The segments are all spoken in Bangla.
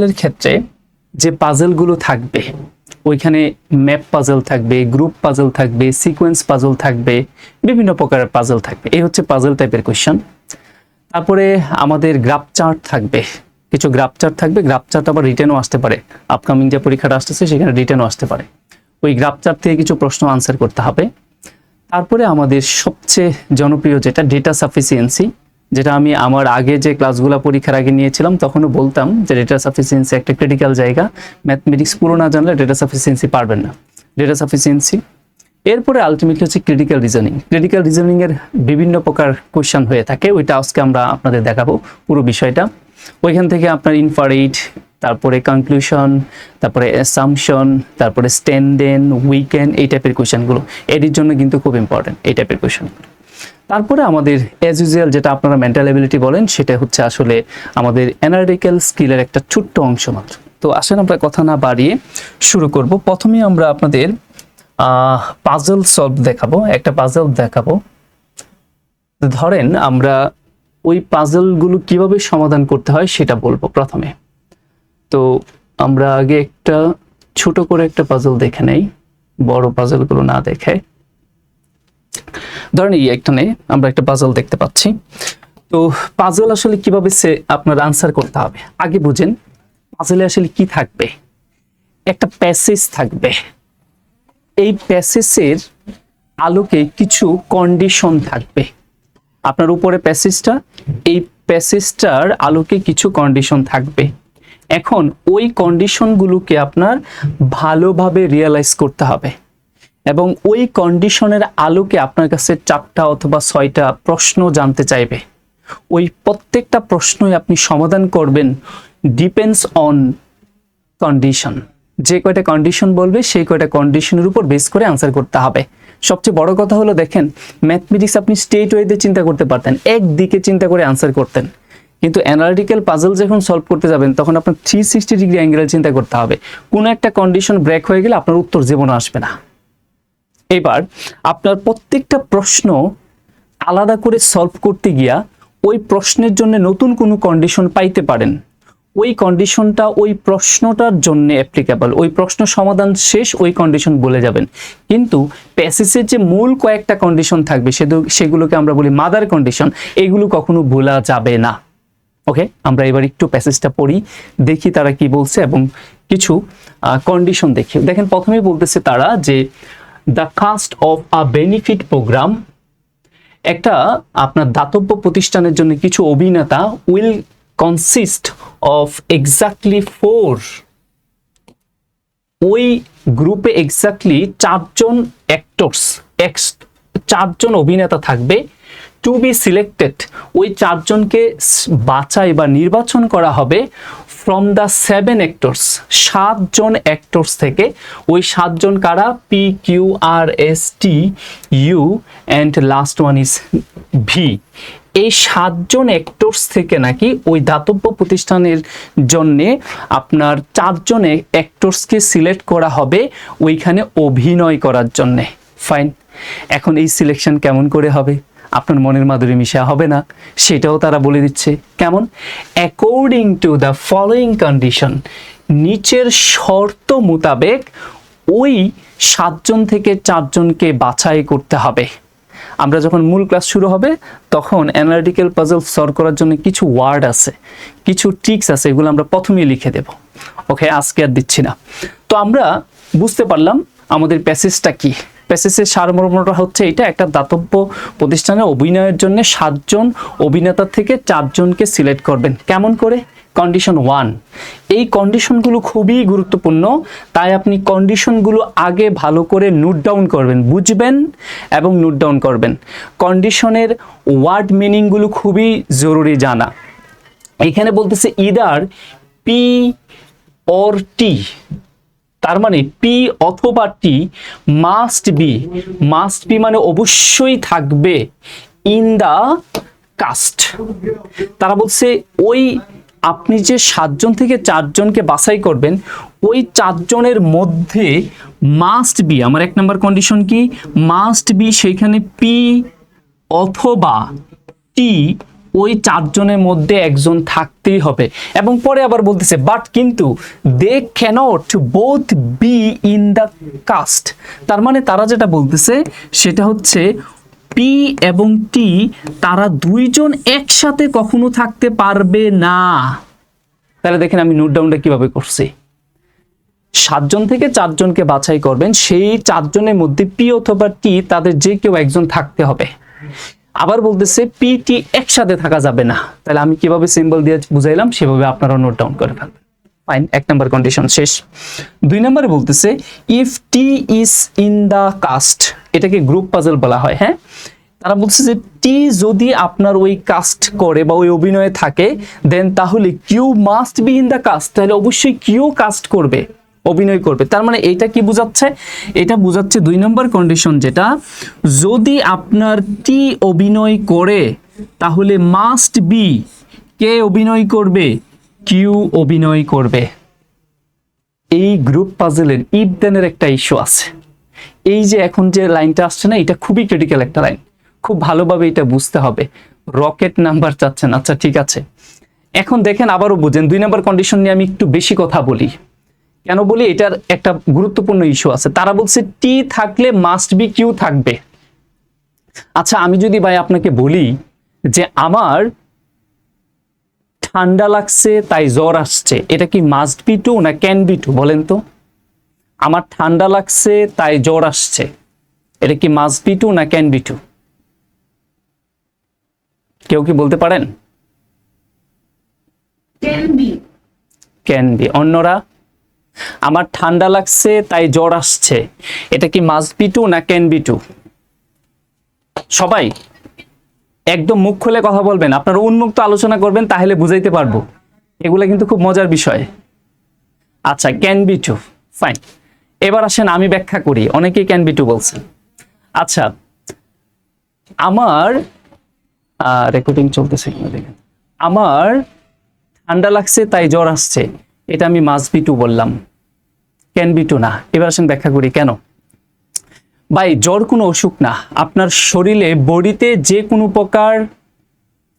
এর ক্ষেত্রে যে পাজলগুলো থাকবে ওইখানে ম্যাপ পাজল থাকবে, গ্রুপ পাজল থাকবে, সিকোয়েন্স পাজল থাকবে, বিভিন্ন প্রকারের পাজল থাকবে। এই হচ্ছে পাজল টাইপের কোয়েশ্চন। তারপরে আমাদের গ্রাফ চার্ট থাকবে, কিছু গ্রাফ চার্ট থাকবে। গ্রাফ চার্ট আবার রিটেনও আসতে পারে, আপকামিং যে পরীক্ষাটা আসতেছে সেখানে রিটেনও আসতে পারে। ওই গ্রাফ চার্ট থেকে কিছু প্রশ্ন আনসার করতে হবে। তারপরে আমাদের সবচেয়ে জনপ্রিয় যেটা ডেটা সাফিসিয়েন্সি, যেটা আমি আমার আগে যে ক্লাসগুলো পরীক্ষার আগে নিয়েছিলাম তখনও বলতাম যে ডেটা সাফিসিয়েন্সি একটা ক্রিটিক্যাল জায়গা, ম্যাথমেটিক্স পুরো না জানলে ডেটা সাফিসিয়েন্সি পারবেন না। ডেটা সাফিসিয়েন্সি, এরপরে আলটিমেটলি হচ্ছে ক্রিটিক্যাল রিজনিং। ক্রিটিক্যাল রিজনিং এর বিভিন্ন প্রকার কোয়েশ্চন হয়ে থাকে, ওইটা আজকে আমরা আপনাদের দেখাবো পুরো বিষয়টা। ওইখান থেকে আপনার ইনফারেট, তারপরে কনক্লুশন, তারপরে অ্যাসাম্পশন, তারপরে স্ট্যান্ডেন, উইকেন্ড, এই টাইপের কোয়েশ্চেনগুলো এটির জন্য কিন্তু খুব ইম্পর্টেন্ট এই টাইপের কোয়েশ্চেনগুলো। তারপরে আমাদের অ্যাজ ইউজুয়াল যেটা আপনারা মেন্টাল এবিলিটি বলেন, সেটা হচ্ছে আসলে আমাদের অ্যানালিটিক্যাল স্কিলের একটা ছোট্ট অংশ মাত্র। তো আসেন আমরা কথা না বাড়িয়ে শুরু করব। প্রথমেই আমরা আপনাদের পাজল সলভ দেখাবো, একটা পাজল দেখাবো। ধরেন আমরা ওই পাজলগুলো কিভাবে সমাধান করতে হয় সেটা বলবো প্রথমে। তো আমরা আগে একটা ছোট করে একটা পাজল দেখে নেই, বড় পাজলগুলো না দেখে। ধরেন এই এখানে আমরা একটা পাজল দেখতে পাচ্ছি। তো পাজল আসলে কিভাবে আপনার আনসার করতে হবে আগে বুঝেন। পাজলে আসলে কি থাকবে, একটা প্যাসেজ থাকবে। এই প্যাসেজের আলোকে কিছু কন্ডিশন থাকবে। আপনার উপরে প্যাসেজটা, এই প্যাসেজটার আলোকে কিছু কন্ডিশন থাকবে। এখন ওই কন্ডিশনগুলোকে আপনার ভালোভাবে রিয়েলাইজ করতে হবে এবং ওই কন্ডিশনের আলোকে আপনার কাছে 4টা অথবা 6টা প্রশ্ন জানতে চাইবে। ওই প্রত্যেকটা প্রশ্নই আপনি সমাধান করবেন ডিপেন্ডস অন কন্ডিশন। যে কয়টা কন্ডিশন বলবে সেই কয়টা কন্ডিশনের উপর বেস করে আনসার করতে হবে। সবচেয়ে বড় কথা হলো দেখেন, ম্যাথমেটিক্স আপনি স্ট্রেট ওয়েতে চিন্তা করতে পারতেন, একদিকে চিন্তা করে আনসার করতেন, কিন্তু অ্যানালিটিক্যাল পাজল যখন সলভ করতে যাবেন তখন আপনার 360 ডিগ্রি অ্যাঙ্গেলে চিন্তা করতে হবে। কোনো একটা কন্ডিশন ব্রেক হয়ে গেলে আপনার উত্তর জীবনে আসবে না। এবার আপনার প্রত্যেকটা প্রশ্ন আলাদা করে সলভ করতে গিয়া ওই প্রশ্নের জন্য নতুন কোনো কন্ডিশন পাইতে পারেন, ওই কন্ডিশনটা ওই প্রশ্নটার জন্য অ্যাপ্লিকেবল। ওই প্রশ্ন সমাধান শেষ, ওই কন্ডিশন বলে যাবেন। কিন্তু প্যাসেজের যে মূল কয়েকটা কন্ডিশন থাকবে সেগুলোকে আমরা বলি মাদার কন্ডিশন, এগুলো কখনো ভোলা যাবে না। ওকে, আমরা এবার একটু প্যাসেজটা পড়ি, দেখি তারা কি বলছে এবং কিছু কন্ডিশন দেখি। দেখেন প্রথমেই বলতেছে তারা যে the cast of a benefit program, একটা আপনার দাতব্য প্রতিষ্ঠানের জন্য কিছু অভিনেতা উইল কনসিস্ট অফ এক্স্যাক্টলি 4, ওই গ্রুপে এক্স্যাক্টলি 4জন অ্যাক্টরস, 4জন অভিনেতা থাকবে। টু বি সিলেক্টেড, ওই 4জনকে বাছাই বা নির্বাচন করা হবে ফ্রম দ্য 7 অ্যাক্টরস, 7জন অ্যাক্টরস থেকে। ওই 7জন কারা? P Q R S T U and last one is V. এই 7জন অ্যাক্টরস থেকে নাকি ওই দাতব্য প্রতিষ্ঠানের জন্যে আপনার 4জন অ্যাক্টরসকে সিলেক্ট করা হবে ওইখানে অভিনয় করার জন্যে। ফাইন, এখন এই সিলেকশন কেমন করে হবে? আপনার মনের মাধুরী মিশা হবে না, সেটাও তারা বলে দিচ্ছে। কেমন? According to the following condition, নিচের শর্ত মোতাবেক ওই 7জন থেকে 4জনকে বাছাই করতে হবে। আমরা যখন মূল ক্লাস শুরু হবে তখন অ্যানালিটিক্যাল পাজল সলভ করার জন্য কিছু ওয়ার্ড আছে, কিছু ট্রিক্স আছে, এগুলো আমরা প্রথমেই লিখে দেব। ওকে, আজকে আর দিচ্ছি না। তো আমরা বুঝতে পারলাম আমাদের প্যাসেজটা কি। প্যাসেজের সারমর্মটা হচ্ছে এটা, একটা দাতব্য প্রতিষ্ঠানে অভিনয়ের জন্য 7জন অভিনেতা থেকে 4জনকে সিলেক্ট করবেন। কেমন করে? কন্ডিশন 1। এই কন্ডিশনগুলো খুবই গুরুত্বপূর্ণ, তাই আপনি কন্ডিশনগুলো আগে ভালো করে নোট ডাউন করবেন, বুঝবেন এবং নোট ডাউন করবেন। কন্ডিশনের ওয়ার্ড মিনিংগুলো খুবই জরুরি জানা। এখানে বলতেছে ইদার পি অর টি, তার মানে পি অথবা টি মাস্ট বি মানে অবশ্যই থাকবে ইন দ্য কাস্ট। তারা বলছে ওই আপনি যে 7জন থেকে 4জনকে বাছাই করবেন, ওই 4জনের মধ্যে মাস্ট বি, আমার 1 নম্বর কন্ডিশন কি? মাস্ট বি, সেইখানে পি অথবা টি ওই চারজনের মধ্যে একজন থাকতেই হবে। এবং পরে আবার বলতেছে বাট কিন্তু they cannot both be in the cast. তার মানে তারা যেটা বলতেছে সেটা হচ্ছে পি এবং টি তারা দুইজন একসাথে কখনো থাকতে পারবে না। তাহলে দেখেন আমি নোট ডাউনটা কিভাবে করছি। 7 জন থেকে 4 জনকে বাছাই করবেন, সেই 4 জনের মধ্যে পি অথবা টি তাদের যে কেউ একজন থাকতে হবে। আবার বলতেছে পি টি একসাথে থাকা যাবে না। তাহলে আমি কিভাবে সিম্বল দিয়ে বুঝাইলাম সেভাবে আপনারা নোট ডাউন করে ফেলবেন। ফাইন, 1 নম্বর কন্ডিশন শেষ। 2 নম্বরে বলতেছে if T is in the cast, এটাকে গ্রুপ পাজল বলা হয়। হ্যাঁ, তারা বলছে যে টি যদি আপনার ওই কাস্ট করে বা ওই অভিনয়ে থাকে দেন তাহলে Q must be in the cast, তাহলে অবশ্যই কিউ কাস্ট করবে, অভিনয় করবে। তার মানে এটা কি বোঝাচ্ছে? এটা বোঝাচ্ছে 2 নম্বর কন্ডিশন যেটা, যদি আপনার টি অভিনয় করে তাহলে মাস্ট বি কে অভিনয় করবে? কিউ অভিনয় করবে। এই গ্রুপ পাজলের ইফ দেনের একটা ইস্যু আছে। এই যে এখন যে লাইনটা আসছে না, এটা খুবই ক্রিটিক্যাল একটা লাইন, খুব ভালোভাবে এটা বুঝতে হবে। রকেট নাম্বার চাচ্ছেন, আচ্ছা ঠিক আছে। এখন দেখেন আবারও বুঝেন, 2 নম্বর কন্ডিশন নিয়ে আমি একটু বেশি কথা বলি। কেন বলি? এটার একটা গুরুত্বপূর্ণ ইস্যু আছে। তারা বলছে টি থাকলে মাস্ট বি কিউ থাকবে। আচ্ছা আমি যদি ভাই আপনাকে বলি যে আমার ঠান্ডা লাগছে তাই জ্বর আসছে, এটা কি মাস্ট বি টু না ক্যান বি টু বলেন তো? আমার ঠান্ডা লাগছে তাই জ্বর আসছে, এটা কি মাস্ট বি টু না ক্যান বি টু? কেউ কি বলতে পারেন? Can be. অন্যরা? আমার ঠান্ডা লাগছে তাই জ্বর আসছে, এটা কি মাস্ট বি টু না ক্যান বি টু? সবাই একদম মুখ খুলে কথা বলবেন, আপনারা উন্মুক্ত আলোচনা করবেন, তাহলে বুঝাইতে পারবো। এগুলা কিন্তু খুব মজার বিষয়। আচ্ছা ক্যান বি টু, ফাইন। এবার আসেন আমি ব্যাখ্যা করি, অনেকেই ক্যান বি টু বলছেন। আচ্ছা আমার রেকর্ডিং চলতেছে কিনা দেখেন। আমার ঠান্ডা লাগছে তাই জ্বর আসছে, এটা আমি মাস্ট বি টু বললাম, ক্যান বি টু না। এবার আসেন ব্যাখ্যা করি কেন। ভাই জ্বর কোনো অসুখ না, আপনার শরীরে বডিতে যে কোনো প্রকার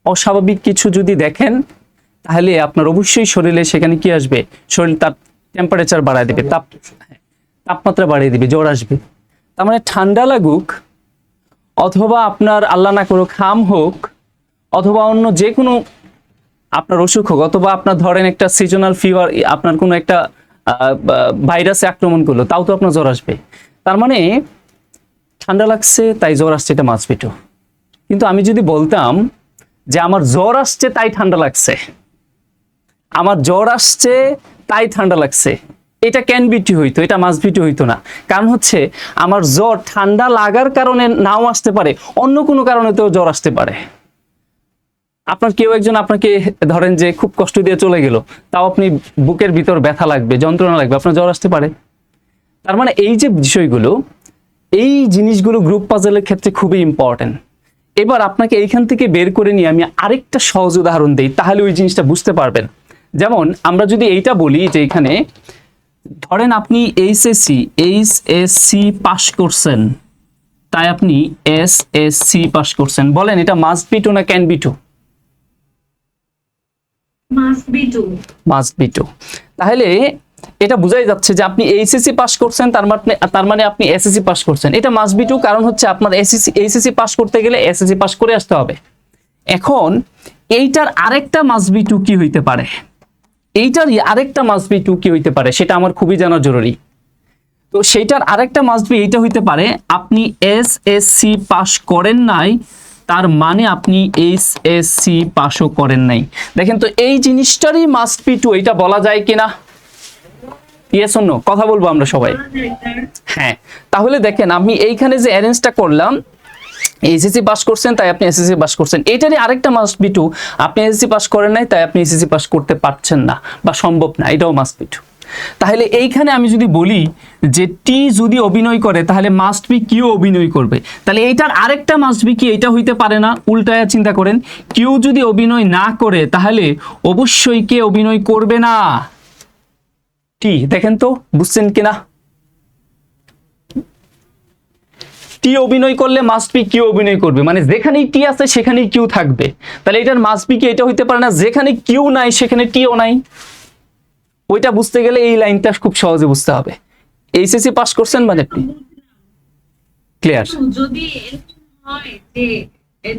অস্বাভাবিক কিছু যদি দেখেন তাহলে আপনার অবশ্যই শরীরে সেখানে কি আসবে, শরীর তার টেম্পারেচার বাড়ায় দিবে, তাপমাত্রা বাড়িয়ে দিবে, জ্বর আসবে। তার মানে ঠান্ডা লাগুক অথবা আপনার আল্লাহ না করুক হাম হোক অথবা অন্য যে কোনো আপনার অসুখ হোক, অথবা আপনার ধরেন একটা সিজনাল ফিভার, আপনার কোনো একটা ভাইরাসে আক্রমণ করলো, তাও তো আপনার জ্বর আসবে। তার মানে ঠান্ডা লাগছে তাই জ্বর আসছে, এটা মাস্ট বি টু। কিন্তু আমি যদি বলতাম যে আমার জ্বর আসছে তাই ঠান্ডা লাগছে, আমার জ্বর আসছে তাই ঠান্ডা লাগছে, এটা ক্যান বি টু হইতো, এটা মাস্ট বি টু হইতো না। কারণ হচ্ছে আমার জ্বর ঠান্ডা লাগার কারণে নাও আসতে পারে, অন্য কোনো কারণে তো জ্বর আসতে পারে। আপনার কেউ একজন আপনাকে ধরেন যে খুব কষ্ট দিয়ে চলে গেল, তাও আপনি বুকের ভিতর ব্যথা লাগবে, যন্ত্রণা লাগবে, আপনার জ্বর আসতে পারে। তার মানে এই যে বিষয়গুলো, এই জিনিসগুলো গ্রুপ পাজলের ক্ষেত্রে খুবই ইম্পর্টেন্ট। এবার আপনাকে এইখান থেকে বের করে নিয়ে আমি আরেকটা সহজ উদাহরণ দিই, তাহলে ওই জিনিসটা বুঝতে পারবেন। যেমন আমরা যদি এইটা বলি যে এখানে ধরেন আপনি এইচএসসি পাস করছেন, তাই আপনি এসএসসি পাস করছেন, বলেন এটা মাস্ট বি টু না can be true? Must be true. তাহলে এটা বোঝাই যাচ্ছে যে আপনি এইচএসসি পাস করছেন, তার মানে আপনি এসএসসি পাস করছেন, এটা মাস্ট বি টু। কারণ হচ্ছে আপনার এইচএসসি পাস করতে গেলে এসএসসি পাস করে আসতে হবে। এখন এইটার আরেকটা মাস্ট বি টু কি হইতে পারে, এইটারই আরেকটা মাস্ট বি টু কি হইতে পারে সেটা আমার খুবই জানা জরুরি। তো সেইটার আরেকটা মাস্ট বি এইটা হইতে পারে, আপনি এসএসসি পাস করেন নাই, তার মানে আপনি এইচএসসি পাসও করেন নাই। দেখেন তো এই জিনিসটারই মাস্ট বি টু, এটা বলা যায় কিনা? ইয়েস অর নো কথা বলবো আমরা সবাই। হ্যাঁ, তাহলে দেখেন আমি এইখানে যে অ্যারেঞ্জটা করলাম, এইচএসসি পাস করছেন তাই আপনি এসএসসি পাস করছেন, এটারই আরেকটা মাস্ট বি টু, আপনি এসএসসি পাস করেন নাই তাই আপনি এসএসসি পাস করতে পারছেন না বা সম্ভব না, এটাও মাস্ট বি টু। তাহলে এইখানে আমি যদি বলি যে টি যদি অভিনয় করে তাহলে মাস্ট বি কিউ অভিনয় করবে, তাহলে এইটার আরেকটা মাস্ট বি কি এটা হইতে পারে না? উল্টায় চিন্তা করেন, কিউ যদি অভিনয় না করে তাহলে অবশ্যই কে অভিনয় করবে না? টি। দেখেন তো বুঝছেন কিনা? টি টি অভিনয় করলে মাস্ট বি কিউ অভিনয় করবে, মানে যেখানেই টি আছে সেখানেই কিউ থাকবে। তাহলে এটার মাস্ট বি কি এটা হইতে পারে না যেখানে কিউ নাই সেখানে টিও নাই? ওইটা বুঝতে গেলে এই লাইনটা খুব সহজে বুঝতে হবে। এইচএসসি পাস করছেন মানে আপনি ক্লিয়ার। যদি এরকম হয় যে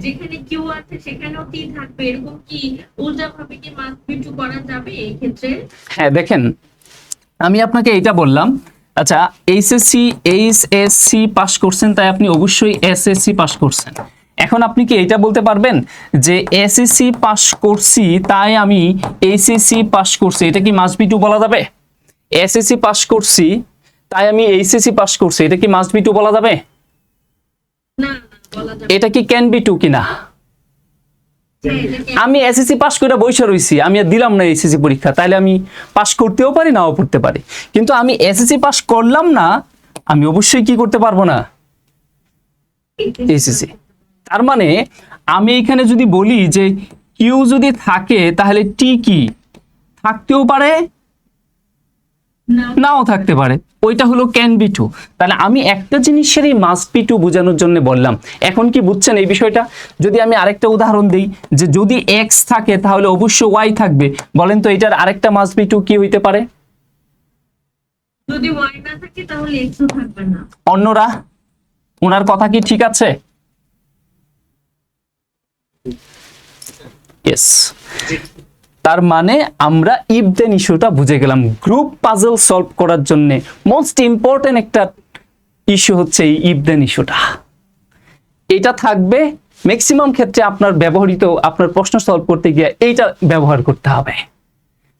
যেখানে কিউ আছে সেখানেও টি থাকবে, এরকম কি উল্টাভাবে কি মাস্ট বি টু করা যাবে এই ক্ষেত্রে? হ্যাঁ দেখেন, আমি আপনাকে এটা বললাম, আচ্ছা এইচএসসি পাস করছেন তাই আপনি অবশ্যই এসএসসি পাস করছেন। এখন আপনি কি এটা বলতে পারবেন যে এসএসসি পাস করছি তাই আমি এইচএসসি পাস করছি, এটা কি মাস্ট বি টু বলা যাবে? এসএসসি পাস করছি তাই আমি এইচএসসি পাস করছি, এটা কি মাস্ট বি টু বলা যাবে? না, বলা যাবে এটা কি ক্যান বি টু কিনা? আমি এসএসসি পাস করে বসে রইছি, আমি আর দিলাম না এসএসসি পরীক্ষা, তাহলে আমি পাস করতেও পারি নাও পড়তে পারি। কিন্তু আমি এসএসসি পাস করলাম না, আমি অবশ্যই কি করতে পারবো না? এসএসসি। তার মানে আমি এখানে যদি বলি যে কিউ যদি থাকে তাহলে টি কি থাকতেও পারে নাও থাকতে পারে, ওইটা হলো ক্যান বি টু। তাহলে আমি একটা জিনিসেরই মাস্ট বি টু বোঝানোর জন্য বললাম। এখন কি বুঝছেন এই বিষয়টা? যদি আমি আরেকটা উদাহরণ দিই যে যদি এক্স থাকে তাহলে অবশ্যই ওয়াই থাকবে, বলেন তো এটার আরেকটা মাস্ট বি টু কি হইতে পারে? যদি ওয়াই না থাকে তাহলে এক্সও থাকবে না। অন্যরা ওনার কথা কি ঠিক আছে? ইয়েস। তার মানে আমরা ইফ দেন ইস্যুটা বুঝে গেলাম। গ্রুপ পাজল সলভ করার জন্য মোস্ট ইম্পর্টেন্ট একটা ইস্যু হচ্ছে এই ইফ দেন ইস্যুটা। এটা থাকবে ম্যাক্সিমাম ক্ষেত্রে আপনার ব্যবহৃত, আপনার প্রশ্ন সলভ করতে গিয়ে এইটা ব্যবহার করতে হবে।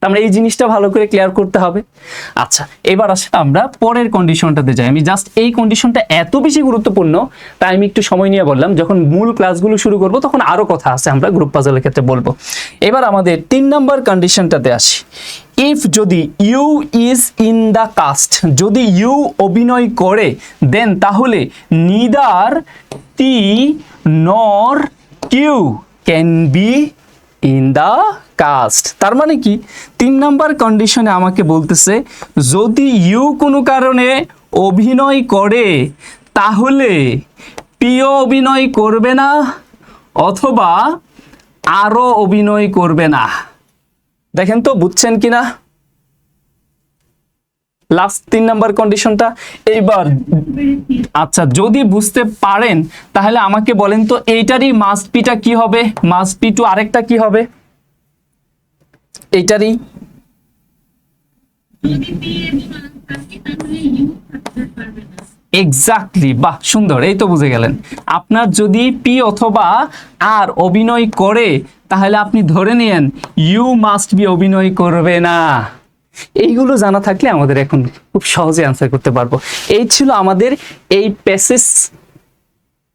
আমরা এই জিনিসটা ভালো করে ক্লিয়ার করতে হবে। আচ্ছা, এবার আসলে আমরা পরের কন্ডিশনটাতে যাই। আমি জাস্ট এই কন্ডিশনটা এত বেশি গুরুত্বপূর্ণ তাই আমি একটু সময় নিয়ে বললাম, যখন মূল ক্লাসগুলো শুরু করব তখন আরো কথা আছে আমরা গ্রুপ পাজলের ক্ষেত্রে বলবো। এবার আমাদের 3 নাম্বার কন্ডিশনটাতে আসি। ইফ যদি U is in the cast, যদি ইউ অভিনয় করে দেন তাহলে neither T nor Q can be in the cast. তার মানে কি 3 নাম্বার কন্ডিশনে আমাকে বলতেছে যদি ইউ কোনো কারণে অভিনয় করে তাহলে পিও অভিনয় করবে না অথবা আরও অভিনয় করবে না। দেখেন তো বুঝছেন কিনা লাস্ট 3 নাম্বার কন্ডিশনটা? এইবার আচ্ছা, যদি বুঝতে পারেন তাহলে আমাকে বলেন তো এইটারই মাস্ট বিটা কি হবে? মাস্ট বি টু আরেকটা কি হবে এইটারই? যদি পি এর মান থাকে তাহলে ইউ থাকতে পারবে না। এক্স্যাক্টলি, বাহ সুন্দর, এই তো বুঝে গেলেন। আপনার যদি পি অথবা আর অভিনয় করে তাহলে আপনি ধরে নিয়েন ইউ মাস্ট বি অভিনয় করবে না। এইগুলো জানা থাকলে আমাদের এখন খুব সহজে অ্যান্সার করতে পারবো। এই ছিল আমাদের এই প্যাসেজ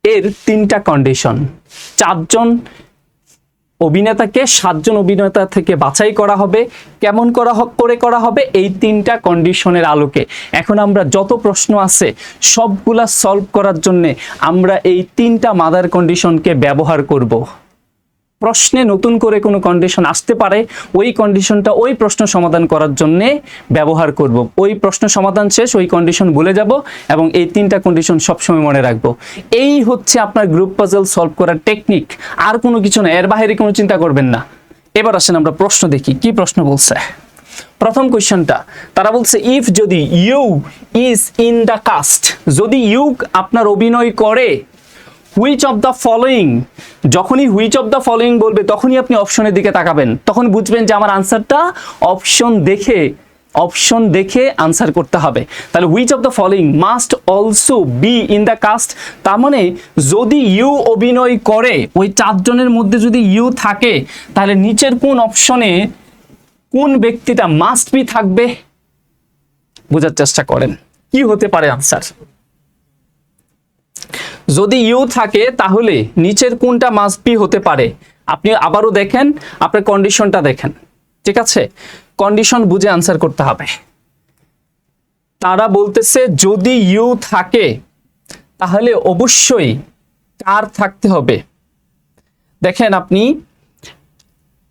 এর 3টা কন্ডিশন। 4 জন অভিনেতাকে 7 জন অভিনেতা থেকে বাছাই করা হবে। কেমন করা হবে? এই 3টা কন্ডিশনের আলোকে। এখন আমরা যত প্রশ্ন আছে সবগুলা সলভ করার জন্য আমরা এই 3টা মাদার কন্ডিশনকে ব্যবহার করব। প্রশ্নে নতুন করে কোনো কন্ডিশন আসতে পারে, ওই কন্ডিশনটা ওই প্রশ্ন সমাধান করার জন্য ব্যবহার করব। ওই প্রশ্ন সমাধান শেষ ওই কন্ডিশন ভুলে যাব এবং এই 3টা কন্ডিশন সবসময় মনে রাখবো। এই হচ্ছে আপনার গ্রুপ পাজল সলভ করার টেকনিক, আর কোনো কিছু না। এর বাইরে কোনো চিন্তা করবেন না। এবার আসেন আমরা প্রশ্ন দেখি কি প্রশ্ন বলছে। প্রথম কোশ্চেনটা তারা বলছে ইফ যদি U is in the cast, যদি ইউ আপনার অভিনয় করে হুইচ অফ দ্য ফলোয়িং, যখনই হুইচ অফ দ্য ফলোয়িং বলবে তখনই আপনি অপশনের দিকে তাকাবেন, তখন বুঝবেন যে আমার আনসারটা অপশন দেখে আনসার করতে হবে। তাহলে which of the following must also be in the cast, তার মানে যদি ইউ অভিনয় করে, ওই 4 জনের মধ্যে যদি ইউ থাকে তাহলে নিচের কোন অপশনে কোন ব্যক্তিটা মাস্ট বি থাকবে? বোঝার চেষ্টা করেন কি হতে পারে আনসার। যদি ইউ থাকে তাহলে নিচের কোনটা মাস্ট বি হতে পারে? আপনি আবারও দেখেন, আপনার কন্ডিশনটা দেখেন, ঠিক আছে? কন্ডিশন বুঝে আনসার করতে হবে। তারা বলতেছে যদি ইউ থাকে তাহলে অবশ্যই কার থাকতে হবে? দেখেন আপনি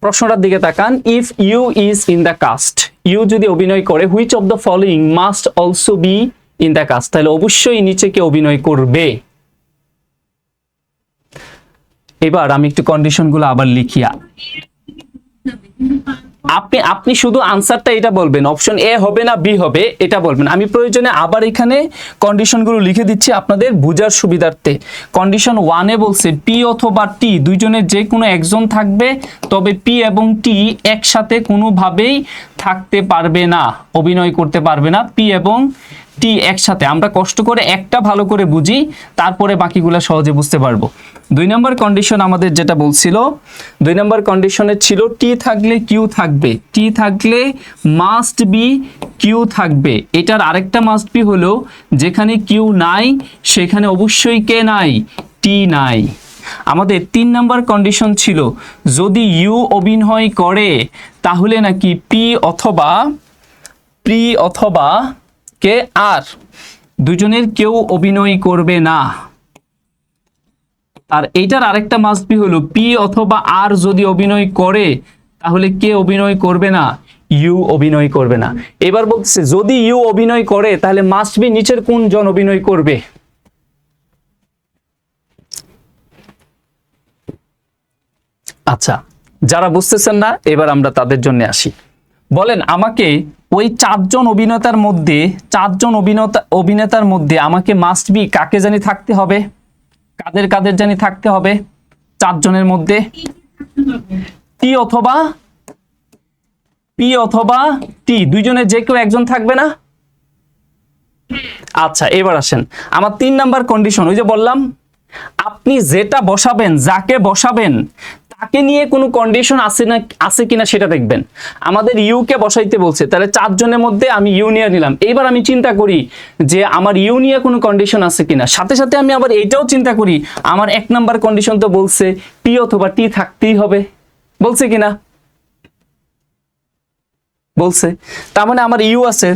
প্রশ্নটার দিকে তাকান। If U is in the cast, U যদি অভিনয় করে which of the following must also be in the cast, তাহলে অবশ্যই নিচে কে অভিনয় করবে। এবার আমি একটু কন্ডিশনগুলো আবার লিখি। আপনি আপনি শুধু আনসারটা এটা বলবেন, অপশন এ হবে না বি হবে এটা বলবেন। আমি প্রয়োজনে আবার এখানে কন্ডিশনগুলো লিখে দিচ্ছি আপনাদের বোঝার সুবিধার্থে। কন্ডিশন 1-এ বলছে পি অথবা টি দুইজনের যে কোনো একজন থাকবে, তবে পি এবং টি একসাথে কোনোভাবেই থাকতে পারবে না, অভিনয় করতে পারবে না। পি এবং টি একসাথে, আমরা কষ্ট করে একটা ভালো করে বুঝি, তারপরে বাকিগুলো সহজে বুঝতে পারবো। 2 নম্বর কন্ডিশন আমাদের যেটা বলছিল, 2 নম্বর কন্ডিশনে ছিল টি থাকলে কিউ থাকবে, টি থাকলে মাস্ট বি কিউ থাকবে। এটার আরেকটা মাস্ট বি হলো যেখানে কিউ নাই সেখানে অবশ্যই কে নাই, টি নাই। আমাদের 3 নম্বর কন্ডিশন ছিল যদি ইউ অভিনয় করে তাহলে নাকি পি অথবা কে আর দুজনের কেউ অভিনয় করবে না। আর এইটার আরেকটা মাস্ট বি হলো পি অথবা আর যদি অভিনয় করে তাহলে কে অভিনয় করবে না, ইউ অভিনয় করবে না। এবার বলতেছে যদি ইউ অভিনয় করে তাহলে মাস্ট বি নিচের কোন জন অভিনয় করবে। আচ্ছা, যারা বুঝতেছেন না এবার আমরা তাদের জন্য আসি। বলেন আমাকে ওই 4 জন অভিনেতার মধ্যে, 4 জন অভিনেতার মধ্যে আমাকে মাস্ট বি কাকে জানি থাকতে হবে, কাদের জানি থাকতে হবে 4 জনের মধ্যে, পি অথবা টি দুইজনের যে কেউ একজন থাকবে না। আচ্ছা এবার আসেন আমার 3 নাম্বার কন্ডিশন। ওই যে বললাম আপনি যেটা বসাবেন, যাকে বসাবেন তাকে নিয়ে কোনো কন্ডিশন আছে কিনা সেটা দেখবেন। আমাদের ইউ কে বসাইতে বলছে, তাহলে 4 জনের মধ্যে আমি ইউ নিয়ে নিলাম। এইবার আমি চিন্তা করি যে আমার ইউ নিয়ে কোনো কন্ডিশন আছে কিনা, সাথে সাথে আমি আবার এইটাও চিন্তা করি আমার 1 নাম্বার কন্ডিশন তো বলছে পি অথবা টি থাকতেই হবে, বলছে কিনা, বলছে। তার মানে আমার ইউ আছে,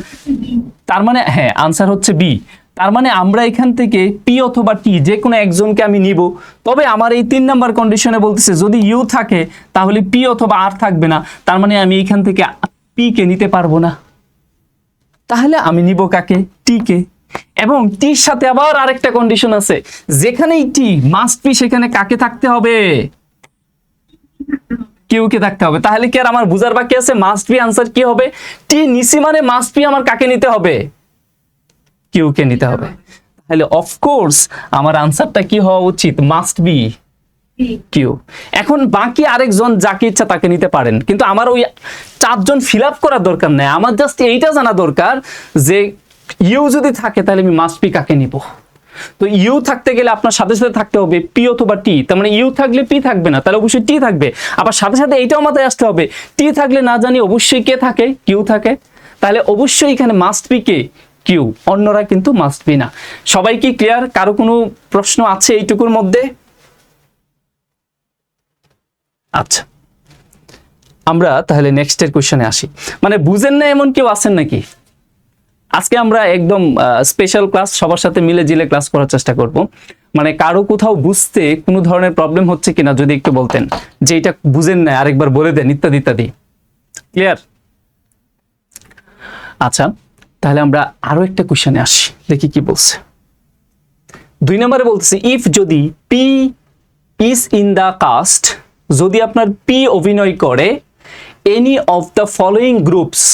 তার মানে হ্যাঁ আনসার হচ্ছে বি। তার মানে আমরা এখান থেকে পি অথবা টি যে কোনো একজনকে আমি নিব। তবে আমার এই 3 নাম্বার কন্ডিশনে বলতেছে যদি ইউ থাকে তাহলে পি অথবা আর থাকবে না, তার মানে আমি এখান থেকে পি কে নিতে পারবো না। তাহলে আমি নিব কাকে, টি কে। এবং টির সাথে আবার আরেকটা কন্ডিশন আছে, যেখানেই টি মাস্ট বি সেখানে কাকে থাকতে হবে, কিউ কে থাকতে হবে। তাহলে কি আর আমার বুঝার বাকি আছে, মাস্ট বি আনসার কি হবে, টি নিচে মানে মাস্ট বি আমার কাকে নিতে হবে, কিউ কে নিতে হবে। তাহলে অফকোর্স আমার আনসারটা কি হওয়া উচিত, মাস্ট বি কিউ। এখন বাকি আরেকজন যাকে ইচ্ছা তাকে নিতে পারেন, কিন্তু আমার ওই 4 জন ফিল আপ করার দরকার নেই। আমার জাস্ট এইটা জানা দরকার যে ইউ যদি থাকে তাহলে আমি মাস্ট বি কাকে নিব। তো ইউ থাকতে গেলে আপনার সাথে সাথে থাকতে হবে পি অথবা টি, তার মানে ইউ থাকলে পি থাকবে না, তাহলে অবশ্যই টি থাকবে। আবার সাথে সাথে এইটাও মাথায় আসতে হবে টি থাকলে না জানি অবশ্যই কে থাকে, কিউ থাকে। তাহলে অবশ্যই এখানে মাস্ট বি কে, কিউ, অন্যরা কিন্তু মাস্ট বি না। সবাই কি ক্লিয়ার? কারো কোনো প্রশ্ন আছে এইটুকুর মধ্যে? আচ্ছা আমরা তাহলে নেক্সটের কোশ্চেনে আসি। মানে বুঝেন না এমন কেউ আছেন নাকি? আজকে আমরা একদম স্পেশাল ক্লাস, সবার সাথে মিলে জিলে ক্লাস করার চেষ্টা করব। মানে কারো কোথাও বুঝতে কোনো ধরনের প্রবলেম হচ্ছে কিনা যদি একটু বলতেন যে এটা বুঝেন না আরেকবার বলে দেন, ইত্যাদি ইত্যাদি। ক্লিয়ার? আচ্ছা তাহলে আমরা আরো একটা কোশ্চেনে আসি, দেখি কি বলছে। 2 নম্বরে বলতেছে ইফ যদি P is in the cast, যদি আপনার পি অভিনয় করে, any of the following groups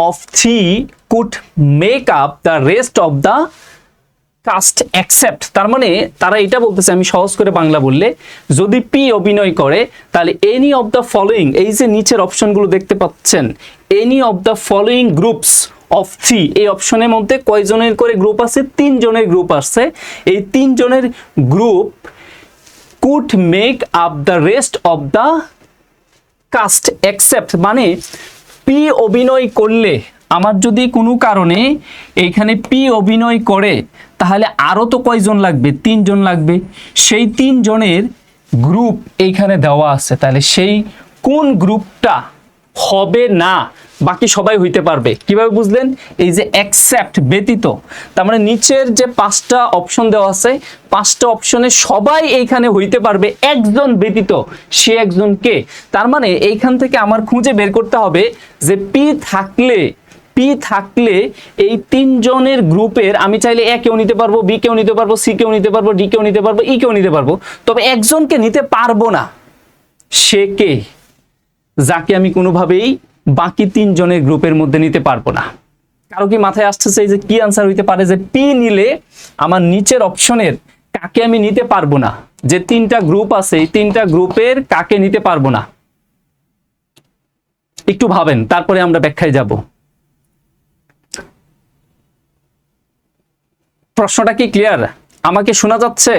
of 3 could make up the rest of the cast except, তার মানে তারা এটা বলতেছে, আমি সহজ করে বাংলা বললে, যদি পি অভিনয় করে তাহলে এনি অফ দ্য ফলোইং, এই যে নিচের অপশনগুলো দেখতে পাচ্ছেন, any of the following groups of 3, এই অপশনের মধ্যে কয়জনের করে গ্রুপ আছে, 3 জনের গ্রুপ আছে। এই 3 জনের group could make up the rest of the cast except, মানে পি অভিনয় করলে, আমার যদি কোনো কারণে এইখানে পি অভিনয় করে তাহলে আরো তো কয়জন লাগবে, 3 জন লাগবে। সেই 3 জনের গ্রুপ এইখানে দেওয়া আছে, তাহলে সেই কোন গ্রুপটা হবে না, বাকি সবাই হইতে পারবে। কিভাবে বুঝলেন? এই যে এক্সেপ্ট, ব্যতীত, তার মানে নিচের যে 5টা অপশন দেওয়া আছে, 5টা অপশনে সবাই এইখানে হইতে পারবে, একজন ব্যতীত। সে একজন কে? তার মানে এইখান থেকে আমার খুঁজে বের করতে হবে যে পি পি থাকলে এই তিনজনের গ্রুপের আমি চাইলে এ কেও নিতে পারবো, বি কেও নিতে পারবো, সি কেও নিতে পারবো, ডি কেও নিতে পারবো, ই কেও নিতে পারবো, তবে একজনকে নিতে পারবো না। সে কে? যাকে আমি কোনোভাবেই বাকি তিনজনের গ্রুপের মধ্যে নিতে পারবো না। কারো কি মাথায় আসতেছে যে কি আনসার হইতে পারে যে পি নিলে আমার নিচের অপশনের কাকে আমি নিতে পারবো না? যে তিনটা গ্রুপ আছে এই তিনটা গ্রুপের কাকে নিতে পারবো না? একটু ভাবেন, তারপরে আমরা ব্যাখ্যায় যাব। প্রশ্নটা কি ক্লিয়ার? আমাকে শোনা যাচ্ছে?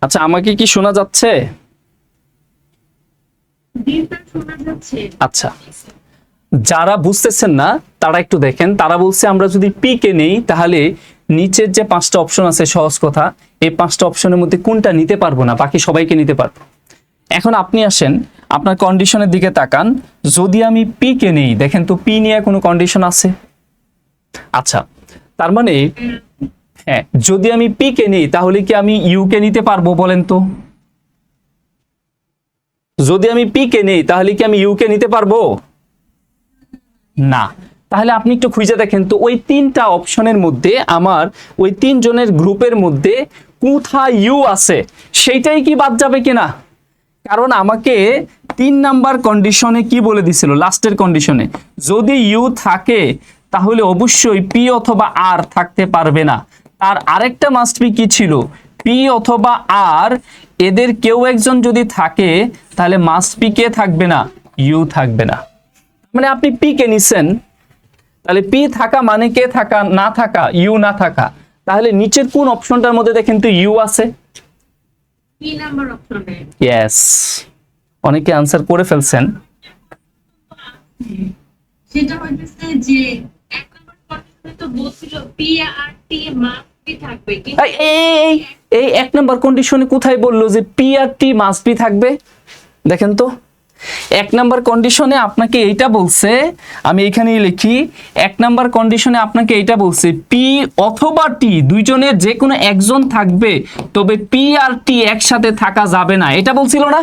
আচ্ছা, আমাকে কি শোনা যাচ্ছে? শোনা যাচ্ছে। আচ্ছা, যারা বুঝতেছেন না তারা একটু দেখেন। তারা বলছে আমরা যদি পি কে নেই তাহলে নিচের যে পাঁচটা অপশন আছে, সহজ কথা, এই পাঁচটা অপশনের মধ্যে কোনটা নিতে পারবো না, বাকি সবাইকে নিতে পারবো। এখন আপনি আসেন, আপনার কন্ডিশনের দিকে তাকান। যদি আমি পি কে নেই, দেখেন তো পি নিয়ে কোনো কন্ডিশন আছে? আচ্ছা, তার মানে হ্যাঁ, যদি আমি পি কে নেই তাহলে কি আমি ইউ কে নিতে পারবো বলেন তো? যদি আমি পি কে নেই তাহলে কি আমি ইউ কে নিতে পারবো না? তাহলে আপনি একটু খুঁজে দেখেন তো ওই তিনটা অপশনের মধ্যে আমার ওই তিনজনের গ্রুপের মধ্যে কোথায় ইউ আছে, সেইটাই কি বাদ যাবে কিনা? কারণ আমাকে 3 নাম্বার কন্ডিশনে কি বলে দিছিল, লাস্টের কন্ডিশনে যদি ইউ থাকে তাহলে অবশ্যই পি অথবা আর থাকতে পারবে না। আর আরেকটা মাস্ট বি কি ছিল, পি অথবা আর এদের কেউ একজন যদি থাকে তাহলে মাস্ট বি কে থাকবে না, ইউ থাকবে না। মানে আপনি পি কে নিছেন, তাহলে পি থাকা মানে কে থাকা, না থাকা, ইউ না থাকা। তাহলে নিচের কোন অপশনটার মধ্যে দেখেন তো ইউ আছে? পি নাম্বার অপশনে। ইয়েস, অনেকে আনসার করে ফেলছেন। সেটা হইতেছে যে এক নাম্বার কন্ডিশনে তো বলছিল P R T must be থাকবে, কিন্তু এই এক নাম্বার কন্ডিশনে কোথায় বললো যে P R T must be থাকবে? দেখেন তো, এক নাম্বার কন্ডিশনে আপনাকে এইটা বলছে, আমি এখানেই লিখি, এক নাম্বার কন্ডিশনে আপনাকে এইটা বলছে পি অথবা টি দুইজনের যে কোনো একজন থাকবে, তবে পি আর টি একসাথে থাকা যাবে না, এটা বলছিল না?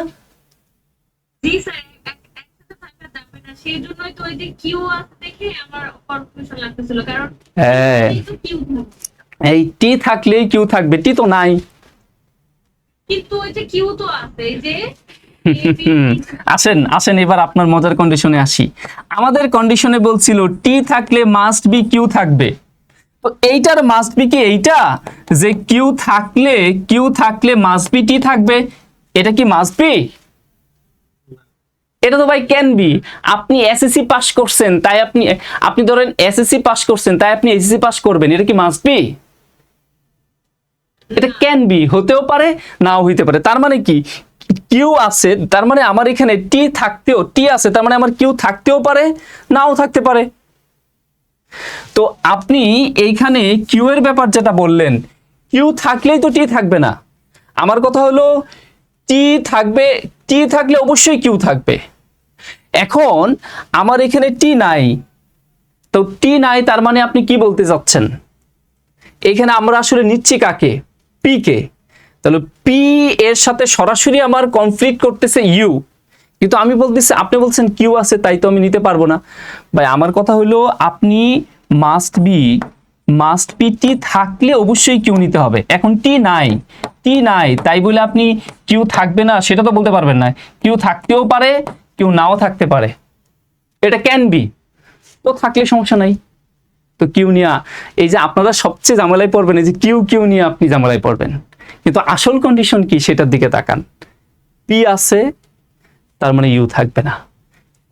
জি স্যার, একসাথে থাকা যাবে না। সেই জন্যই তো ওই যে কিউ আছে দেখে আমার কনফিউশন লাগতেছিল, কারণ হ্যাঁ, এই তো কিউ এই টি থাকলেই কিউ থাকবে, টি তো নাই। কিন্তু ওই যে কিউ তো আছে, এই যে আসেন আসেন, এবার আপনার মজার কন্ডিশনে আসি। আমাদের কন্ডিশনে বলছিল টি থাকলে মাস্ট বি কিউ থাকবে, তো এইটার মাস্ট বি কি এইটা যে কিউ থাকলে মাস্ট বি টি থাকবে? এটা কি মাস্ট বি? এটা তো ভাই ক্যান বি। আপনি এসএসসি পাস করছেন তাই আপনি ধরেন এসএসসি পাস করছেন তাই আপনি এসএসসি পাস করবেন, এটা কি মাস্ট বি? এটা ক্যান বি, হতেও পারে নাও হইতে পারে। তার মানে কি, কিউ আছে তার মানে আমার এখানে টি আছে তার মানে আমার কিউ থাকতেও পারে নাও থাকতে পারে। তো আপনি এইখানে কিউ এর ব্যাপার যেটা বললেন, কিউ থাকলেই তো টি থাকবে না। আমার কথা হলো টি থাকলে অবশ্যই কিউ থাকবে। এখন আমার এখানে টি নাই, তো টি নাই তার মানে আপনি কি বলতে চাচ্ছেন? এখানে আমরা আসলে নিচ্ছি কাকে, পি কে। তাহলে পি এর সাথে সরাসরি আমার কনফ্লিক্ট করতেছে ইউ, কিন্তু আমি বলতেছি, আপনি বলছেন কিউ আছে তাই তো আমি নিতে পারবো না। ভাই আমার কথা হলো আপনি মাস্ট বি টি থাকলে অবশ্যই কিউ নিতে হবে। এখন টি নাই তাই বলে আপনি কিউ থাকবে না সেটা তো বলতে পারবেন না। কিউ থাকতেও পারে কিউ নাও থাকতে পারে, এটা ক্যান বি, তো থাকলে সমস্যা নাই। তো কিউ নিয়ে এই যে আপনারা সবচেয়ে ঝামেলায় পড়বেন, এই যে কিউ নিয়ে আপনি ঝামেলায় পড়বেন। কিন্তু আসল কন্ডিশন কি সেটার দিকে তাকান, পি আছে তার মানে ইউ থাকবে না।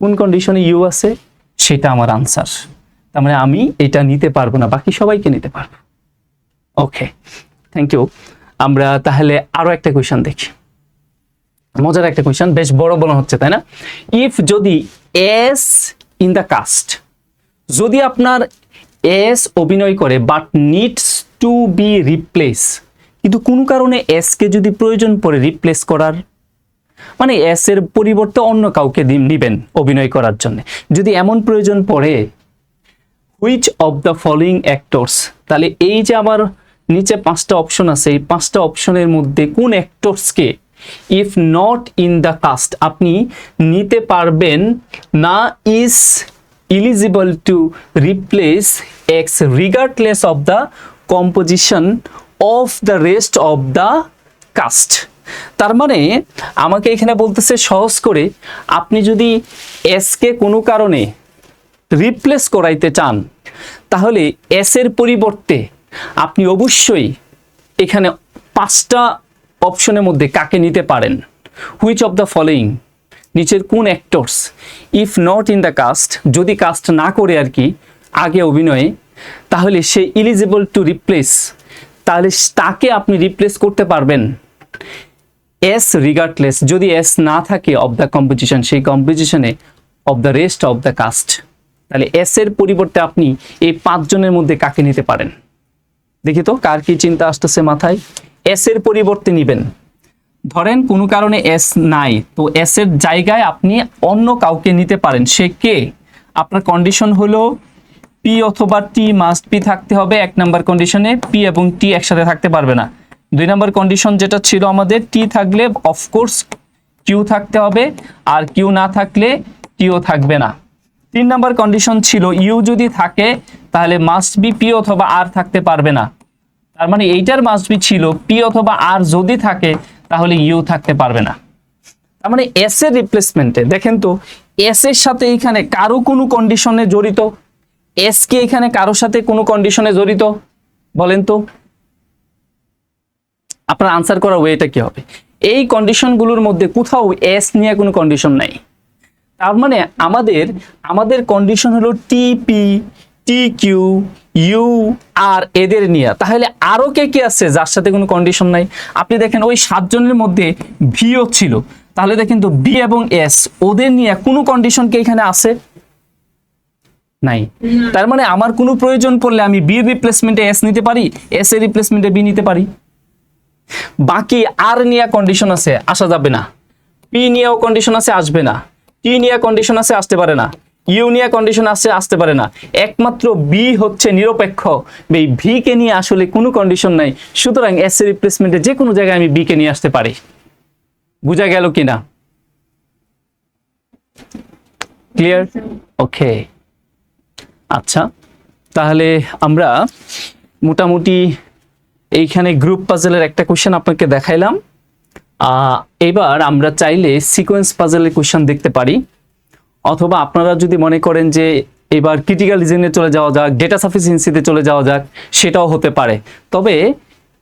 কোন কন্ডিশনে ইউ আছে সেটা আমার আনসার, তার মানে আমি এটা নিতে পারবো না, বাকি সবাইকে নিতে পারবো। ওকে, থ্যাংক ইউ। আমরা তাহলে আরো একটা কোয়েশ্চন দেখি, মজার একটা কোয়েশ্চন, বেশ বড় হচ্ছে তাই না? ইফ যদি এস ইন দ্য কাস্ট, যদি আপনার এস অভিনয় করে but needs to be replace, কিন্তু কোনো কারণে এস কে যদি প্রয়োজন পড়ে রিপ্লেস করার, মানে এস এর পরিবর্তে অন্য কাউকে নিবেন অভিনয় করার জন্য, যদি এমন প্রয়োজন পড়ে, which of the following actors, তাহলে এই যে আমার নিচে 5টা অপশন আছে, এই 5টা অপশনের মধ্যে কোন অ্যাক্টরসকে if not in the cast আপনি নিতে পারবেন না, is eligible to replace X regardless of the composition of the rest of the cast. তার মানে আমাকে এখানে বলতেছে সহজ করে, আপনি যদি এসকে কোনো কারণে রিপ্লেস করাইতে চান তাহলে এস এর পরিবর্তে আপনি অবশ্যই এখানে 5টা অপশনের মধ্যে কাকে নিতে পারেন, হুইচ অফ দ্য ফলোয়িং, নিচের কোন actors if not in the cast, যদি কাস্ট না করে আর কি আগে অভিনয়ে, তাহলে সে এলিজিবল টু রিপ্লেস, তাহলে তাকে আপনি রিপ্লেস করতে পারবেন এস রিগার্ডলেস, যদি এস না থাকে অফ দ্য কম্পোজিশন, সেই কম্পোজিশনে of the rest of the cast. তাহলে এস এর পরিবর্তে আপনি এই 5 জনের মধ্যে কাকে নিতে পারেন? দেখি তো কার কি চিন্তা আসতেছে মাথায়। এস এর পরিবর্তে নিবেন, ধরেন কোনো কারণে এস নাই, তো এস এর জায়গায় আপনি অন্য কাউকে নিতে পারেন। সে কে? আপনার কন্ডিশন হলো পি অথবা টি মাস্ট বি থাকতে হবে। 1 নাম্বার কন্ডিশনে পি এবং টি একসাথে থাকতে পারবে না। 2 নাম্বার কন্ডিশন যেটা ছিল আমাদের, টি থাকলে অফকোর্স কিউ থাকতে হবে, আর কিউ না থাকলে টিও থাকবে না। 3 নাম্বার কন্ডিশন ছিল ইউ যদি থাকে তাহলে মাস্ট বি পি অথবা আর থাকতে পারবে না। তার মানে এইটার মাস্ট বি ছিল পি অথবা আর যদি থাকে তাহলে ইউ থাকতে পারবে না। তার মানে এস এর রিপ্লেসমেন্টে দেখেন তো, এস এর সাথে এখানে কারো কোনো কন্ডিশনে জড়িত, এস কে এখানে কারোর সাথে কোনো কন্ডিশনে জড়িত, বলেন তো আপনার আনসার করার ওয়েটা কি হবে? এই কন্ডিশনগুলোর মধ্যে কোথাও এস নিয়ে কোনো কন্ডিশন নাই। তার মানে আমাদের কন্ডিশন হলো টিপি, টি কিউ, ইউ আর এদের নিয়ে। তাহলে আরো কে কে আছে যার সাথে কোনো কন্ডিশন নাই? আপনি দেখেন ওই 7 জনের মধ্যে ভিও ছিল, তাহলে দেখেন তো বি এবং এস ওদের নিয়ে কোনো কন্ডিশন কি এখানে আছে? নাই। তার মানে আমার কোনো প্রয়োজন পড়লে আমি বি রিপ্লেসমেন্টে এস নিতে পারি, এস এর রিপ্লেসমেন্টে বি নিতে পারি। বাকি আর নিয়ে কন্ডিশন আছে, আসা যাবে না। পি নিয়েও কন্ডিশন আছে, আসবে না। টি নিয়ে কন্ডিশন আছে, আসতে পারে না। ইউ নিয়ে কন্ডিশন আছে, আসতে পারে না। একমাত্র বি হচ্ছে নিরপেক্ষ, এই ভি কে নিয়ে আসলে কোনো কন্ডিশন নাই। সুতরাং এস এর রিপ্লেসমেন্টে যে কোনো জায়গায় আমি বি কে নিয়ে আসতে পারি। বুঝা গেল কিনা? ক্লিয়ার? ওকে, আচ্ছা, তাহলে আমরা মোটামুটি এইখানে গ্রুপ পাজলের একটা কোশ্চেন আপনাকে দেখাইলাম। এবার আমরা চাইলে সিকোয়েন্স পাজলের কোশ্চেন দেখতে পারি, অথবা আপনারা যদি মনে করেন যে এবার ক্রিটিক্যাল রিজনে চলে যাওয়া যাক, ডেটা সাফিসিয়েন্সিতে চলে যাওয়া যাক, সেটাও হতে পারে। তবে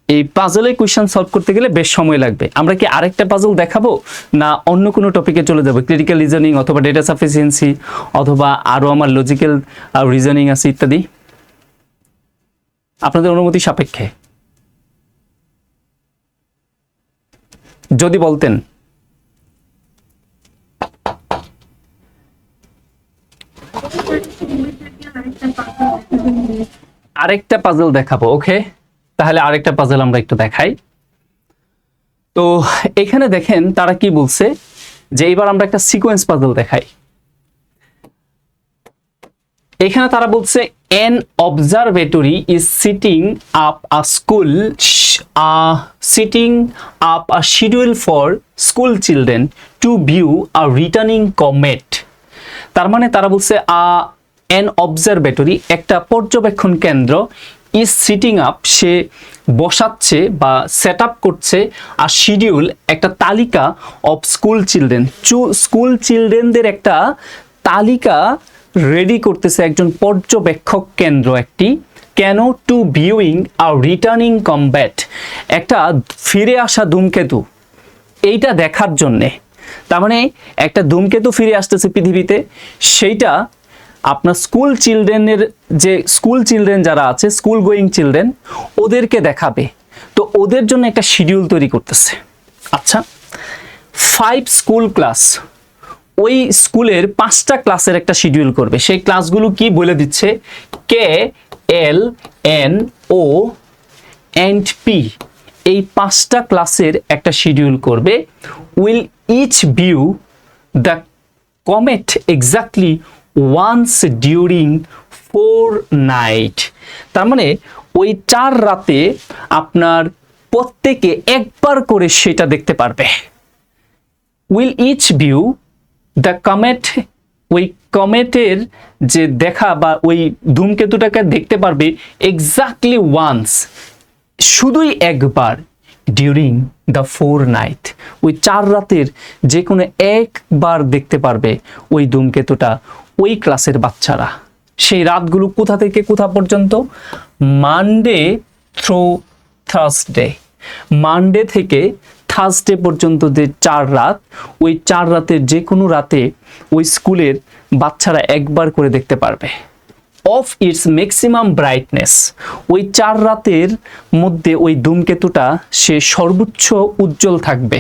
এই পাজলের কোশ্চেন সলভ করতে গেলে বেশ সময় লাগবে। আমরা কি আরেকটা পাজল দেখাবো, না অন্য কোনো টপিকে চলে যাবো? ক্রিটিক্যাল রিজনিং অথবা ডেটা সাফিসিয়েন্সি, অথবা আরও আমার লজিক্যাল রিজনিং আছে ইত্যাদি, আপনাদের অনুমতি সাপেক্ষে যদি বলতেন। আরেকটা পাজল দেখাবো, ওকে, তাহলে আরেকটা পাজল আমরা একটু দেখাই। তো এখানে দেখেন তারা কি বলছে, যে এবার আমরা একটা সিকোয়েন্স পাজল দেখাই। এখানে তারা বলছে an observatory is setting up a schedule for school children to view a returning comet। তার মানে তারা বলছে an observatory একটা পর্যবেক্ষণ কেন্দ্র is setting up, সে বসাচ্ছে বা সেট আপ করছে, আর শিডিউল একটা তালিকা অফ স্কুল চিলড্রেনদের একটা তালিকা রেডি করতেছে একজন পর্যবেক্ষক কেন্দ্র একটি। কেন? টু ভিউইং আর রিটার্নিং কম্ব্যাট, একটা ফিরে আসা ধূমকেতু, এইটা দেখার জন্যে। তার মানে একটা ধূমকেতু ফিরে আসতেছে পৃথিবীতে, সেইটা আপনার স্কুল চিলড্রেন যারা আছে, স্কুল গোয়িং চিলড্রেন, ওদেরকে দেখাবে। তো ওদের জন্য একটা শিডিউল তৈরি করতেছে। আচ্ছা, 5 স্কুল ক্লাস, ওই স্কুলের 5টা ক্লাসের একটা শিডিউল করবে। সেই ক্লাসগুলো কি বলে দিচ্ছে, K, L, N, O and P, এই 5টা ক্লাসের একটা শিডিউল করবে। Will each view the comet exactly once during 4 night. তার মানে ওই 4 রাতে আপনার প্রত্যেকে একবার করে সেটা দেখতে পারবে। Will each view the comet, ওই কমেটের যে দেখা বা ওই ধূমকেতুটাকে দেখতে পারবে এক্স্যাক্টলি ওয়ান্স, শুধুই একবার, ডিউরিং দ্য 4 নাইট, ওই 4 রাতের যে কোনো একবার দেখতে পারবে ওই ধূমকেতুটা ওই ক্লাসের বাচ্চারা। সেই রাতগুলো কোথা থেকে কোথা পর্যন্ত? মানডে থ্রু থার্সডে, মানডে থেকে থার্সডে পর্যন্ত যে 4 রাত, ওই 4 রাতের যে কোনো রাতে ওই স্কুলের বাচ্চারা একবার করে দেখতে পারবে। অফ ইটস ম্যাক্সিমাম ব্রাইটনেস, ওই 4 রাতের মধ্যে ওই ধূমকেতুটা সে সর্বোচ্চ উজ্জ্বল থাকবে।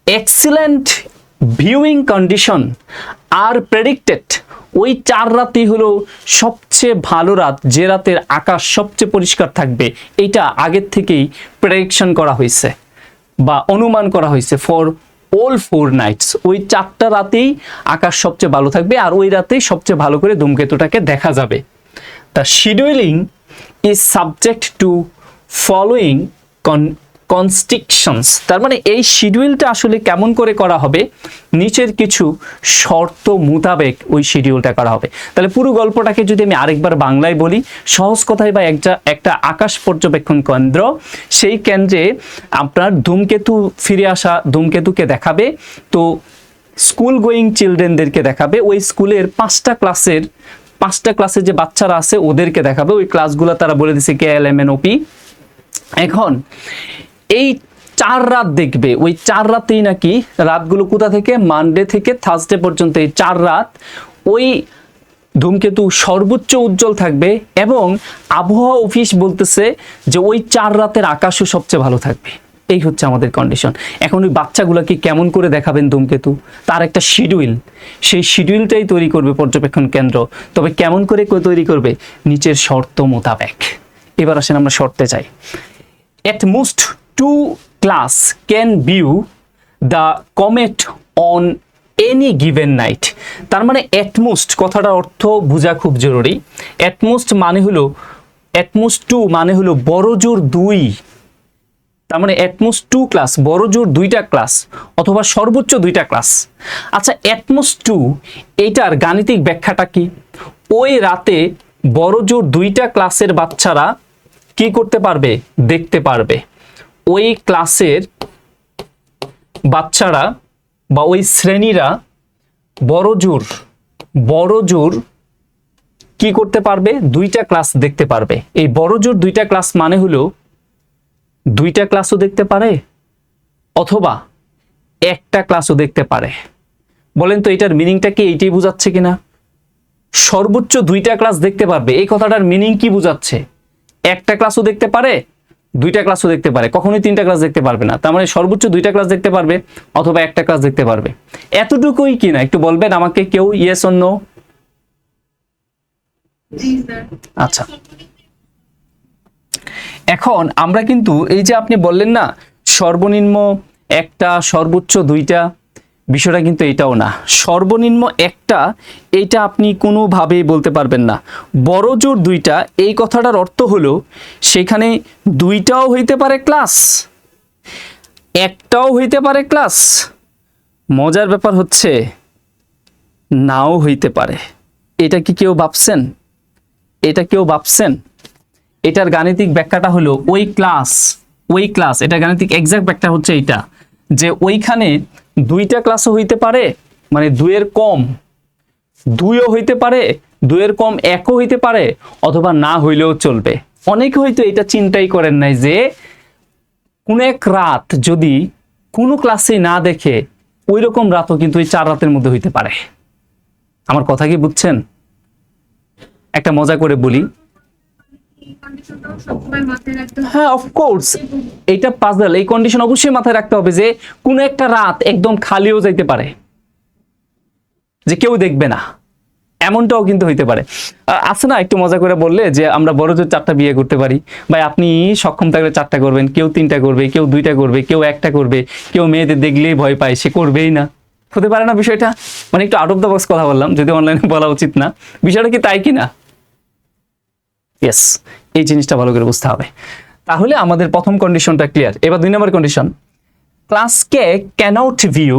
এক্সিলেন্ট ভিউইং কন্ডিশন আর প্রেডিক্টেড, ওই 4 রাতই হলো সবচেয়ে ভালো রাত, যে রাতের আকাশ সবচেয়ে পরিষ্কার থাকবে। এটা আগের থেকেই প্রেডিকশন করা হয়েছে বা অনুমান করা হয়েছে ফর অল 4 নাইটস। ওই 4টা রাতেই আকাশ সবচেয়ে ভালো থাকবে আর ওই রাতেই সবচেয়ে ভালো করে ধূমকেতুটাকে দেখা যাবে। The scheduling is subject to following constrictions, তার মানে এই শিডিউলটা আসলে কেমন করে করা হবে, নিচের কিছু শর্ত মোতাবেক ওই শিডিউলটা করা হবে। তাহলে পুরো গল্পটাকে যদি আমি আরেকবার বাংলায় বলি, সহজ কথায় বা একটা আকাশ পর্যবেক্ষণ কেন্দ্র, সেই কেন্দ্রে আপনার ধূমকেতু ফিরে আসা ধূমকেতুকে দেখাবে। তো স্কুল গোয়িং চিলড্রেনদেরকে দেখাবে, ওই স্কুলের 5টা ক্লাসের যে বাচ্চারা আছে ওদেরকে দেখাবে। ওই ক্লাসগুলো তারা বলে দিছে KLMNOP। এখন এই 4 রাত দেখবে, ওই 4 রাতেই নাকি রাতগুলো কোথা থেকে, মানডে থেকে থার্সডে পর্যন্ত এই 4 রাত ওই ধূমকেতু সর্বোচ্চ উজ্জ্বল থাকবে। এবং আবহাওয়া অফিস বলতেছে যে ওই 4 রাতের আকাশও সবচেয়ে ভালো থাকবে। এই হচ্ছে আমাদের কন্ডিশন। এখন ওই বাচ্চাগুলোকে কেমন করে দেখাবেন ধূমকেতু, তার একটা শিডিউল, সেই শিডিউলটাই তৈরি করবে পর্যবেক্ষণ কেন্দ্র। তবে কেমন করে তৈরি করবে, নিচের শর্ত মোতাবেক। এবার আসেন আমরা শর্তে যাই। At most 2 class can view the comet on any given night, তার মানে at most কথাটার অর্থ বোঝা খুব জরুরি। at most মানে হলো, at most 2 মানে হলো বড় জোর 2, তার মানে at most 2 ক্লাস, বড় জোর 2টা ক্লাস অথবা সর্বোচ্চ 2টা ক্লাস। আচ্ছা, at most 2 এইটার গাণিতিক ব্যাখ্যাটা কি? ওই রাতে বড় জোর 2টা ক্লাসের বাচ্চারা কি করতে পারবে, দেখতে পারবে। ওই ক্লাসের বাচ্চারা বা ওই শ্রেণীরা বড় জোর কি করতে পারবে, 2টা ক্লাস দেখতে পারবে। এই বড় জোর 2টা ক্লাস মানে হলো 2টা ক্লাসও দেখতে পারে অথবা একটা ক্লাসও দেখতে পারে। বলেন তো এটার মিনিংটা কি, এইটাই বোঝাচ্ছে কিনা? সর্বোচ্চ 2টা ক্লাস দেখতে পারবে, এই কথাটার মিনিং কি বোঝাচ্ছে? একটা ক্লাসও দেখতে পারে, 2টা ক্লাসও দেখতে পারে, কখনোই 3টা ক্লাস দেখতে পারবে না। তার মানে সর্বোচ্চ 2টা ক্লাস দেখতে পারবে অথবা একটা ক্লাস দেখতে পারবে। এতটুকুই কিনা, একটু বলবেন আমাকে কেউ, ইয়েস অর নো? আচ্ছা, এখন আমরা কিন্তু এই যে আপনি বললেন না সর্বনিম্ন একটা সর্বোচ্চ 2টা, বিষয়টা কিন্তু এটাও না। সর্বনিম্ন একটা, এইটা আপনি কোনোভাবেই বলতে পারবেন না। বড় জোর 2টা, এই কথাটার অর্থ হলো সেখানে 2টাও হইতে পারে ক্লাস, একটাও হইতে পারে ক্লাস। মজার ব্যাপার হচ্ছে নাও হইতে পারে। এটা কি কেউ ভাবছেন? এটার গাণিতিক ব্যাখ্যাটা হলো ওই ক্লাস, এটা গাণিতিক এক্সাক্ট ব্যাখ্যা হচ্ছে এইটা, যে ওইখানে 2টা ক্লাসও হইতে পারে, মানে 2 এর কম 2ও হইতে পারে, 2 এর কম 1ও হইতে পারে, অথবা না হইলেও চলবে। অনেকে হয়তো এটা চিন্তাই করেন নাই যে কোন এক রাত যদি কোনো ক্লাসে না দেখে, ওই রকম রাতও কিন্তু এই 4 রাতের মধ্যে হইতে পারে। আমার কথা কি বুঝছেন? একটা মজা করে বলি, হ্যাঁ অফকোর্স এটা পাজল, এই কন্ডিশন অবশ্যই মাথায় রাখতে হবে যে কোনো একটা রাত একদম খালিও যাইতে পারে, যে কেউ দেখবে না, এমনটাও কিন্তু হইতে পারে। আছে না একটু মজা করে বললে যে আমরা বড় জোর 4টা বিয়ে করতে পারি, ভাই আপনি সক্ষম থাকলে 4টা করবেন, কেউ 3টা করবে, কেউ 2টা করবে, কেউ একটা করবে, কেউ মেয়েদের দেখলেই ভয় পায়, সে করবেই না। হতে পারে না বিষয়টা? মানে একটু আউট অফ দ্য বক্স কথা বললাম, যদি অনলাইনে বলা উচিত না। বিষয়টা কি তাই কি না? ইয়েস, এই জিনিসটা ভালো করে বুঝতে হবে। তাহলে আমাদের প্রথম কন্ডিশনটা ক্লিয়ার। এবার 2 নম্বর condition, class K cannot view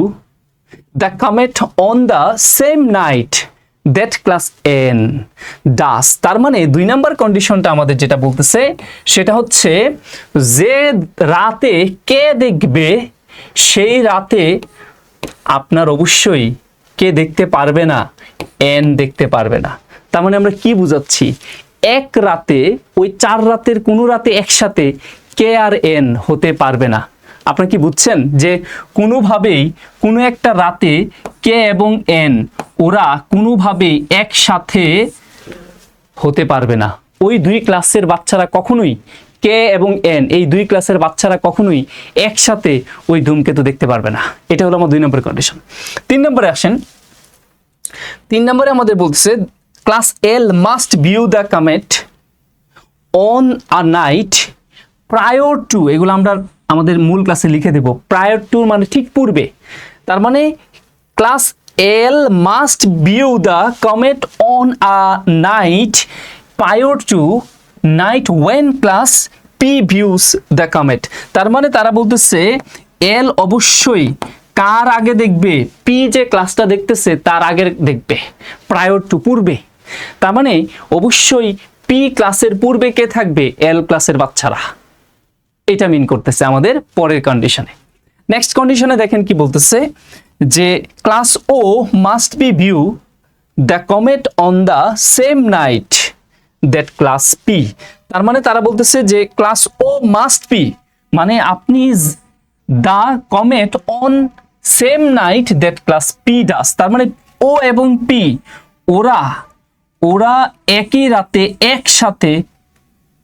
the comet on the same night that class N does. তার মানে 2 নম্বর কন্ডিশনটা আমাদের যেটা বলতেছে সেটা হচ্ছে যে রাতে কে দেখবে সেই রাতে আপনার অবশ্যই কে দেখতে পারবে না, এন দেখতে পারবে না। তার মানে আমরা কি বুঝাচ্ছি, এক রাতে ওই 4 রাতের কোনো রাতে একসাথে কে আর এন হতে পারবে না। আপনারা কি বুঝছেন যে কোনোভাবেই কোনো একটা রাতে কে এবং এন ওরা কোনোভাবেই একসাথে হতে পারবে না। ওই 2 ক্লাসের বাচ্চারা কখনোই, কে এবং এন এই 2 ক্লাসের বাচ্চারা কখনোই একসাথে ওই ধূমকেতু দেখতে পারবে না। এটা হলো আমার 2 নম্বর কন্ডিশন। 3 নম্বরে আসেন। 3 নম্বরে আমাদের বলতেছে class L must view the comet on a night prior two, এগুলো আমরা আমাদের মূল ক্লাসে লিখে দেব। প্রায়র টু মানে ঠিক পূর্বে। তার মানে class L must view the comet on a night prior to night when class P views the comet. তার মানে তারা বলতেছে এল অবশ্যই কার আগে দেখবে, পি যে ক্লাসটা দেখতেছে তার আগে দেখবে, প্রায়র টু পূর্বে। তার মানে অবশ্যই পি ক্লাসের পূর্বে কে থাকবে, এল ক্লাসের বাচ্চারা। এটা মিন করতেছে আমাদের পরের কন্ডিশনে। নেক্সট কন্ডিশনে দেখেন কি বলতেছে যে class O must be view the comet on the same night that class P. তার মানে তারা বলতেছে যে ক্লাস ও মাস্ট বি মানে আপনি the comet on same night that class P does. তার মানে ও এবং পি ওরা একই রাতে একসাথে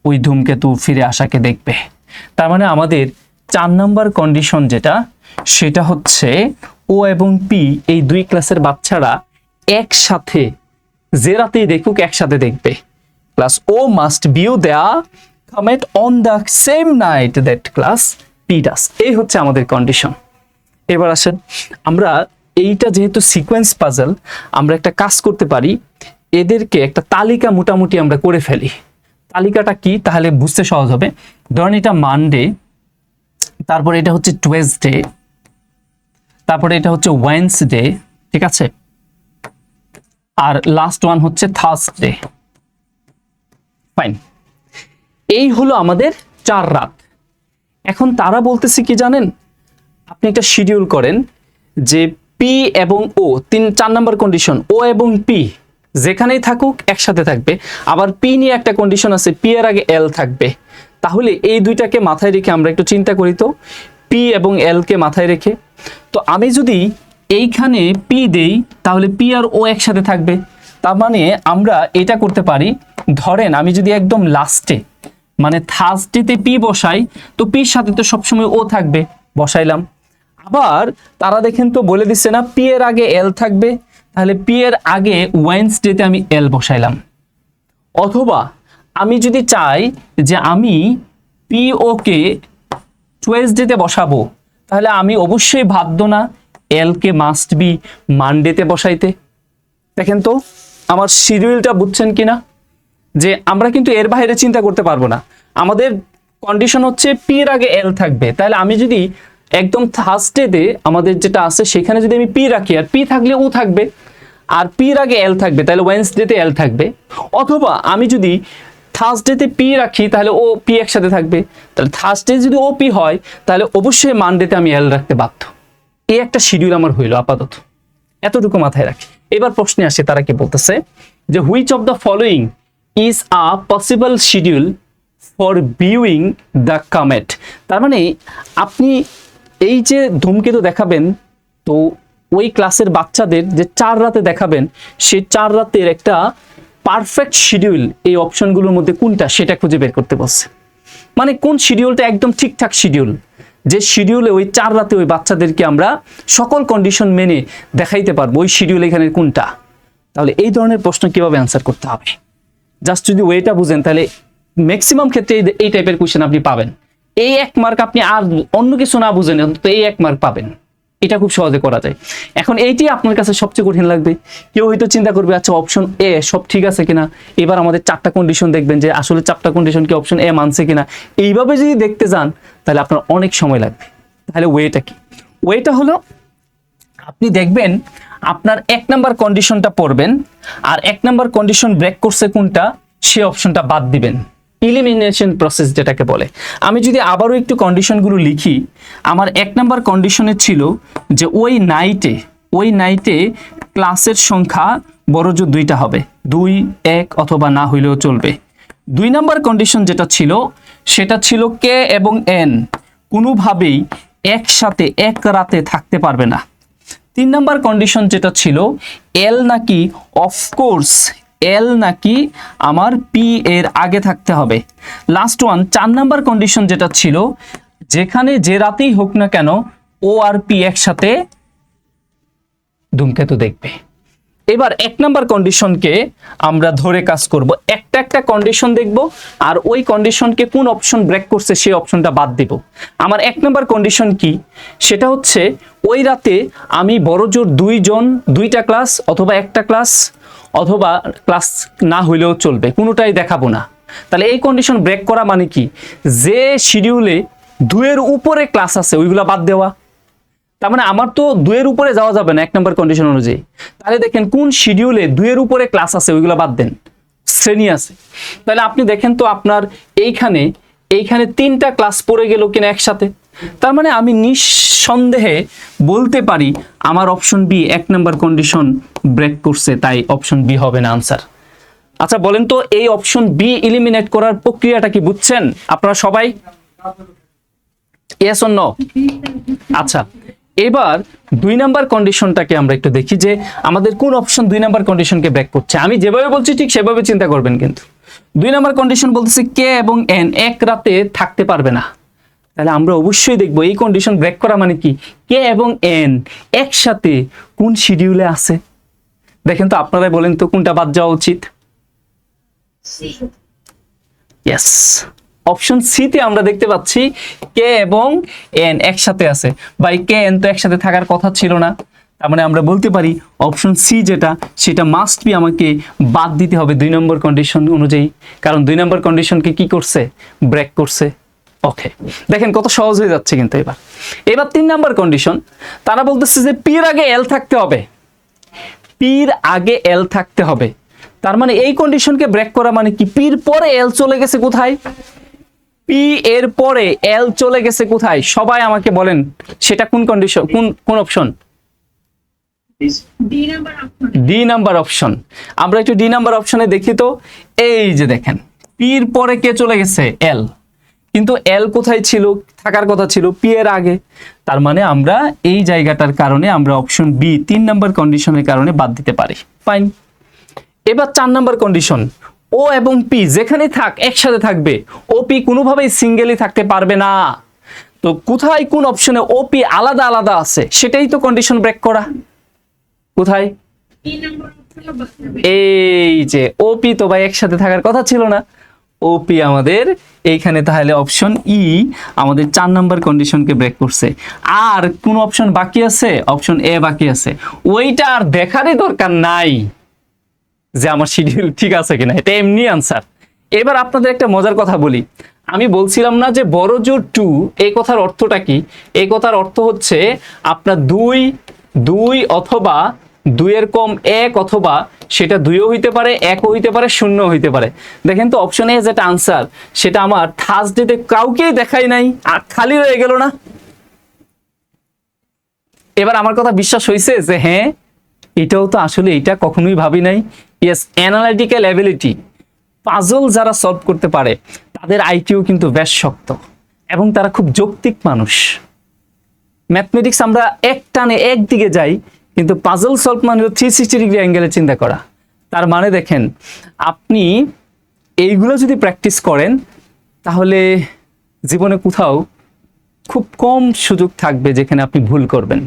ওই ধূমকেতু ফিরে আসাকে দেখবে। তার মানে আমাদের 4 নম্বর কন্ডিশন যেটা, সেটা হচ্ছে ও এবং পি এই 2 ক্লাসের বাচ্চারা একসাথে যে রাতেই দেখুক একসাথে দেখবে। Class O must view the comet on the same night that class P does. এই হচ্ছে আমাদের কন্ডিশন। এবার আসেন আমরা এইটা যেহেতু সিকোয়েন্স পাজল, আমরা একটা কাজ করতে পারি, এদেরকে একটা তালিকা মোটামুটি আমরা করে ফেলি। তালিকাটা কি তাহলে বুঝতে সহজ হবে। ধরেন এটা মানডে, তারপর এটা হচ্ছে টুয়েসডে, তারপরে এটা হচ্ছে ওয়েডনেসডে, ঠিক আছে, আর লাস্ট ওয়ান হচ্ছে থার্সডে। ফাইন, এই হলো আমাদের 4 রাত। এখন তারা বলতেছে কি জানেন, আপনি একটা শিডিউল করেন যে পি এবং ও 4 নম্বর কন্ডিশন, ও এবং পি যেখানেই থাকুক একসাথে থাকবে। আবার পি নিয়ে একটা কন্ডিশন আছে, পি এর আগে এল থাকবে। তাহলে এই দুইটাকে মাথায় রেখে আমরা একটু চিন্তা করি তো, পি এবং এল কে মাথায় রেখে। তো আমি যদি এইখানে পি দেই তাহলে পি আর ও একসাথে থাকবে। তার মানে আমরা এটা করতে পারি, ধরেন আমি যদি একদম লাস্টে মানে থার্সডেতে পি বসাই, তো পির সাথে তো সবসময় ও থাকবে, বসাইলাম। আবার তারা দেখেন তো বলে দিচ্ছে না পি এর আগে এল থাকবে, তাহলে পি এর আগে ওয়েডনেসডেতে আমি এল বসাইলাম। অথবা আমি যদি চাই যে আমি পি ও কে টুয়েসডেতে বসাবো, তাহলে আমি অবশ্যই বাধ্য না এল কে মাস্ট বি মানডেতে বসাইতে। দেখেন তো আমার শিডিউলটা বুঝছেন কিনা, যে আমরা কিন্তু এর বাইরে চিন্তা করতে পারবো না। আমাদের কন্ডিশন হচ্ছে পি এর আগে এল থাকবে, তাহলে আমি যদি একদম থার্সডেতে আমাদের যেটা আছে সেখানে যদি আমি পি রাখি, আর পি থাকলে ও থাকবে, আর পি এর আগে এল থাকবে, তাহলে ওয়েডনেসডেতে এল থাকবে। অথবা আমি যদি থার্সডেতে পি রাখি তাহলে ও পি একসাথে থাকবে, তাহলে থার্সডে যদি ও পি হয় তাহলে অবশ্যই মানডেতে আমি এল রাখতে বাধ্য। এই একটা শিডিউল আমার হইল আপাতত, এতটুকু মাথায় রাখি। এবার প্রশ্নে আসে তারা কি বলতেছে যে which of the following is a possible schedule for viewing the comet. তার মানে আপনি এই যে ধূমকেতু দেখাবেন, তো ওই ক্লাসের বাচ্চাদের যে 4 রাতে দেখাবেন, সেই 4 রাতের একটা পারফেক্ট শিডিউল এই অপশনগুলোর মধ্যে কোনটা সেটা খুঁজে বের করতে বলছে। মানে কোন শিডিউলটা একদম ঠিকঠাক শিডিউল, যে শিডিউলে ওই 4 রাতে ওই বাচ্চাদেরকে আমরা সকল কন্ডিশন মেনে দেখাইতে পারবো, ওই শিডিউল এখানে কোনটা। তাহলে এই ধরনের প্রশ্ন কিভাবে অ্যান্সার করতে হবে, জাস্ট যদি ওয়েটা বুঝেন তাহলে ম্যাক্সিমাম ক্ষেত্রে এই টাইপের কোশ্চেন আপনি পাবেন। এই 1 মার্ক আপনি আর অন্য কিছু না বুঝেন, অন্তত এই 1 মার্ক পাবেন। এটা খুব সহজে করা যায়। এখন এইটি আপনার কাছে সবচেয়ে কঠিন লাগবে। কেউ হয়তো চিন্তা করবে আচ্ছা অপশন এ সব ঠিক আছে কিনা, এবার আমাদের 4টা কন্ডিশন দেখবেন যে আসলে 4টা কন্ডিশন কি অপশন এ মানছে কিনা। এইভাবে যদি দেখতে যান তাহলে আপনার অনেক সময় লাগবে। তাহলে ওয়েটা কি? ওয়েটা হলো আপনি দেখবেন আপনার 1 নাম্বার কন্ডিশনটা পড়বেন, আর 1 নাম্বার কন্ডিশন ব্রেক করছে কোনটা সে অপশনটা বাদ দিবেন। ইলিমিনেশন প্রসেস যেটাকে বলে। আমি যদি আবারও একটু কন্ডিশনগুলো লিখি, আমার 1 নাম্বার কন্ডিশনে ছিল যে ওই নাইটে ক্লাসের সংখ্যা বড়জোর 2টা হবে, 2, 1 অথবা না হইলেও চলবে। 2 নাম্বার কন্ডিশন যেটা ছিল সেটা ছিল কে এবং এন কোনোভাবেই একসাথে এক রাতে থাকতে পারবে না। 3 নাম্বার কন্ডিশন যেটা ছিল এল নাকি অফকোর্স এল নাকি আমার পি এর আগে থাকতে হবে। লাস্ট ওয়ান 4 নাম্বার কন্ডিশন যেটা ছিল যেখানে যে রাতেই হোক না কেন ও আর পি একসাথে ধূমকেতু দেখবে। এবার 1 নাম্বার কন্ডিশনকে আমরা ধরে কাজ করব, একটা কন্ডিশন দেখব আর ওই কন্ডিশনকে কোন অপশন ব্রেক করছে সেই অপশনটা বাদ দিব। আমার 1 নাম্বার কন্ডিশন কি? সেটা হচ্ছে ওই রাতে আমি বড়জোর 2 জন 2টা ক্লাস অথবা একটা ক্লাস অথবা ক্লাস না হইলেও চলবে, কোনোটাই দেখাবো না। তাহলে এই কন্ডিশন ব্রেক করা মানে কি? যে শিডিউলে 2 এর উপরে ক্লাস আছে ওইগুলা বাদ দেওয়া। তার মানে আমার তো 2 এর উপরে যাওয়া যাবে না 1 নাম্বার কন্ডিশন অনুযায়ী। তাহলে দেখেন কোন শিডিউলে 2 এর উপরে ক্লাস আছে ওইগুলো বাদ দেন, শ্রেণী আছে। তাহলে আপনি দেখেন তো আপনার এইখানে 3টা ক্লাস পড়ে গেল কিনা একসাথে। তার মানে আমি নিঃসন্দেহে বলতে পারি আমার option B 1 number condition break করছে, তাই অপশন বি হবে না আনসার। আচ্ছা বলেন তো এই অপশন বি এলিমিনেট করার প্রক্রিয়াটা কি বুঝছেন আপনারা সবাই? Yes or no? আচ্ছা এবার 2 নাম্বার কন্ডিশনটাকে আমরা একটু দেখি যে আমাদের কোন অপশন 2 নাম্বার কন্ডিশনকে ব্রেক করছে। আমি যেভাবে বলছি ঠিক সেভাবে চিন্তা করবেন কিন্তু। 2 নাম্বার কন্ডিশন বলতেছে কে এবং এন এক রাতে থাকতে পারবে না। তাহলে আমরা অবশ্যই দেখব এই কন্ডিশন ব্রেক করা মানে কি, কে এবং এন একসাথে কোন শিডিউলে আছে। দেখেন তো আপনারাই বলেন তো কোনটা বাদ যাওয়া উচিত? ইয়েস, অপশন সি তে আমরা দেখতে পাচ্ছি কে এবং এন একসাথে আছে। বাই কে এন তো একসাথে থাকার কথা ছিল না, তার মানে আমরা বলতে পারি অপশন সি যেটা সেটা মাস্ট বি আমাকে বাদ দিতে হবে 2 নম্বর কন্ডিশন অনুযায়ী, কারণ 2 নম্বর কন্ডিশনকে কি করছে? ব্রেক করছে। ওকে, দেখেন কত সহজ হয়ে যাচ্ছে কিন্তু। এবার 3 নাম্বার কন্ডিশন, তারা বলতেছে যে পির আগে এল থাকতে হবে, পির আগে এল থাকতে হবে। তার মানে এই কন্ডিশনকে ব্রেক করা মানে কি? পির পরে এল চলে গেছে কোথায়? পি এর পরে এল চলে গেছে কোথায়? সবাই আমাকে বলেন সেটা কোন কন্ডিশন, কোন অপশন? D number option. আমরা একটু ডি নাম্বার অপশনে দেখি তো। এই যে দেখেন পির পরে কে চলে গেছে? এল। কিন্তু এল কোথায় ছিল? থাকার কথা ছিল পি এর আগে। তার মানে আমরা এই জায়গাটার কারণে আমরা অপশন বি 3 নাম্বার কন্ডিশনের কারণে বাদ দিতে পারি। ফাইন। এবার 4 নাম্বার কন্ডিশন, ও এবং পি যেখানে থাক একসাথে থাকবে, ও পি কোনোভাবেই সিঙ্গেলি থাকতে পারবে না। তো কোথায় কোন অপশনে ও পি আলাদা আলাদা আছে সেটাই তো কন্ডিশন ব্রেক করা। কোথায়? এই যে ওপি তো ভাই একসাথে থাকার কথা ছিল না, ওপি আমাদের এইখানে। তাহলে অপশন ই আমাদের 4 নাম্বার কন্ডিশনকে ব্রেক করছে। আর কোন অপশন বাকি আছে? অপশন এ বাকি আছে। ওইটা আর দেখারই দরকার নাই যে আমার শিডিউল ঠিক আছে কিনা, এটা এমনি আনসার। এবার আপনাদের একটা মজার কথা বলি। আমি বলছিলাম না যে বড়জোর 2, এই কথার অর্থটা কি? এই কথার অর্থ হচ্ছে আপনার 2 অথবা 2 এর কম 1 অথবা সেটা 2ও হইতে পারে, 1ও হইতে পারে, 0ও হইতে পারে। দেখেন তো অপশন এ যেটা আনসার সেটা আমার থার্সডেতে কাউকেই দেখাই নাই, আর খালি রয়ে গেল না। এবার আমার কথা বিশ্বাস হয়েছে যে হ্যাঁ এটাও তো আসলে এটা কখনোই ভাবি নাই। ইয়েস, অ্যানালিটিক্যাল অ্যাবিলিটি, পাজল যারা সলভ করতে পারে তাদের আইকিউ কিন্তু বেশ শক্ত এবং তারা খুব যৌক্তিক মানুষ। ম্যাথমেটিক্স আমরা এক টানে একদিকে যাই, কিন্তু পাজল সলভ মানে 360 ডিগ্রি অ্যাঙ্গেলে চিন্তা করা। তার মানে দেখেন আপনি এইগুলো যদি প্র্যাকটিস করেন তাহলে জীবনে কোথাও খুব কম সুযোগ থাকবে যেখানে আপনি ভুল করবেন।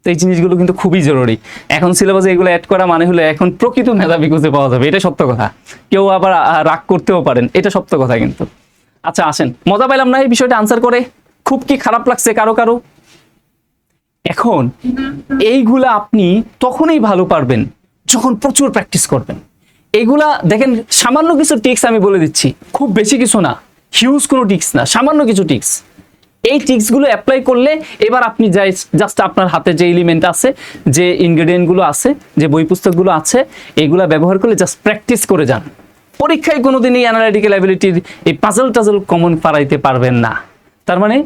তো এই জিনিসগুলো কিন্তু খুবই জরুরি। এখন সিলেবাসে এগুলো অ্যাড করা মানে হলো এখন প্রকৃত মেধাবী খুঁজে পাওয়া যাবে, এটা সত্য কথা। কেউ আবার রাগ করতেও পারেন, এটা সত্য কথা কিন্তু। আচ্ছা আসেন, মজা পাইলাম না এই বিষয়টা আনসার করে? খুব কি খারাপ লাগছে কারো? এখন কখন? এইগুলা আপনি তখনই ভালো পারবেন যখন প্রচুর প্র্যাকটিস করবেন। এগুলা দেখেন, সামান্য কিছু টিক্স আমি বলে দিচ্ছি, খুব বেশি কিছু না, হিউজ কোনো টিক্স না, সামান্য কিছু টিক্স। এই টিক্সগুলো অ্যাপ্লাই করলে এবার আপনি জাস্ট আপনার হাতে যে এলিমেন্ট আছে, যে ইনগ্রেডিয়েন্টগুলো আছে, যে বই পুস্তকগুলো আছে, এগুলা ব্যবহার করলে জাস্ট প্র্যাকটিস করে যান। পরীক্ষায় কোনোদিনই অ্যানালিটিক্যাল অ্যাবিলিটির এই পাজল টাজল কমন পারাইতে পারবেন না। তার মানে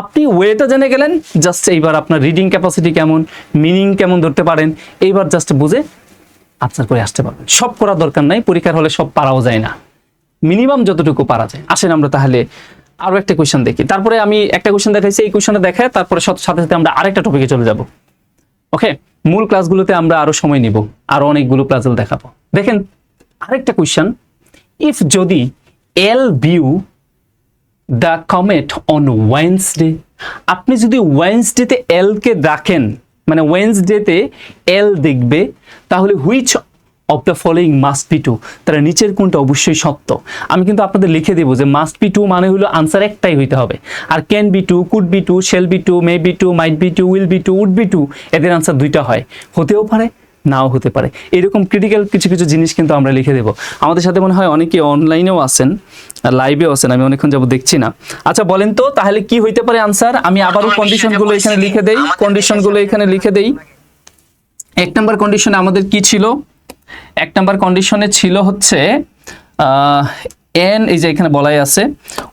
আপনি ওয়েটা জেনে গেলেন, জাস্ট এইবার আপনার রিডিং ক্যাপাসিটি কেমন, মিনিং কেমন ধরতে পারেন, এইবার জাস্ট বুঝে আনসার করে আসতে পারবেন। সব করার দরকার নাই, পরীক্ষার হলে সব পারাও যায় না, মিনিমাম যতটুকু পারা যায়। আসেন আমরা তাহলে আরো একটা কোয়েশ্চেন দেখি, তারপরে আমি একটা কোয়েশ্চেন দেখাইছি, এই কোয়েশ্চেনটা দেখায় তারপরে সাথে সাথে আমরা আরেকটা টপিকে চলে যাব। ওকে, মূল ক্লাসগুলোতে আমরা আরো সময় নিব, আরো অনেকগুলো পাজল দেখাবো। দেখেন আরেকটা কোয়েশ্চেন, ইফ যদি L view the comet on Wednesday, আপনি যদি ওয়েন্সডেতে এল কে রাখেন, মানে ওয়েন্সডেতে এল দেখবে, তাহলে which of the following must be true, তারা নিচের কোনটা অবশ্যই সত্য। আমি কিন্তু আপনাদের লিখে দেবো যে মাস্ট বি টু মানে হলো আনসার একটাই হইতে হবে, আর can be two, could be two, shall be two, may be two, might be two, will be two, would be two, এদের আনসার দুইটা হয়, হতেও পারে নাও হতে পারে। এরকম ক্রিটিক্যাল কিছু কিছু জিনিস কিন্তু আমরা লিখে দেবো। আমাদের সাথে মনে হয় অনেকে অনলাইনেও আছেন, লাইভেও আছেন, আমি অনেকক্ষণ যাবো দেখছি না। আচ্ছা বলেন তো তাহলে কি হইতে পারে আনসার? আমি আবারও কন্ডিশনগুলো এখানে লিখে দেই, কন্ডিশনগুলো এখানে লিখে দেই। এক নম্বর কন্ডিশনে আমাদের কি ছিল? এক নম্বর কন্ডিশনে ছিল হচ্ছে এন, এই যে এখানে বলাই আছে,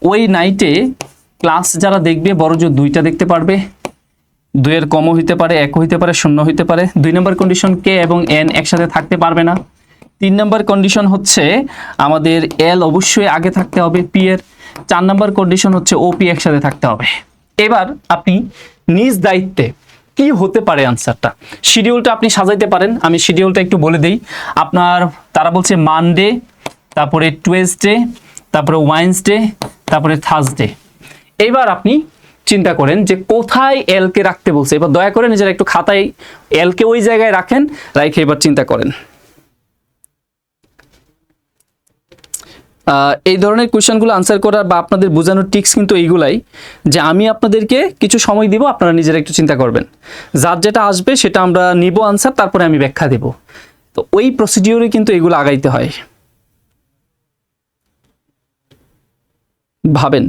ওই নাইটে ক্লাস যারা দেখবে বড় জোর দুইটা দেখতে পারবে, দুইয়ের কমও হইতে পারে, এক হইতে পারে, শূন্য হইতে পারে। দুই নম্বর কন্ডিশন কে এবং এন একসাথে থাকতে পারবে না। তিন নম্বর কন্ডিশন হচ্ছে আমাদের এল অবশ্যই আগে থাকতে হবে পি এর। চার নম্বর কন্ডিশন হচ্ছে ও পি একসাথে থাকতে হবে। এবার আপনি নিজ দায়িত্বে কি হতে পারে আনসারটা, শিডিউলটা আপনি সাজাইতে পারেন। আমি শিডিউলটা একটু বলে দিই আপনার। তারা বলছে মানডে, তারপরে টুয়েসডে, তারপরে ওয়েডনেসডে, তারপরে থার্সডে। এবার আপনি চিন্তা করেন যে কোথায় এল কে রাখতে বলছে। এবার দয়া করে নিজেরা একটু খাতায় এল কে ওই জায়গায় রাখেন, রাখে এবার চিন্তা করেন। এই ধরনের কোয়েশ্চেনগুলো আনসার করার বা আপনাদের বোঝানোর টিক্স কিন্তু এইগুলাই, যে আমি আপনাদেরকে কিছু সময় দিব, আপনারা নিজেরা একটু চিন্তা করবেন, যার যেটা আসবে সেটা আমরা নিব আনসার, তারপরে আমি ব্যাখ্যা দেব। তো ওই প্রসিডিওরে কিন্তু এগুলো আগাইতে হয়। ভাবেন,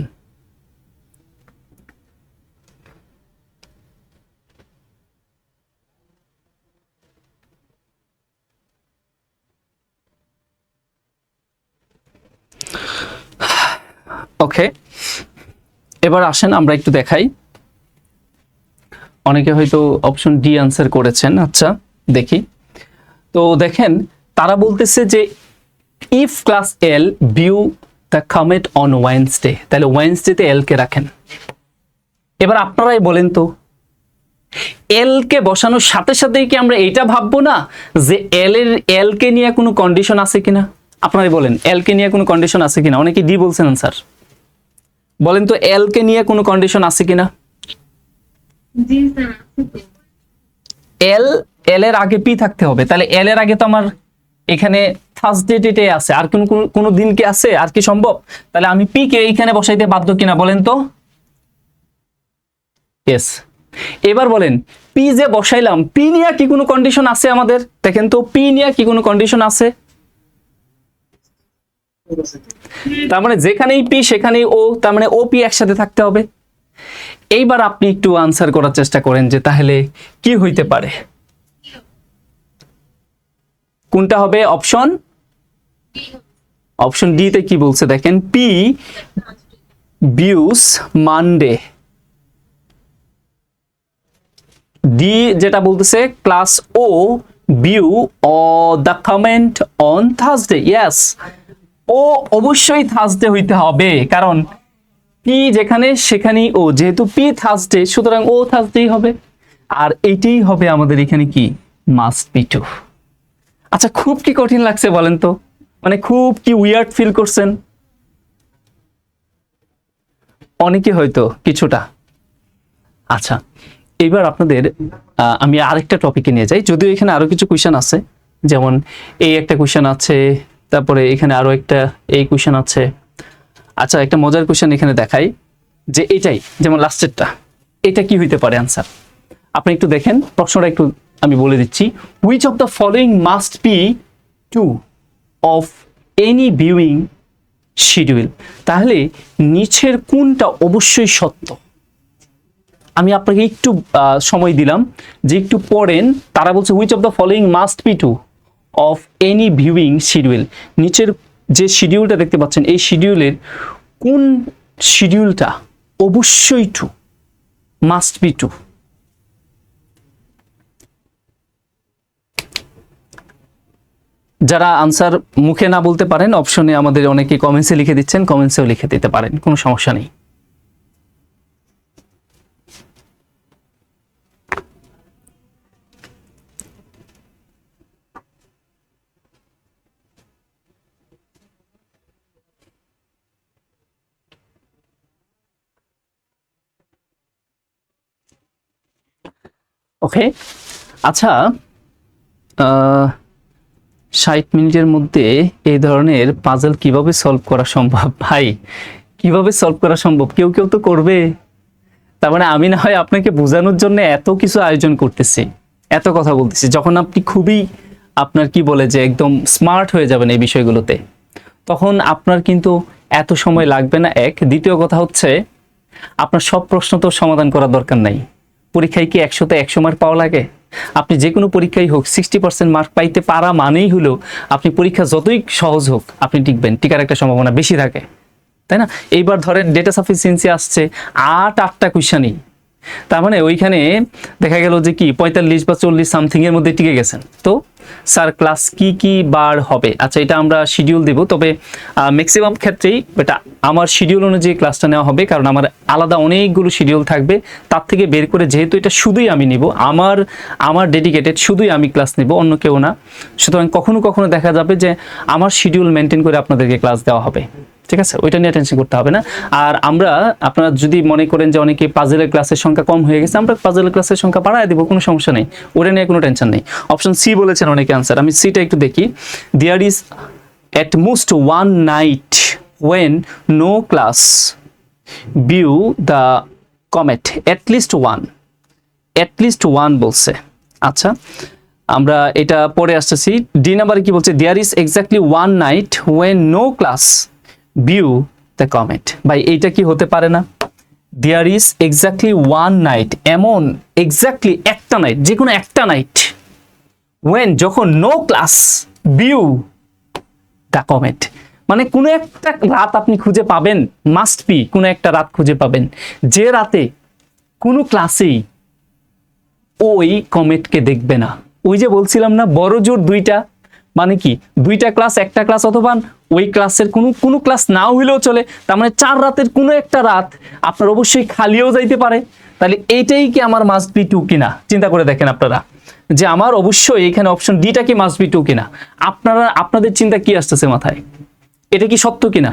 ওকে এবার আসেন আমরা একটু দেখাই। অনেকে হয়তো অপশন ডি আনসার করেছেন, আচ্ছা দেখি। তো দেখেন তারা বলতেছে যে if class L view the comet on Wednesday, তাহলে ওয়েডনেসডেতে এল কে রাখেন। এবার আপনারাই বলেন তো, এল কে বসানোর সাথে সাথেই কি আমরা এইটা ভাববো না যে এল কে নিয়ে কোনো কন্ডিশন আছে কিনা? আপনারাই বলেন এল কে নিয়ে কোনো কন্ডিশন আছে কিনা? অনেকে ডি বলছেন আনসার, বলেন তো এল কে নিয়ে কোনো কন্ডিশন আছে কিনা? জি স্যার, আছে তো। এল এর আগে পি থাকতে হবে, তাহলে এল এর আগে তো আমার এখানে থার্সডে ডেটে আছে, আর কোনো দিন কি আছে? আর কি সম্ভব? তাহলে আমি পি কে এইখানে বসাইতে বাধ্য কিনা বলেন তো? ইয়েস। এবার বলেন পি যে বসাইলাম, পি নিয়ে কি কোনো কন্ডিশন আছে আমাদের? দেখেন তো পি নিয়ে কি কোনো কন্ডিশন আছে? তার মানে যেখানেই পি সেখানেই ও, তার মানে ও পি একসাথে থাকতে হবে। এইবার আপনি একটু আনসার করার চেষ্টা করেন যে তাহলে কি হইতে পারে, কোনটা হবে? অপশন ডি তে কি বলছে দেখেন, পি ভিউস মানডে, ডি যেটা বলতেছে class O view the comment on Thursday. Yes, O অবশ্যই থার্সডে হইতে হবে, কারণ পি যেখানে সেখানেই ও, যেহেতু পি থার্সডে সুতরাং ও থার্সডেই হবে, আর এইটাই হবে আমাদের এখানে কি মাস্ট বি টু। আচ্ছা খুব কি কঠিন লাগছে বলেন তো? মানে খুব কি উইয়ার্ড ফিল করছেন? অনেকে হয়তো কিছুটা। আচ্ছা এবার আপনাদের আমি আরেকটা টপিকে নিয়ে যাই, যদিও এখানে আরো কিছু কোয়েশ্চেন আছে, যেমন এই একটা কোয়েশ্চেন আছে, তারপরে এখানে আরো একটা এই কোয়েশ্চেন আছে। আচ্ছা একটা মজার কোয়েশ্চেন এখানে দেখাই, যে এটাই যেমন লাস্টেরটা, এটা কি হইতে পারে আনসার? আপনি একটু দেখেন প্রশ্নটা একটু আমি বলে দিচ্ছি। Which of the following must be true of any viewing schedule. তাহলে নিচের কোনটা অবশ্যই সত্য? আমি আপনাকে একটু সময় দিলাম যে একটু পড়েন। তারা বলছে which of the following must be true of any viewing schedule. নিচের যে শিডিউলটা দেখতে পাচ্ছেন এই শিডিউলের কোন শিডিউলটা অবশ্যই টু, মাস্ট বি টু? যারা আনসার মুখে না বলতে পারেন অপশনে আমাদের অনেকে কমেন্টসে লিখে দিচ্ছেন, কমেন্টসেও লিখে দিতে পারেন, কোনো সমস্যা নেই। ওকে, আচ্ছা 60 মিনিটের মধ্যে এই ধরনের পাজল কিভাবে সলভ করা সম্ভব? ভাই কিভাবে সলভ করা সম্ভব? কেউ কেউ তো করবে। তার মানে আমি না হয় আপনাকে বোঝানোর জন্য এত কিছু আয়োজন করতেছি, এত কথা বলতেছি, যখন আপনি খুবই আপনার কি বলে যে একদম স্মার্ট হয়ে যাবেন এই বিষয়গুলোতে, তখন আপনার কিন্তু এত সময় লাগবে না। এক, দ্বিতীয় কথা হচ্ছে আপনার সব প্রশ্ন তো সমাধান করার দরকার নাই। পরীক্ষায় কি 100তে 100 মার্ক পাওয়া লাগে? আপনি যে কোনো পরীক্ষায় হোক 60% মার্ক পাইতে পারা মানেই হলো আপনি পরীক্ষা যতই সহজ হোক আপনি টিকবেন, টিকার একটা সম্ভাবনা বেশি থাকে, তাই না? এইবার ধরেন ডেটা সাফিসিয়েন্সি আসছে 8টা কোয়েশ্চেনই, তার মানে ওইখানে দেখা গেল যে কি 45 বা 40 সামথিং এর মধ্যে টিকে গেছেন। তো স্যার ক্লাস কি কি বার হবে? আচ্ছা এটা আমরা শিডিউল দেব, তবে ম্যাক্সিমাম ক্ষেত্রেই এটা আমার শিডিউল অনুযায়ী ক্লাসটা নেওয়া হবে, কারণ আমার আলাদা অনেকগুলো শিডিউল থাকবে, তার থেকে বের করে যেহেতু এটা শুধুই আমি নিব, আমার ডেডিকেটেড শুধুই আমি ক্লাস নিব, অন্য কেউ না। সুতরাং কখনো কখনো দেখা যাবে যে আমার শিডিউল মেনটেন করে আপনাদেরকে ক্লাস দেওয়া হবে, ঠিক আছে? ওইটা নিয়ে টেনশন করতে হবে না। আর আমরা আপনারা যদি মনে করেন যে অনেকে পাজলের ক্লাসের সংখ্যা কম হয়ে গেছে, আমরা পাজলের ক্লাসের সংখ্যা বাড়ায় দেবো, কোনো সমস্যা নেই, ওটা নিয়ে কোনো টেনশন নেই। অপশন সি বলেছেন অনেকে আনসার, আমি সিটা একটু দেখি। There is at most one night when no class view the comet, at least one বলছে। আচ্ছা আমরা এটা পরে আসতেছি। ডি নাম্বারে কি বলছে? There is exactly one night when no class view the comet। ভাই এইটা কি হতে পারে না? There is exactly one night, এমন এক্স্যাক্টলি একটা নাইট, যে কোনো একটা নাইট, when যখন no class view the comet, মানে কোনো একটা রাত আপনি খুঁজে পাবেন, মাস্ট বি কোনো একটা রাত খুঁজে পাবেন যে রাতে কোনো ক্লাসেই ওই কমেটকে দেখবে না। ওই যে বলছিলাম না বড় জোর দুইটা, মানে কি দুইটা ক্লাস, একটা ক্লাস অথবা ওই ক্লাসের কোনো ক্লাস নাও হইলেও চলে, তার মানে 4 রাতের কোনো একটা রাত আপনার অবশ্যই খালিও যাইতে পারে। তাহলে এইটাই কি আমার মাস্ট বি টু কিনা চিন্তা করে দেখেন আপনারা, যে আমার অবশ্যই এখানে অপশন ডিটা কি মাস্ট বি টু কিনা। আপনাদের চিন্তা কি আসতেছে মাথায়? এটা কি সত্য কিনা?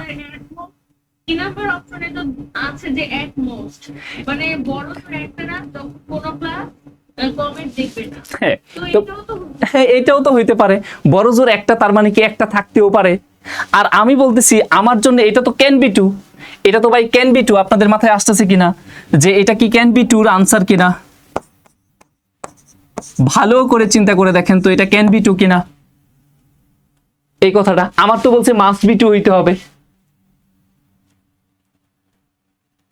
কি নাম্বার অপশনে তো আছে যে এট মোস্ট, মানে বড় তো একটা না, তো কোনো ক্লাস কমেন্ট দেখবে না। হ্যাঁ, তো হ্যাঁ এটাও তো হইতে পারে, বড় জোর একটা, তার মানে কি একটা থাকতেও পারে। আর আমি বলতেছি আমার জন্য এটা তো ক্যান বি টু, এটা তো ভাই ক্যান বি টু। আপনাদের মাথায় আসতেছে কিনা যে এটা কি ক্যান বি টুর আনসার কিনা? ভালো করে চিন্তা করে দেখেন তো এটা ক্যান বি টু কিনা। এই কথাটা আমার তো বলছে মাস্ট বি টু হইতে হবে।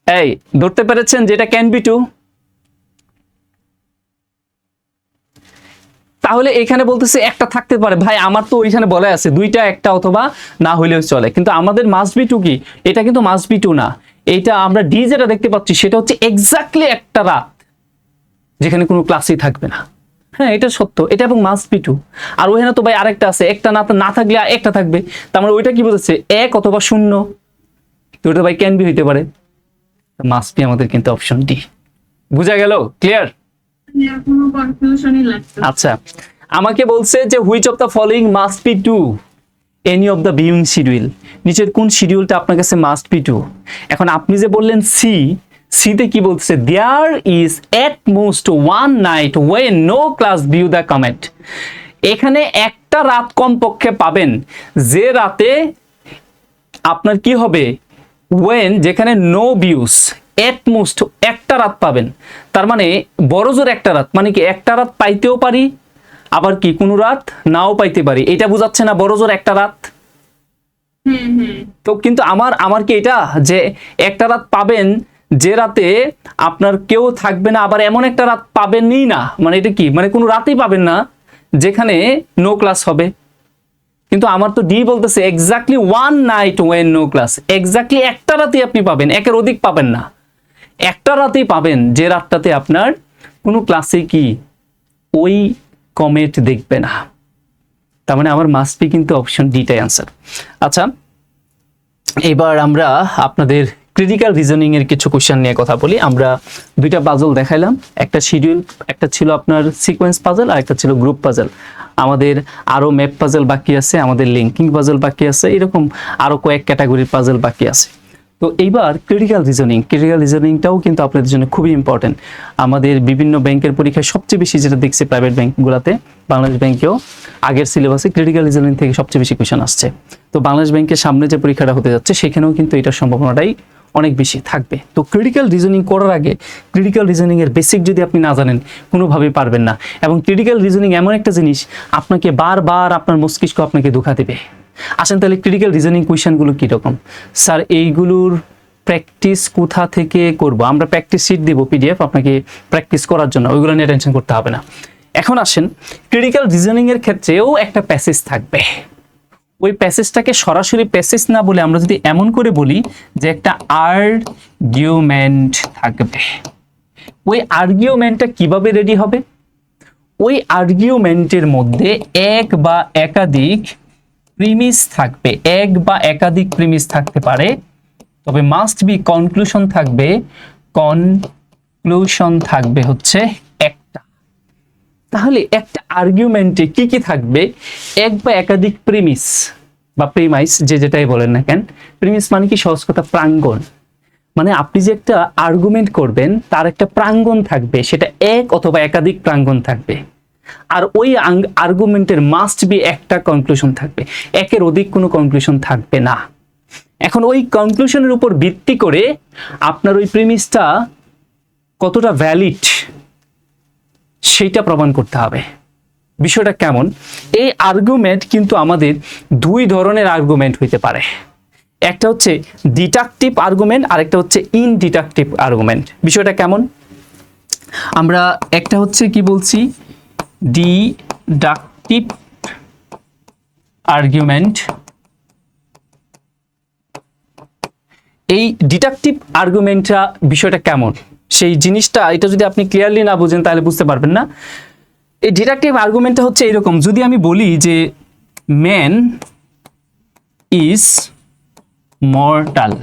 এই ধরতে পেরেছেন যে এটা ক্যান বি টু? তাহলে এখানে বলতেছে একটা থাকতে পারে, ভাই আমার তো ওইখানে বলা আছে দুইটা, একটা অথবা না হইলেও চলে, কিন্তু আমাদের মাস্ট বি টু কি? এটা কিন্তু মাস্ট বি টু না। এইটা আমরা ডি যেটা দেখতে পাচ্ছি সেটা হচ্ছে এক্স্যাক্টলি একটা রাত যেখানে কোনো ক্লাসই থাকবে না। হ্যাঁ এটা সত্য, এটা এবং মাস্ট বি টু। আর ওখানে তো ভাই আরেকটা আছে, একটা না থাকলে একটা থাকবে, তার মানে ওইটা কি বলছে? এক অথবা শূন্য, তো ওটা ভাই ক্যান বি হইতে পারে, মাস্ট বি আমাদের কিন্তু অপশন ডি। বুঝা গেল? ক্লিয়ার? কোনো কনফিউশনই লাগছে। আচ্ছা আমাকে বলছে যে which of the following must be to any of the viewing schedule. নিচের কোন শিডিউলটা আপনার কাছে মাস্ট বি টু? এখন আপনি যে বললেন সি, সিতে কি বলছে? There is at most one night when no class view the comet. এখানে একটা রাত কমপক্ষে পাবেন যে রাতে আপনার কি হবে? ওয়েন যেখানে নো ভিউস, এট মোস্ট একটা রাত পাবেন। তার মানে বড় জোর একটা রাত, মানে কি একটা রাত পাইতেও পারি, আবার কি কোনো রাত নাও পাইতে পারি। এটা বোঝাচ্ছে না বড় জোর একটা রাত। তো কিন্তু আমার কি এটা যে একটা রাত পাবেন যে রাতে আপনার কেউ থাকবে না, আবার এমন একটা রাত পাবেনই না, মানে এটা কি, মানে কোনো রাতেই পাবেন না যেখানে নো ক্লাস হবে। কিন্তু আমার তো ডি বলতেছে exactly one night when no class, exactly একটা রাতেই আপনি পাবেন, একের অধিক পাবেন না, একটা রাতেই পাবেন যে রাতটাতে আপনার কোনো ক্লাসে কি ওই কমেট দেখবে না। তার মানে আমার মাস্ট বি কিন্তু অপশন ডিটাই অ্যান্সার। আচ্ছা, এবার আমরা আপনাদের ক্রিটিক্যাল রিজনিং এর কিছু কোশ্চেন নিয়ে কথা বলি। আমরা দুইটা পাজল দেখাইলাম, একটা শিডিউল, একটা ছিল আপনার সিকোয়েন্স পাজল, আর একটা ছিল গ্রুপ পাজল। আমাদের আরো ম্যাপ পাজল বাকি আছে, আমাদের লিঙ্কিং পাজল বাকি আছে, এরকম আরো কয়েক ক্যাটাগরির পাজল বাকি আছে। তো এইবার ক্রিটিক্যাল রিজনিংটাও কিন্তু আপনাদের জন্য খুবই ইম্পর্টেন্ট। আমাদের বিভিন্ন ব্যাংকের পরীক্ষায় সবচেয়ে বেশি যেটা দেখছি প্রাইভেট ব্যাংকগুলোতে, বাংলাদেশ ব্যাংকেও আগের সিলেবাসে ক্রিটিক্যাল রিজনিং থেকে সবচেয়ে বেশি কোশ্চেন আসছে। তো বাংলাদেশ ব্যাংকের সামনে যে পরীক্ষাটা হতে যাচ্ছে সেখানেও কিন্তু এটার সম্ভাবনাটাই অনেক বেশি থাকবে। তো ক্রিটিক্যাল রিজনিং করার আগে ক্রিটিক্যাল রিজনিং এর বেসিক যদি আপনি না জানেন কোনোভাবেই পারবেন না। এবং ক্রিটিক্যাল রিজনিং এমন একটা জিনিস আপনাকে বারবার আপনার মস্তিষ্ক আপনাকে ধোঁকা দেবে। আসেন তাহলে ক্রিটিক্যাল রিজনিং কোয়েশ্চেনগুলো কীরকম স্যার, এইগুলোর প্র্যাকটিস কোথা থেকে করব? আমরা প্র্যাকটিস শিট দেব পিডিএফ আপনাকে প্র্যাকটিস করার জন্য, ওইগুলো নিয়ে টেনশন করতে হবে না। এখন আসেন ক্রিটিক্যাল রিজনিং এর ক্ষেত্রেও একটা প্যাসেজ থাকবে। ওই প্যাসেজটাকে সরাসরি প্যাসেজ না বলে আমরা যদি এমন করে বলি যে একটা আর্গুমেন্ট থাকবে। ওই আর্গুমেন্টটা কিভাবে রেডি হবে? ওই আর্গুমেন্টের মধ্যে এক বা একাধিক প্রিমিস থাকবে, এক বা একাধিক প্রিমিস থাকতে পারে, তবে মাস্ট বি কনক্লুশন থাকবে, কনক্লুশন থাকবে হচ্ছে একটা। তাহলে একটা আর্গুমেন্টে কি কি থাকবে? এক বা একাধিক প্রিমিস বা প্রিমাইস, যে যেটাই বলেন না কেন। প্রিমিস মানে কি, সহজ কথা প্রাঙ্গণ, মানে আপনি যে একটা আর্গুমেন্ট করবেন তার একটা প্রাঙ্গণ থাকবে, সেটা এক অথবা একাধিক প্রাঙ্গণ থাকবে। আর ওই আর্গুমেন্টের মাস্ট বি একটা কনক্লুশন থাকবে, একের অধিক কোনো কনক্লুশন থাকবে না। এখন ওই কনক্লুশনের উপর ভিত্তি করে আপনার ওই প্রিমিসটা কতটা ভ্যালিড সেইটা প্রমাণ করতে হবে। বিষয়টা কেমন? এই আর্গুমেন্ট কিন্তু আমাদের দুই ধরনের আর্গুমেন্ট হইতে পারে, একটা হচ্ছে ডিডাকটিভ আর্গুমেন্ট আর একটা হচ্ছে ইনডিডাকটিভ আর্গুমেন্ট। বিষয়টা কেমন? আমরা একটা হচ্ছে কি বলছি, ডিডাকটিভ আর্গুমেন্ট। এই ডিডাকটিভ আর্গুমেন্টটা বিষয়টা কেমন সেই জিনিসটা, এটা যদি আপনি ক্লিয়ারলি না বুঝেন তাহলে বুঝতে পারবেন না। এই ডিডাকটিভ আর্গুমেন্টটা হচ্ছে এরকম, যদি আমি বলি যে man is mortal,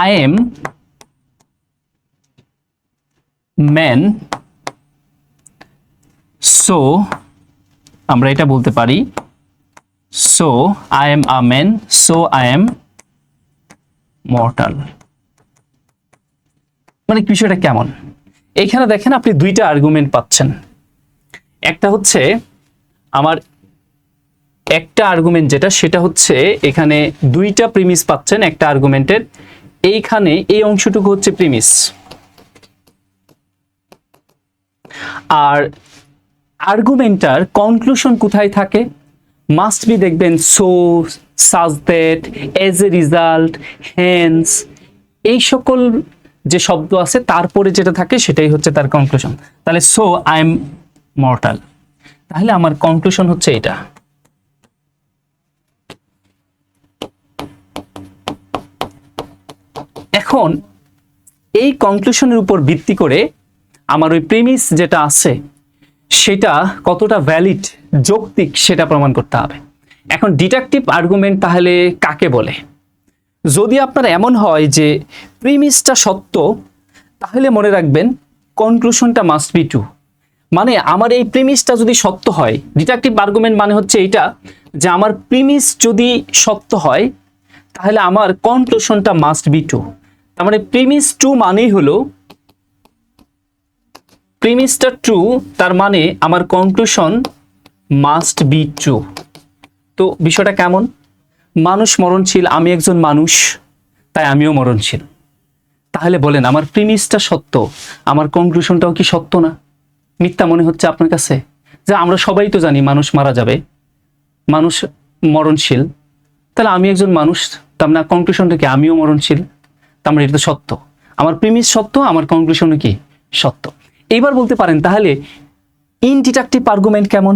I am man, so আমরা এটা বলতে পারি, so I am a man, so I am mortal. মানে বিষয়টা কেমন? এখানে দেখেন আপনি দুইটা আর্গুমেন্ট পাচ্ছেন। একটা হচ্ছে আমার একটা আর্গুমেন্ট যেটা, সেটা হচ্ছে এখানে দুইটা প্রিমিস পাচ্ছেন একটা আর্গুমেন্টের, এইখানে এই অংশটুকু হচ্ছে প্রিমিস, আর আর্গুমেন্টার কনক্লুশন কোথায় থাকে? মাস্ট বি দেখবেন so, thus that, as a result, hence, এই সকল যে শব্দ আছে তারপরে যেটা থাকে সেটাই হচ্ছে তার কনক্লুশন। তাহলে সো আই এম মর্টাল, তাহলে আমার কনক্লুশন হচ্ছে এটা। এখন এই কনক্লুশনের উপর ভিত্তি করে আমার ওই প্রিমিস যেটা আছে সেটা কতটা ভ্যালিড, যৌক্তিক, সেটা প্রমাণ করতে হবে। এখন ডিডাকটিভ আর্গুমেন্ট তাহলে কাকে বলে? যদি আপনার এমন হয় যে প্রিমিসটা সত্য, তাহলে মনে রাখবেন কনক্লুশনটা মাস্ট বি ট্রু। মানে আমার এই প্রিমিসটা যদি সত্য হয়, ডিডাকটিভ আর্গুমেন্ট মানে হচ্ছে এইটা যে আমার প্রিমিস যদি সত্য হয় তাহলে আমার কনক্লুশনটা মাস্ট বি ট্রু। তার মানে প্রিমিস ট্রু মানেই হলো প্রিমিসটা ট্রু, তার মানে আমার কনক্লুশন মাস্ট বি ট্রু। তো বিষয়টা কেমন? মানুষ মরণশীল, আমি একজন মানুষ, তাই আমিও মরণশীল। তাহলে বলেন আমার প্রিমিসটা সত্য, আমার কনক্লুশনটাও কি সত্য না? মিথ্যা মনে হচ্ছে আপনার কাছে? যে আমরা সবাই তো জানি মানুষ মারা যাবে, মানুষ মরণশীল, তাহলে আমি একজন মানুষ, তার মানে কনক্লুশনটা কি আমিও মরণশীল? তার মানে এটা তো সত্য, আমার প্রিমিস সত্য, আমার কনক্লুশনও কি সত্য। এইবার বলতে পারেন তাহলে ইনডিডাকটিভ আর্গুমেন্ট কেমন?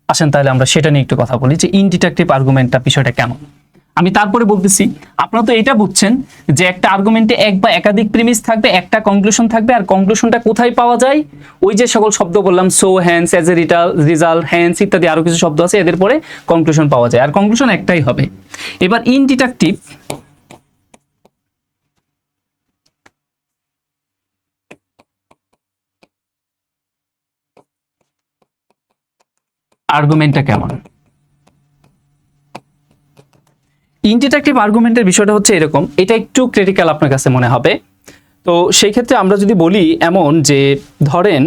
আসেন তাহলে আমরা সেটা নিয়ে একটু কথা বলি যে ইনডিডাকটিভ আর্গুমেন্টটা বিষয়টা কেমন। আমি তারপরে বলতেছি, আপনারা তো এটা বুঝছেন যে একটা আর্গুমেন্টে এক বা একাধিক প্রিমিস থাকবে, একটা কনক্লুশন থাকবে, আর কনক্লুশনটা কোথায় পাওয়া যায়? ওই যে সকল শব্দ বললাম, so, hence, as a result, hence ইত্যাদি আরো কিছু শব্দ আছে, এদের পরে কনক্লুশন পাওয়া যায়, আর কনক্লুশন একটাই হবে। এবার ইনডিডাকটিভ আর্গুমেন্টটা কেমন? ইনডিডাকটিভ আর্গুমেন্টের বিষয়টা হচ্ছে এরকম, এটা একটু ক্রিটিক্যাল আপনার কাছে মনে হবে। তো সেই ক্ষেত্রে আমরা যদি বলি এমন যে ধরেন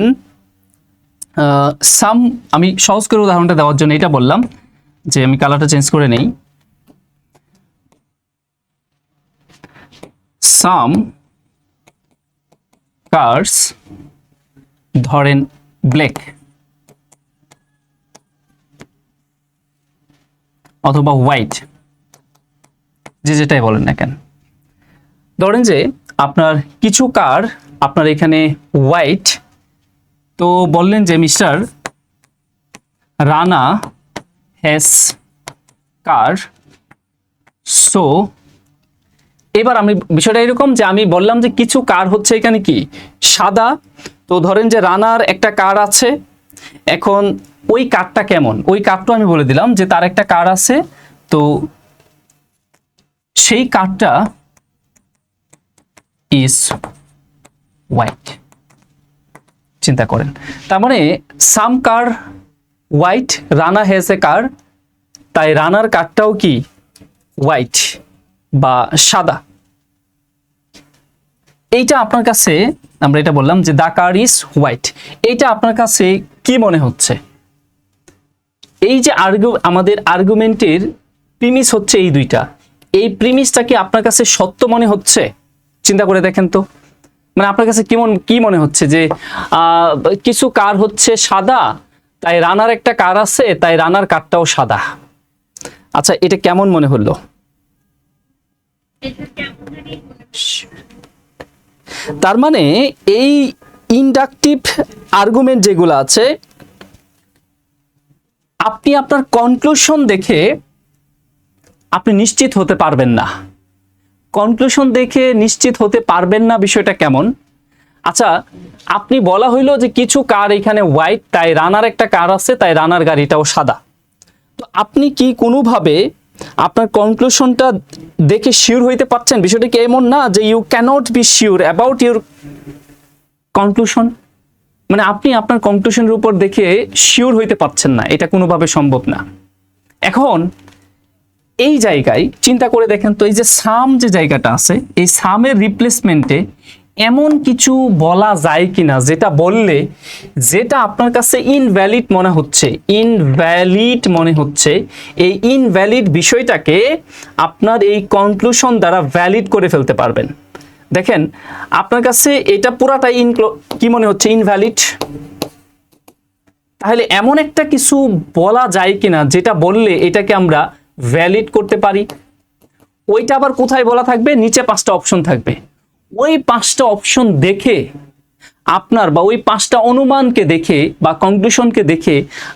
সাম, আমি সহজ করে উদাহরণটা দেওয়ার জন্য এটা বললাম যে আমি কালারটা চেঞ্জ করে নেই, সাম কার্স ধরেন ব্ল্যাক অথবা হোয়াইট, যে যেটাই বলেন না কেন। ধরেন যে আপনার কিছু কার আপনার এখানে হোয়াইট, তো বললেন যে mister Rana has car, so এবার আমি বিষয়টা এরকম যে আমি বললাম যে কিছু কার হচ্ছে এখানে কি সাদা, তো ধরেন যে রানার একটা কার আছে, এখন ওই কারটা কেমন, ওই কারটা আমি বলে দিলাম যে তার একটা কার আছে, তো সেই কারটা ইজ হোয়াইট। চিন্তা করেন, তার মানে সাম কার হোয়াইট, রানা হ্যাজ এ কার, তাই রানার কারটাও কি হোয়াইট বা সাদা। এইটা আপনার কাছে, আমরা এটা বললাম যে দা কার ইজ হোয়াইট, এইটা আপনার কাছে কি মনে হচ্ছে? এই যে আমাদের আর্গুমেন্টের প্রিমিস হচ্ছে এই দুইটা, এই প্রিমিসটা কি আপনার কাছে সত্য মনে হচ্ছে? চিন্তা করে দেখেন তো, মানে আপনার কাছে কি মনে হচ্ছে যে কিছু কার হচ্ছে সাদা, তাই রানার একটা কার আছে, তাই রানার কারটাও সাদা। আচ্ছা, এটা কেমন মনে হলো? তার মানে এই ইনডাকটিভ আর্গুমেন্ট যেগুলো আছে, আপনি আপনার কনক্লুশন দেখে আপনি নিশ্চিত হতে পারবেন না। কনক্লুশন দেখে নিশ্চিত হতে পারবেন না বিষয়টা কেমন? আচ্ছা, আপনি বলা হইলো যে কিছু কার এখানে হোয়াইট, তাই রানার একটা কার আছে, তাই রানার গাড়িটাও সাদা। তো আপনি কি কোনোভাবে আপনার কনক্লুশনটা দেখে শিওর হইতে পারছেন? বিষয়টা কি এমন না যে you cannot be sure about your conclusion, মানে আপনি আপনার কনক্লুশনের উপর দেখে শিওর হইতে পারছেন না, এটা কোনোভাবে সম্ভব না। এখন এই জায়গায় চিন্তা করে দেখেন তো, এই যে সাম যে জায়গাটা আছে, এই সামের রিপ্লেসমেন্টে এমন কিছু বলা যায় কিনা যেটা বললে, যেটা আপনার কাছে ইনভ্যালিড মনে হচ্ছে, এই ইনভ্যালিড বিষয়টাকে আপনার এই কনক্লুশন দ্বারা ভ্যালিড করে ফেলতে পারবেন। দেখেন আপনার কাছে এটা পুরাটাই কি মনে হচ্ছে? ইনভ্যালিড। তাহলে এমন একটা কিছু বলা যায় কিনা যেটা বললে এটাকে আমরা ভ্যালিড করতে পারি? ওইটা আবার কোথায় বলা থাকবে? নিচে 5টা অপশন থাকবে। ওই 5টা অপশন দেখে আপনার, বা ওই 5টা অনুমানকে দেখে বা কনক্লুশনকে দেখে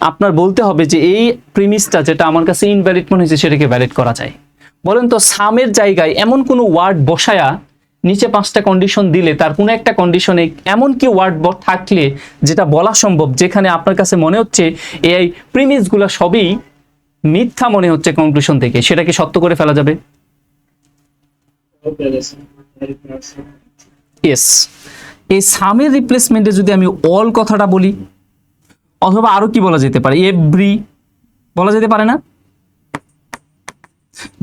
আপনার বলতে হবে যে এই প্রিমিসটা যেটা আমার কাছে ইনভ্যালিড মনে হয়েছে সেটাকে ভ্যালিড করা যায়। বলেন তো, সামের জায়গায় এমন কোনো ওয়ার্ড বসায়া নিচে 5টা কন্ডিশন দিলে তার কোনো একটা কন্ডিশনে এমন কি ওয়ার্ড থাকলে যেটা বলা সম্ভব, যেখানে আপনার কাছে মনে হচ্ছে এই প্রিমিসগুলো সবই মিথ্যা মনে হচ্ছে কনক্লুশন থেকে, সেটাকে সত্য করে ফেলা যাবে? ইয়েস। এই সামের রিপ্লেসমেন্টে যদি আমি অল কথাটা বলি, অথবা আরো কি বলা যেতে পারে, এভরি বলা যেতে পারে না?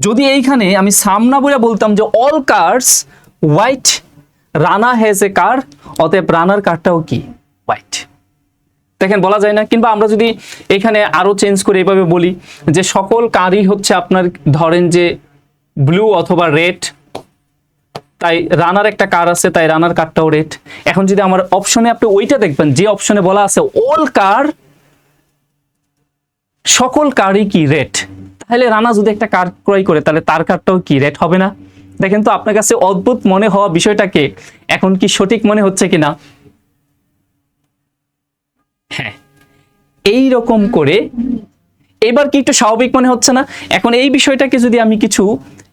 যদি এইখানে আমি সাম না বলে বলতাম যে all cars white, Rana has a car, অতএব রানার কারটাও কি হোয়াইট। দেখেন বলা যায় না? কিংবা আমরা যদি এখানে আরো চেঞ্জ করে এভাবে বলি যে সকল কারই হচ্ছে আপনার, ধরেন যে ব্লু অথবা রেড, তাই রানার একটা কার আছে, তাই রানার কারটাও রেড। এখন যদি আমার অপশনে আপনি ওইটা দেখবেন যে অপশনে বলা আছে অল কার, সকল কারই কি রেড, তাহলে রানা যদি একটা কার ক্রয় করে তাহলে তার কারটাও কি রেড হবে না? দেখেন তো আপনার কাছে অদ্ভুত মনে হওয়া বিষয়টাকে এখন কি সঠিক মনে হচ্ছে কিনা? হ্যাঁ, এই রকম করে এবার কি একটু স্বাভাবিক মনে হচ্ছে না? এখন এই বিষয়টাকে যদি আমি কিছু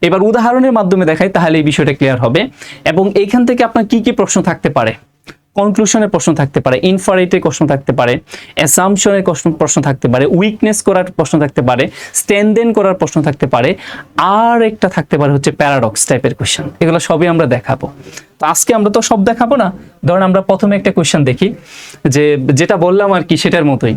এবার উদাহরণের মাধ্যমে দেখাই তাহলে এই বিষয়টা ক্লিয়ার হবে। এবং এইখান থেকে আপনার কি কি প্রশ্ন থাকতে পারে, কনক্লুশনের প্রশ্ন থাকতে পারে, ইনফারেটের প্রশ্ন থাকতে পারে, অ্যাসাম্পশনের প্রশ্ন থাকতে পারে, উইকনেস করার প্রশ্ন থাকতে পারে, স্ট্যান্ডেন করার প্রশ্ন থাকতে পারে, আর একটা থাকতে পারে হচ্ছে প্যারাডক্স টাইপের কোয়েশ্চেন। এগুলো সবই আমরা দেখাবো। তো আজকে আমরা তো সব দেখাবো না, ধরুন আমরা প্রথমে একটা কোয়েশ্চেন দেখি, যেটা বললাম আর কি সেটার মতোই।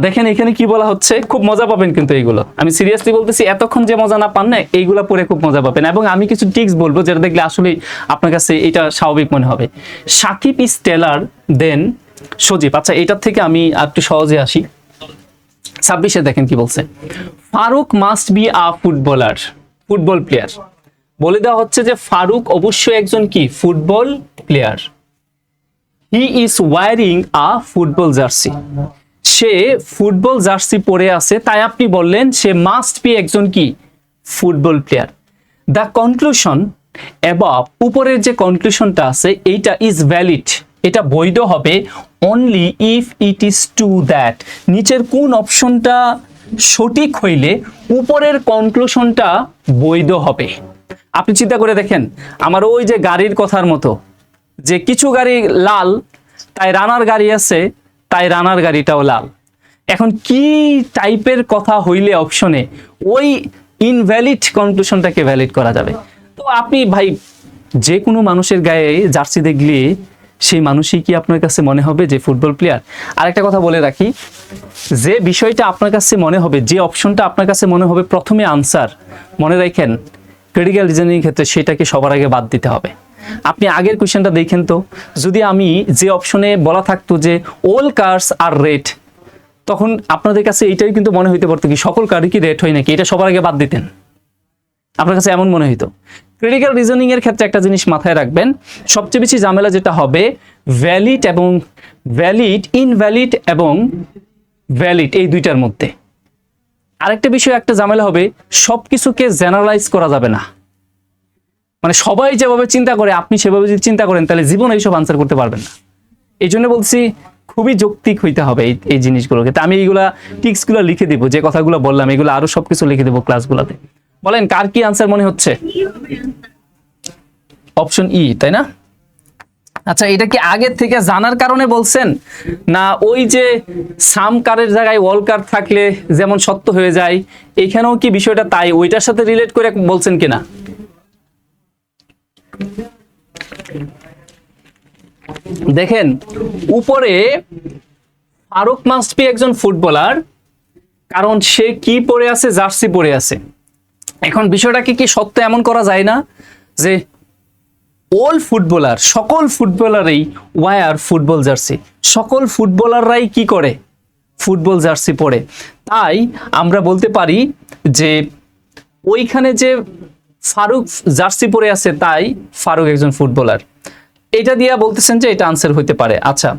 দেখেন এখানে কি বলা হচ্ছে, খুব মজা পাবেন কিন্তু এইগুলো, আমি সিরিয়াসলি বলতেছি, এতক্ষণ যে মজা না পান না এইগুলো পড়ে খুব মজা পাবেন। এবং আমি কিছু টিপস বলবো যেটা দেখলে আসলে আপনার কাছে এটা স্বাভাবিক মনে হবে। সাকিব ইজ টেলার দেন সজীব। আচ্ছা এটার থেকে আমি একটু সহজে আসি। 26-এ দেখেন কি বলছে, Faruk must be a footballer, football player. বলে দেওয়া হচ্ছে যে ফারুক অবশ্যই একজন কি football player. He is wearing a football jersey, সে ফুটবল জার্সি পরে আছে, তাই আপনি বললেন সে মাস্ট বি একজন কি football player. The conclusion above, উপরের যে কনক্লুশনটা আছে এইটা ইজ ভ্যালিড, এটা বৈধ হবে only if it is true that, নিচের কোন অপশনটা সঠিক হইলে উপরের কনক্লুশনটা বৈধ হবে। আপনি চিন্তা করে দেখেন, আমার ওই যে গাড়ির কথার মতো, যে কিছু গাড়ি লাল তাই রানার গাড়ি আছে, তাই রানার গাড়িটাও লাল। এখন কি টাইপের কথা হইলে অপশনে ওই ইনভ্যালিড কনক্লুশনটাকে ভ্যালিড করা যাবে? তো আপনি ভাই যে কোনো মানুষের গায়ে জার্সি দেখলে সেই মানুষই কি আপনার কাছে মনে হবে যে ফুটবল প্লেয়ার? আরেকটা কথা বলে রাখি, যে বিষয়টা আপনার কাছে মনে হবে, যে অপশনটা আপনার কাছে মনে হবে প্রথমে আনসার, মনে রাখেন ক্রিটিক্যাল রিজনিং ক্ষেত্রে সেটাকে সবার আগে বাদ দিতে হবে। আপনি আগের কোয়েশ্চেনটা দেখেন তো, যদি আমি যে অপশনে বলা থাকতো যে অল কার্স আর রেড, তখন আপনাদের কাছে এইটাই কিন্তু মনে হইতে পারতো কি সকল কার্ডই কি রেড হয় নাকি, এটা সবার আগে বাদ দিতেন, আপনার কাছে এমন মনে হইতো। ক্রিটিক্যাল রিজনিং এর ক্ষেত্রে একটা জিনিস মাথায় রাখবেন, সবচেয়ে বেশি ঝামেলা যেটা হবে ভ্যালিড এবং ভ্যালিড, ইনভ্যালিড এবং ভ্যালিড এই দুইটার মধ্যে। আরেকটা বিষয় একটা ঝামেলা হবে, সবকিছুকে জেনারেলাইজ করা যাবে না, মানে সবাই যেভাবে চিন্তা করে আপনি সেভাবে যদি চিন্তা করেন তাহলে জীবনে এইসব আনসার করতে পারবেন না। এই জন্য বলছি খুবই যৌক্তিক হইতে হবে এই জিনিসগুলোকে। তা আমি এইগুলা টিক্সগুলো লিখে দিব, যে কথাগুলো বললাম এগুলো আরো সবকিছু লিখে দেবো ক্লাসগুলোতে। বলেন কার কি আনসার মনে হচ্ছে? অপশন ই, তাই না? আচ্ছা এটা কি আগে থেকে জানার কারণে বলছেন, না ওই যে সাম কারের জায়গায় অল কার থাকলে যেমন সত্য হয়ে যায়, এখানেও কি বিষয়টা তাই ওইটার সাথে রিলেট করে বলছেন কিনা? দেখেন উপরে ফারুক মাস্ট বি একজন ফুটবলার, কারণ সে কি পরে আছে, জার্সি পরে আছে। এখন বিষয়টাকে কি সত্য এমন করা যায় না যে অল ফুটবলার, সকল ফুটবলারই ওয়ার ফুটবল জার্সি, সকল ফুটবলাররাই কি করে ফুটবল জার্সি পরে। তাই আমরা বলতে পারি যে ওইখানে যে ফারুক জার্সি পরে আছে তাই ফারুক একজন ফুটবলার, এটা দিয়া বলতেছেন যে এটা আনসার হইতে পারে। আচ্ছা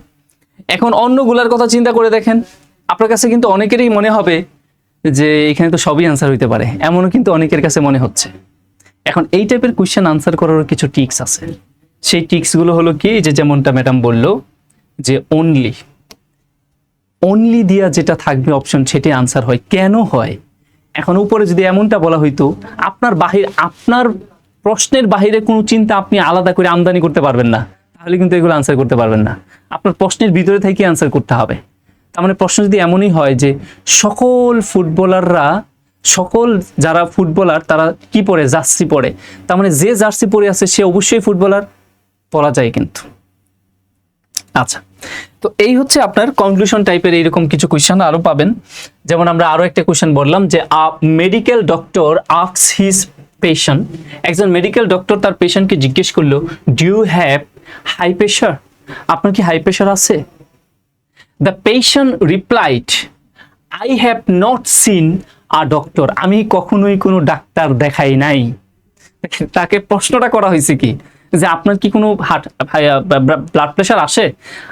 এখন অন্যগুলার কথা চিন্তা করে দেখেন, আপনার কাছে কিন্তু অনেকেরই মনে হবে যে এখানে তো সবই আনসার হইতে পারে, এমনও কিন্তু অনেকের কাছে মনে হচ্ছে। এখন এই টাইপের কোয়েশ্চেন আনসার করার কিছু টিক্স আছে, সেই টিক্সগুলো হলো কি, যে যেমনটা ম্যাডাম বললো যে অনলি দিয়া যেটা থাকবে অপশন সেটি আনসার হয়। কেন হয়? এখন উপরে যদি এমনটা বলা হইতো, আপনার প্রশ্নের বাহিরে কোনো চিন্তা আপনি আলাদা করে আমদানি করতে পারবেন না, তাহলে কিন্তু এগুলো আনসার করতে পারবেন না, আপনার প্রশ্নের ভিতরে থেকে আনসার করতে হবে। তার মানে প্রশ্ন যদি এমনই হয় যে সকল ফুটবলাররা, সকল যারা ফুটবলার তারা কি পরে, জার্সি পরে, তার মানে যে জার্সি পরে আছে সে অবশ্যই ফুটবলার বলা যায় কিন্তু। আচ্ছা তো এই হচ্ছে আপনার কনক্লুশন টাইপের এইরকম কিছু কোয়েশ্চেন আরো পাবেন। যেমন আমরা আরো একটা কোয়েশ্চেন বললাম যে medical doctor asks his patient, একজন মেডিকেল ডক্টর তার পেশেন্টকে জিজ্ঞেস করলো do you have high pressure, আপনার কি হাই প্রেশার আছে? The patient replied I have not seen a doctor, আমি কখনোই কোনো ডাক্তার দেখাই নাই। তাকে প্রশ্নটা করা হয়েছে কি যে আপনার কি কোনো ব্লাড প্রেশার আসে,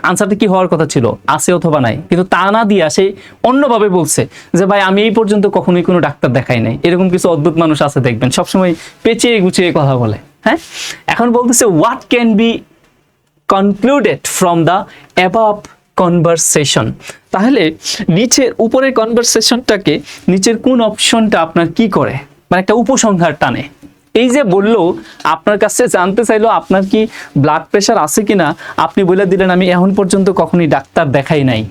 আনসারটা কি হওয়ার কথা ছিল আছে অথবা নাই, কিন্তু তা না দিয়ে সে অন্যভাবে বলছে যে ভাই আমি এই পর্যন্ত কখনোই কোনো ডাক্তার দেখাই নাই। এরকম কিছু অদ্ভুত মানুষ আছে দেখবেন, সবসময় পেঁচিয়ে গুছিয়ে কথা বলে। হ্যাঁ, এখন বলতেছে what can be concluded from the above conversation. তাহলে নিচের উপরের কনভারসেশনটাকে নিচের কোন অপশনটা আপনার কি করে, মানে একটা উপসংহার টানে। এই যে বললো আপনার কাছে জানতে চাইলো আপনার কি ব্লাড প্রেশার আছে কিনা, আপনি বলে দিলেন আমি এখন পর্যন্ত কখনোই ডাক্তার দেখাই নাই,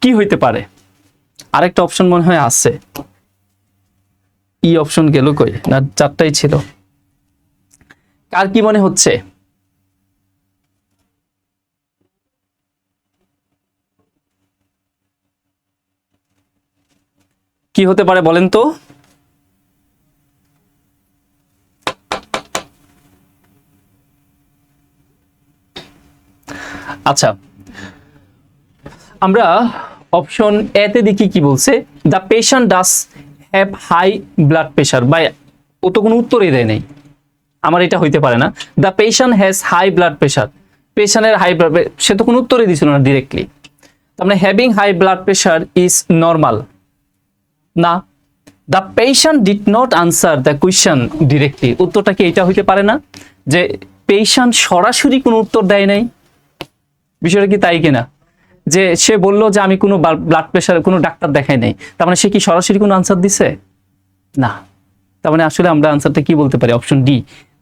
কি হইতে পারে? আরেকটা অপশন মনে হয় আছে, ই অপশন গেল কই, না চারটাই ছিল, কার কি মনে হচ্ছে? কি হতে পারে বলেন তো? আচ্ছা, আমরা অপশন এ তে দেখি কি বলছে, the patient does have high blood pressure. বা ও তো কোনো উত্তরই দেয় নাই, আমার এটা হইতে পারে না। The patient has high blood pressure, পেশেন্টের হাই ব্লাড, সে তো কোনো উত্তরই দিছিল না ডিরেক্টলি। তার মানে having high blood pressure is normal না। The patient did not answer the question directly, উত্তরটা কি এটা হইতে পারে না যে পেশেন্ট সরাসরি কোনো উত্তর দেয় নাই? বিষয়টা কি তাই কিনা, যে সে বলল যে আমি কোনো ব্লাড প্রেশার কোনো ডাক্তার দেখাই নাই, তার মানে সে কি সরাসরি কোনো আনসার দিছে? না। তার মানে আসলে আমরা আনসারটা কি বলতে পারি? Option D,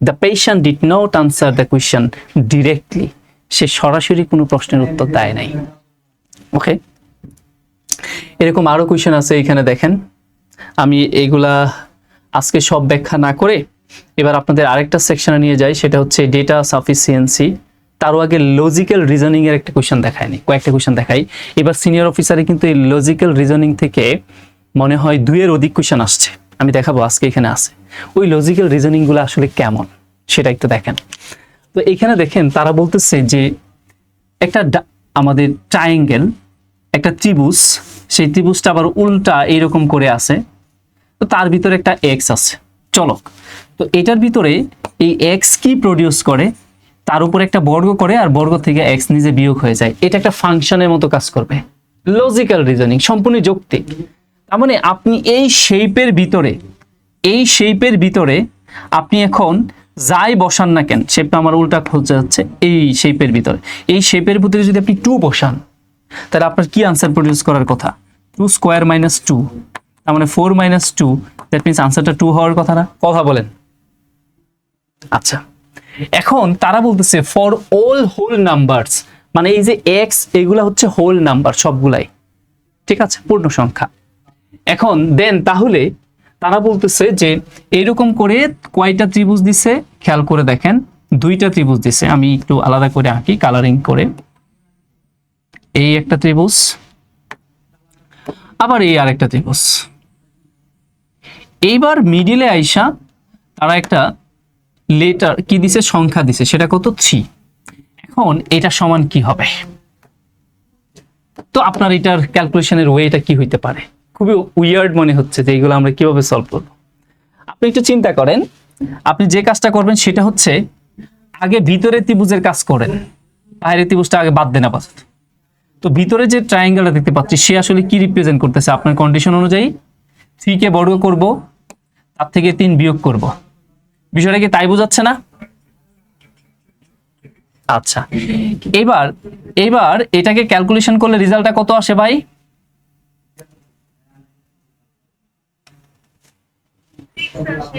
the patient did not answer the question directly, সে সরাসরি কোনো প্রশ্নের উত্তর দেয় নাই। ওকে, এরকম আরো কোয়েশ্চেন আছে এখানে দেখেন। আমি এইগুলা আজকে সব ব্যাখ্যা না করে এবার আপনাদের আরেকটা সেকশনে নিয়ে যাই, সেটা হচ্ছে ডেটা সাফিসিয়েন্সি। তারও আগে লজিক্যাল রিজনিং এর একটা কোয়েশ্চেন দেখায়নি, কয়েকটা কোয়েশ্চেন দেখাই। এবার সিনিয়র অফিসারে কিন্তু এই লজিক্যাল রিজনিং থেকে মনে হয় 2-এর অধিক কোয়েশ্চেন আসছে, আমি দেখাবো আজকে এখানে আছে। ওই লজিক্যাল রিজনিং গুলো আসলে কেমন সেটা একটু দেখেন। তো এখানে দেখেন তারা বলতেছে যে একটা আমাদের ট্রায়াঙ্গেল, একটা ত্রিভুজ, সেই ত্রিভুজটা আবার উল্টা এইরকম করে আছে, তো তার ভিতরে একটা এক্স আছে চলক। তো এটার ভিতরে এই এক্স কি প্রডিউস করে, তার উপর একটা বর্গ করে, আর বর্গ থেকে এক্স নিজে বিয়োগ হয়ে যায়। এটা একটা ফাংশনের মতো কাজ করবে। লজিক্যাল রিজনিং, সম্পূর্ণ যৌক্তিক। তার মানে আপনি এই শেপের ভিতরে আপনি এখন যাই বসান না কেন, শেপটা আমার উল্টা খোঁজা যাচ্ছে, এই শেপের ভিতরে যদি আপনি 2 বসান, তাহলে আপনার কি আনসার প্রডিউস করার কথা? 2 স্কোয়ার মাইনাস 2, তার মানে 4 মাইনাস 2, দ্যাট মিনস আনসারটা 2 হওয়ার কথা না? কথা বলেন। আচ্ছা, এখন তারা বলতেছে ফর অল হোল নাম্বারস, মানে এই যে এক্স এগুলা হচ্ছে হোল নাম্বার সবগুলাই, ঠিক আছে, পূর্ণ সংখ্যা। এখন দেন তাহলে তারা বলতেছে যে এরকম করে কয়টা ত্রিভুজ দিছে, খেয়াল করে দেখেন 2টা ত্রিভুজ দিছে। আমি একটু আলাদা করে আঁকি কালারিং করে। এই একটা ত্রিভুজ, আবার এই আরেকটা ত্রিভুজ। এইবার মিডিলে আইসা তারা একটা লেটার কি দিছে, সংখ্যা দিছে, সেটা কত? 3। এখন এটা সমান কি হবে? তো আপনার এটার ক্যালকুলেশনের ওয়েটা কি হইতে পারে? খুবই উইয়ার্ড মনে হচ্ছে যে এইগুলো আমরা কিভাবে সলভ করব। আপনি একটু চিন্তা করেন, আপনি যে কাজটা করবেন সেটা হচ্ছে আগে ভিতরে ত্রিভুজের কাজ করেন, বাইরের ত্রিভুজটা আগে বাদ দেন আপাতত। তো ভিতরে যে ট্রায়াঙ্গেলটা দেখতে পাচ্ছি সে আসলে কি রিপ্রেজেন্ট করতেছে? আপনার কন্ডিশন অনুযায়ী 3 কে বর্গ করব, তার থেকে 3 বিয়োগ করব। বিষয়টা কি তাই বোঝাচ্ছে না? আচ্ছা, এবার এটাকে ক্যালকুলেশন করলে রেজাল্টটা কত আসে ভাই?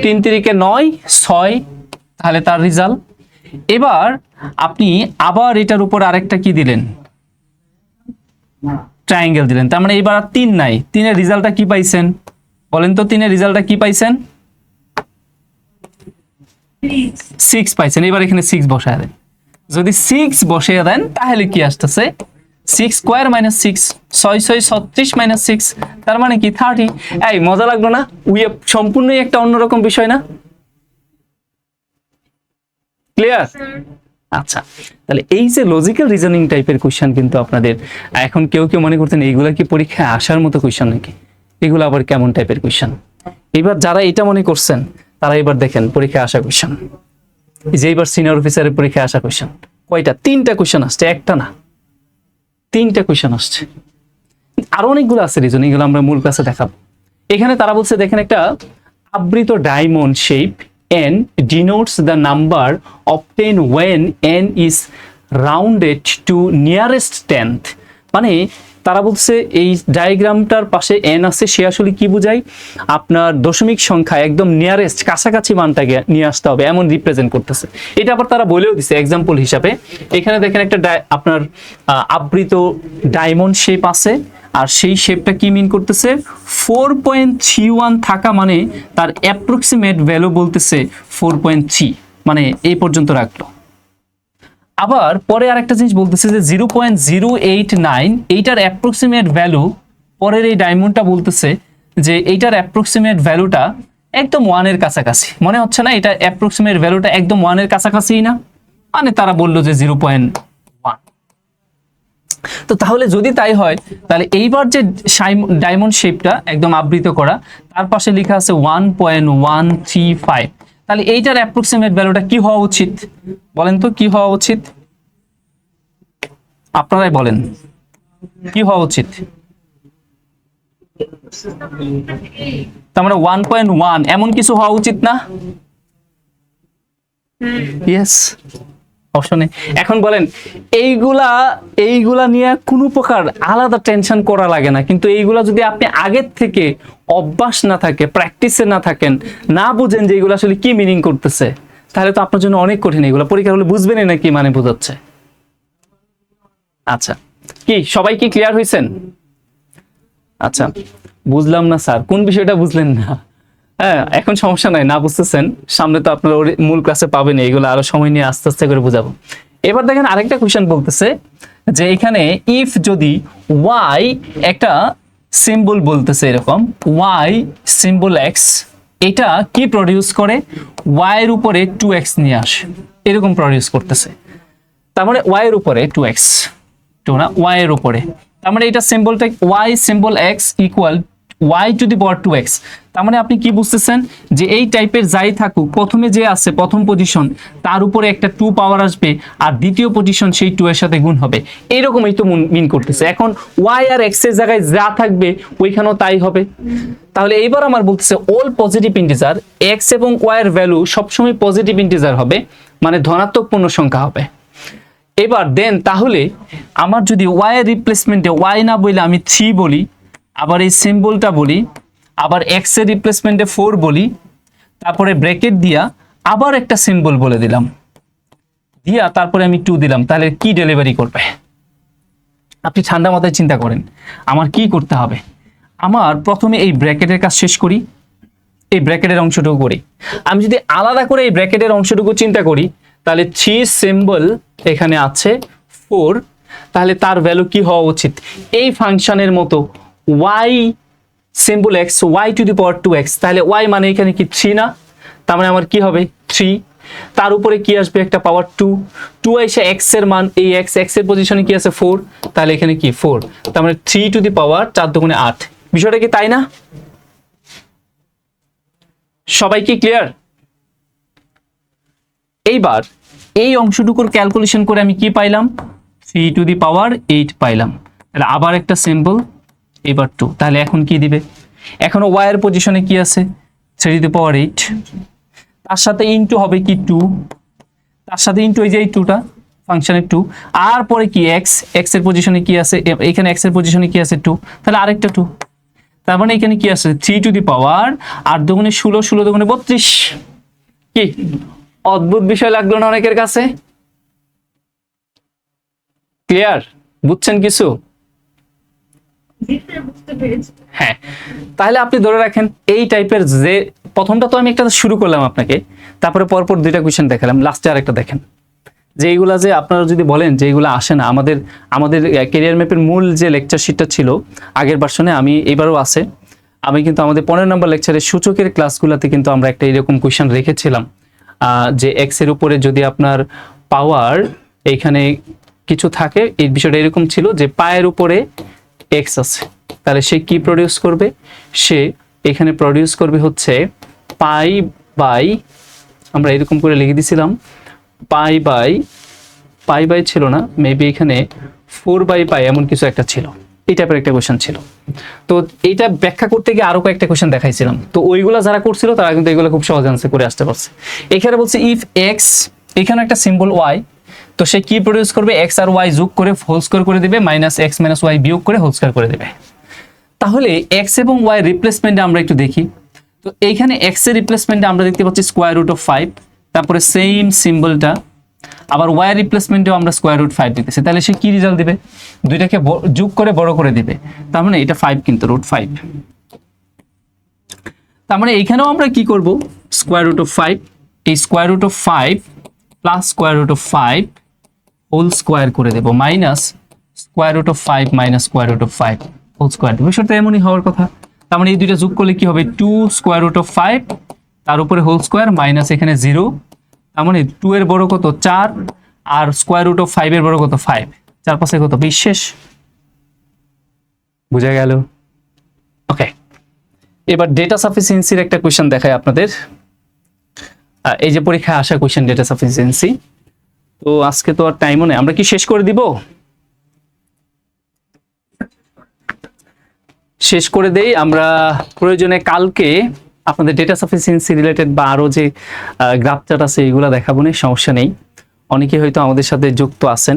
3 3 9, 6, তাহলে তার রেজাল্ট। এবার আপনি আবার এটার উপর আরেকটা কি দিলেন? ট্রায়াঙ্গেল দিলেন, তার মানে এবার আর 3 নাই। 3 এর রেজাল্টটা কি পাইছেন বলেন তো? 3 এর রেজাল্টটা কি পাইছেন? 6 পাইছেন। এবার এখানে 6 বসায় দেন। যদি 6 বসিয়ে দেন তাহলে কি আসতেছে? 6 স্কোয়ার মাইনাস 6, 6 6 36 মাইনাস 6, তার মানে কি 30। এই মজা লাগলো না? সম্পূর্ণই একটা অন্যরকম বিষয় না? ক্লিয়ার? আচ্ছা, তাহলে এই যে লজিক্যাল রিজনিং টাইপের কোশ্চেন কিন্তু আপনাদের এখন কেউ মনে করতেন এইগুলা কি পরীক্ষায় আসার মতো কোশ্চেন নাকি? এগুলো আবার কেমন টাইপের কোশ্চেন? এবার যারা এটা মনে করছেন তারা এবার দেখেন পরীক্ষায় আসা কোয়েশ্চেন, যে এইবার সিনিয়র অফিসারের পরীক্ষায় আসা কোয়েশ্চেন কয়টা, 3টা কোয়েশ্চেন আসছে, একটা না 3টা কোয়েশ্চেন আসছে। আরো অনেকগুলো আছে রিজন, এগুলো আমরা মূল ক্লাসে দেখাবো। এখানে তারা বলছে দেখেন একটা আবৃত diamond shape n denotes the number obtained when n is rounded to nearest tenth, মানে তারা বলছে এই ডায়াগ্রামটার পাশে n আছে, সে আসলে কি বোঝায়, আপনার দশমিক সংখ্যা একদম নিয়ারেস্ট কাছাকাছি মানটাকে নিয়ে আসতে হবে এমন রিপ্রেজেন্ট করতেছে। এটা আবার তারা বলেও দিছে এক্সাম্পল হিসাবে। এখানে দেখেন একটা আপনার আবৃত ডায়মন্ড শেপ আছে, আর সেই শেপটা কি মিন করতেছে, 4.31 থাকা মানে তার অ্যাপ্রক্সিমেট ভ্যালু বলতেছে 4.3, মানে এই পর্যন্ত রাখলো। আবার পরে আরেকটা জিনিস বলতেছে যে 0.089, এইটার অ্যাপ্রক্সিমেট ভ্যালু, পরের এই ডায়মন্ডটা বলতেছে যে এইটার অ্যাপ্রক্সিমেট ভ্যালুটা একদম 1 এর কাছাকাছি, মনে হচ্ছে না এটা অ্যাপ্রক্সিমেট ভ্যালুটা একদম 1 এর কাছাকাছিই না, মানে তারা বললো যে 0.1। তো তাহলে যদি তাই হয় তাহলে এইবার যে ডায়মন্ড শেপটা একদম আবৃত করা, তার পাশে লেখা আছে 1.135, তাহলে এইটার অ্যাপ্রক্সিমেট ভ্যালুটা কি হওয়া উচিত বলেন তো, কি হওয়া উচিত, আপনারাই বলেন কি হওয়া উচিত? তার মানে 1.1 এমন কিছু হওয়া উচিত না? ইয়েস, অপশনে। এখন বলেন এইগুলা নিয়ে কোনো প্রকার আলাদা টেনশন করা লাগে না, কিন্তু এইগুলা যদি আপনি আগের থেকে অভ্যাস না থাকে, প্র্যাকটিসে না থাকেন, না বুঝেন যে এইগুলো আসলে কি মিনিং করতেছে, তাহলে তো আপনার জন্য অনেক কঠিন। এগুলো পরীক্ষা হলে বুঝবেনই না কি মানে বোঝাচ্ছে। আচ্ছা, কি সবাই কি ক্লিয়ার হয়েছেন? আচ্ছা, বুঝলাম না স্যার, কোন বিষয়টা বুঝলেন না? হ্যাঁ, এখন সমস্যা নাই, না বুঝতেছেন, সামনে তো আপনার মূল ক্লাসে পাবেন, এগুলো আরো সময় নিয়ে আস্তে আস্তে করে বুঝাবো। এবার দেখেন আরেকটা কোশ্চেন বলতেছে যে এখানে ইফ যদি y একটা সিম্বল বলতেছে এরকম y সিম্বল x, এটা কি প্রডিউস করে, y এর উপরে 2x নিয়ে আসে, এরকম প্রডিউস করতেছে। তার মানে y এর উপরে 2x, তো না y এর উপরে, তার মানে এটা সিম্বলটা y symbol x equal y to the power 2x। তার মানে আপনি কি বুঝতেছেন যে এই টাইপের যাই থাকুক, প্রথমে যে আছে প্রথম পজিশন, তার উপরে একটা 2 পাওয়ার আসবে, আর দ্বিতীয় পজিশন সেই 2 এর সাথে গুণ হবে, এইরকমই তো মিন করতেছে। এখন y আর x এর জায়গায় যা থাকবে ওইখানেও তাই হবে। তাহলে এইবার আমার বলতেছে অল পজিটিভ ইন্টিজার, x এবং y এর ভ্যালু সবসময় পজিটিভ ইন্টিজার হবে, মানে ধনাত্মক পূর্ণ সংখ্যা হবে। এবার দেন তাহলে আমার যদি y এর রিপ্লেসমেন্টে y না বলে আমি 3 বলি, আবার এই সিম্বলটা বলি, আবার x এর রিপ্লেসমেন্টে 4 বলি, তারপরে ব্র্যাকেট দিয়া আবার একটা সিম্বল বলে দিলাম, দিয়া তারপরে আমি 2 দিলাম, তাহলে কি ডেলিভারি করবে? আপনি ঠান্ডা মাথায় চিন্তা করেন আমার কি করতে হবে। আমার প্রথমে এই ব্র্যাকেটের কাজ শেষ করি, এই ব্র্যাকেটের অংশটুকু করি। আমি যদি আলাদা করে এই ব্র্যাকেটের অংশটুকু চিন্তা করি, তাহলে 3 সিম্বল এখানে আছে 4, তাহলে তার ভ্যালু কি হওয়া উচিত, এই ফাংশনের মতো y symbol x y to the power 2x, তাহলে y মানে এখানে কি 3 না, তার মানে আমার কি হবে 3, তার উপরে কি আসবে একটা পাওয়ার 2 এসে x এর মান, এই x এর পজিশনে কি আছে 4, তাহলে এখানে কি 4, তার মানে 3 টু দি পাওয়ার 4 দুগুণে 8। বিষয়টা কি তাই না? সবাই কি ক্লিয়ার? এইবার এই অংশটুকুর ক্যালকুলেশন করে আমি কি পাইলাম, 3 টু দি পাওয়ার 8 পাইলাম। তাহলে আবার একটা সিম্বল, এবার 2, তাহলে এখন কি দিবে, এখনো y এর পজিশনে কি আছে 3 টু দি পাওয়ার 8, তার সাথে ইনটু হবে কি 2, তার সাথে ইনটু এই যে এই 2টা ফাংশনের 2, আর পরে কি x এর পজিশনে কি আছে, এখানে x এর পজিশনে কি আছে 2, তাহলে আরেকটা 2, তার মানে এখানে কি আছে 3 টু দি পাওয়ার 8 দুগুণে 16, 16 দুগুণে 32। কি অদ্ভুত বিষয় লাগলো না অনেকের কাছে? ক্লিয়ার, বুঝছেন কিছু? হ্যাঁ, তাহলে আপনি ধরে রাখেন এই টাইপের যে প্রথমটা তো আমি একটা শুরু করলাম আপনাকে, তারপরে পরপর 2টা কোশ্চেন দেখালাম, লাস্টে আরেকটা দেখেন। যে এইগুলা যে আপনারা যদি বলেন যে এইগুলো আসে না, আমাদের ক্যারিয়ার ম্যাপের মূল যে লেকচার শিটটা ছিল আগের ভার্সনে, আমি এবারও আছে, আমি কিন্তু আমাদের 15 নম্বর লেকচারের সূচকের ক্লাসগুলোতে কিন্তু আমরা একটা এরকম কোশ্চেন রেখেছিলাম যে এক্স এর উপরে যদি আপনার পাওয়ার এইখানে কিছু থাকে, এই বিষয়টা এরকম ছিল যে পায়ের উপরে এক্স আছে, তাহলে সে কি প্রডিউস করবে, সে এখানে প্রডিউস করবে হচ্ছে পাই বাই, আমরা এরকম করে লিখে দিছিলাম পাই বাই ছিল না, মেবি এখানে 4/পাই এমন কিছু একটা ছিল, এই টাইপের একটা কোয়েশ্চেন ছিল। তো এইটা ব্যাখ্যা করতে গিয়ে আরো কয়েকটা কোয়েশ্চেন দেখাইছিলাম, তো ওইগুলা যারা করছিল তারা কিন্তু এগুলো খুব সহজ আনসার করে আসতে পারছে। এখানে বলছে ইফ এক্স, এখানে একটা সিম্বল ওয়াই, তো সে কি প্রডিউস করবে, এক্স আর ওয়াই যোগ করে হোল স্কয়ার করে দিবে, মাইনাস এক্স মাইনাস ওয়াই বিয়োগ করে হোল স্কয়ার করে দিবে। তাহলে এক্স এবং ওয়াই রিপ্লেসমেন্টে আমরা একটু দেখি। তো এইখানে এক্স এর রিপ্লেসমেন্টে আমরা দেখতে পাচ্ছি √5, তারপরে সেম সিম্বলটা আবার ওয়াই রিপ্লেসমেন্টেও আমরা √5 দিতেছি, তাহলে সে কি রেজাল্ট দিবে, দুইটাকে যোগ করে বড় করে দিবে, তার মানে এটা 5 কিন্তু √5। তার মানে এইখানেও আমরা কি করব, √5, এই √5 প্লাস √5 হোল স্কয়ার করে দেব, মাইনাস √5 মাইনাস √5 হোল স্কয়ার দেব। বিষয়টা এমনই হওয়ার কথা। তার মানে এই দুইটা যোগ করলে কি হবে, 2 √5 তার উপরে হোল স্কয়ার মাইনাস এখানে 0, তার মানে 2 এর বড় কত 4 আর √5 এর বড় কত 5, 4 5 কত 20, শেষ। বুঝা গেল? ওকে, এবার ডেটা সাফিসিয়েন্সির একটা কোশ্চেন দেখাই আপনাদের। এই যে পরীক্ষায় আসা কোশ্চেন ডেটা সাফিসিয়েন্সি। তো আজকে তো আর টাইমও নেই, আমরা কি শেষ করে দিব? শেষ করে দেই আমরা, প্রয়োজনে কালকে আপনাদের ডেটা সাফিসিয়েন্সি রিলেটেড বা আরো যে গ্রাফ চার্ট আছে এগুলো দেখাবো না, সমস্যা নেই। অনেকে হয়তো আমাদের সাথে যুক্ত আছেন,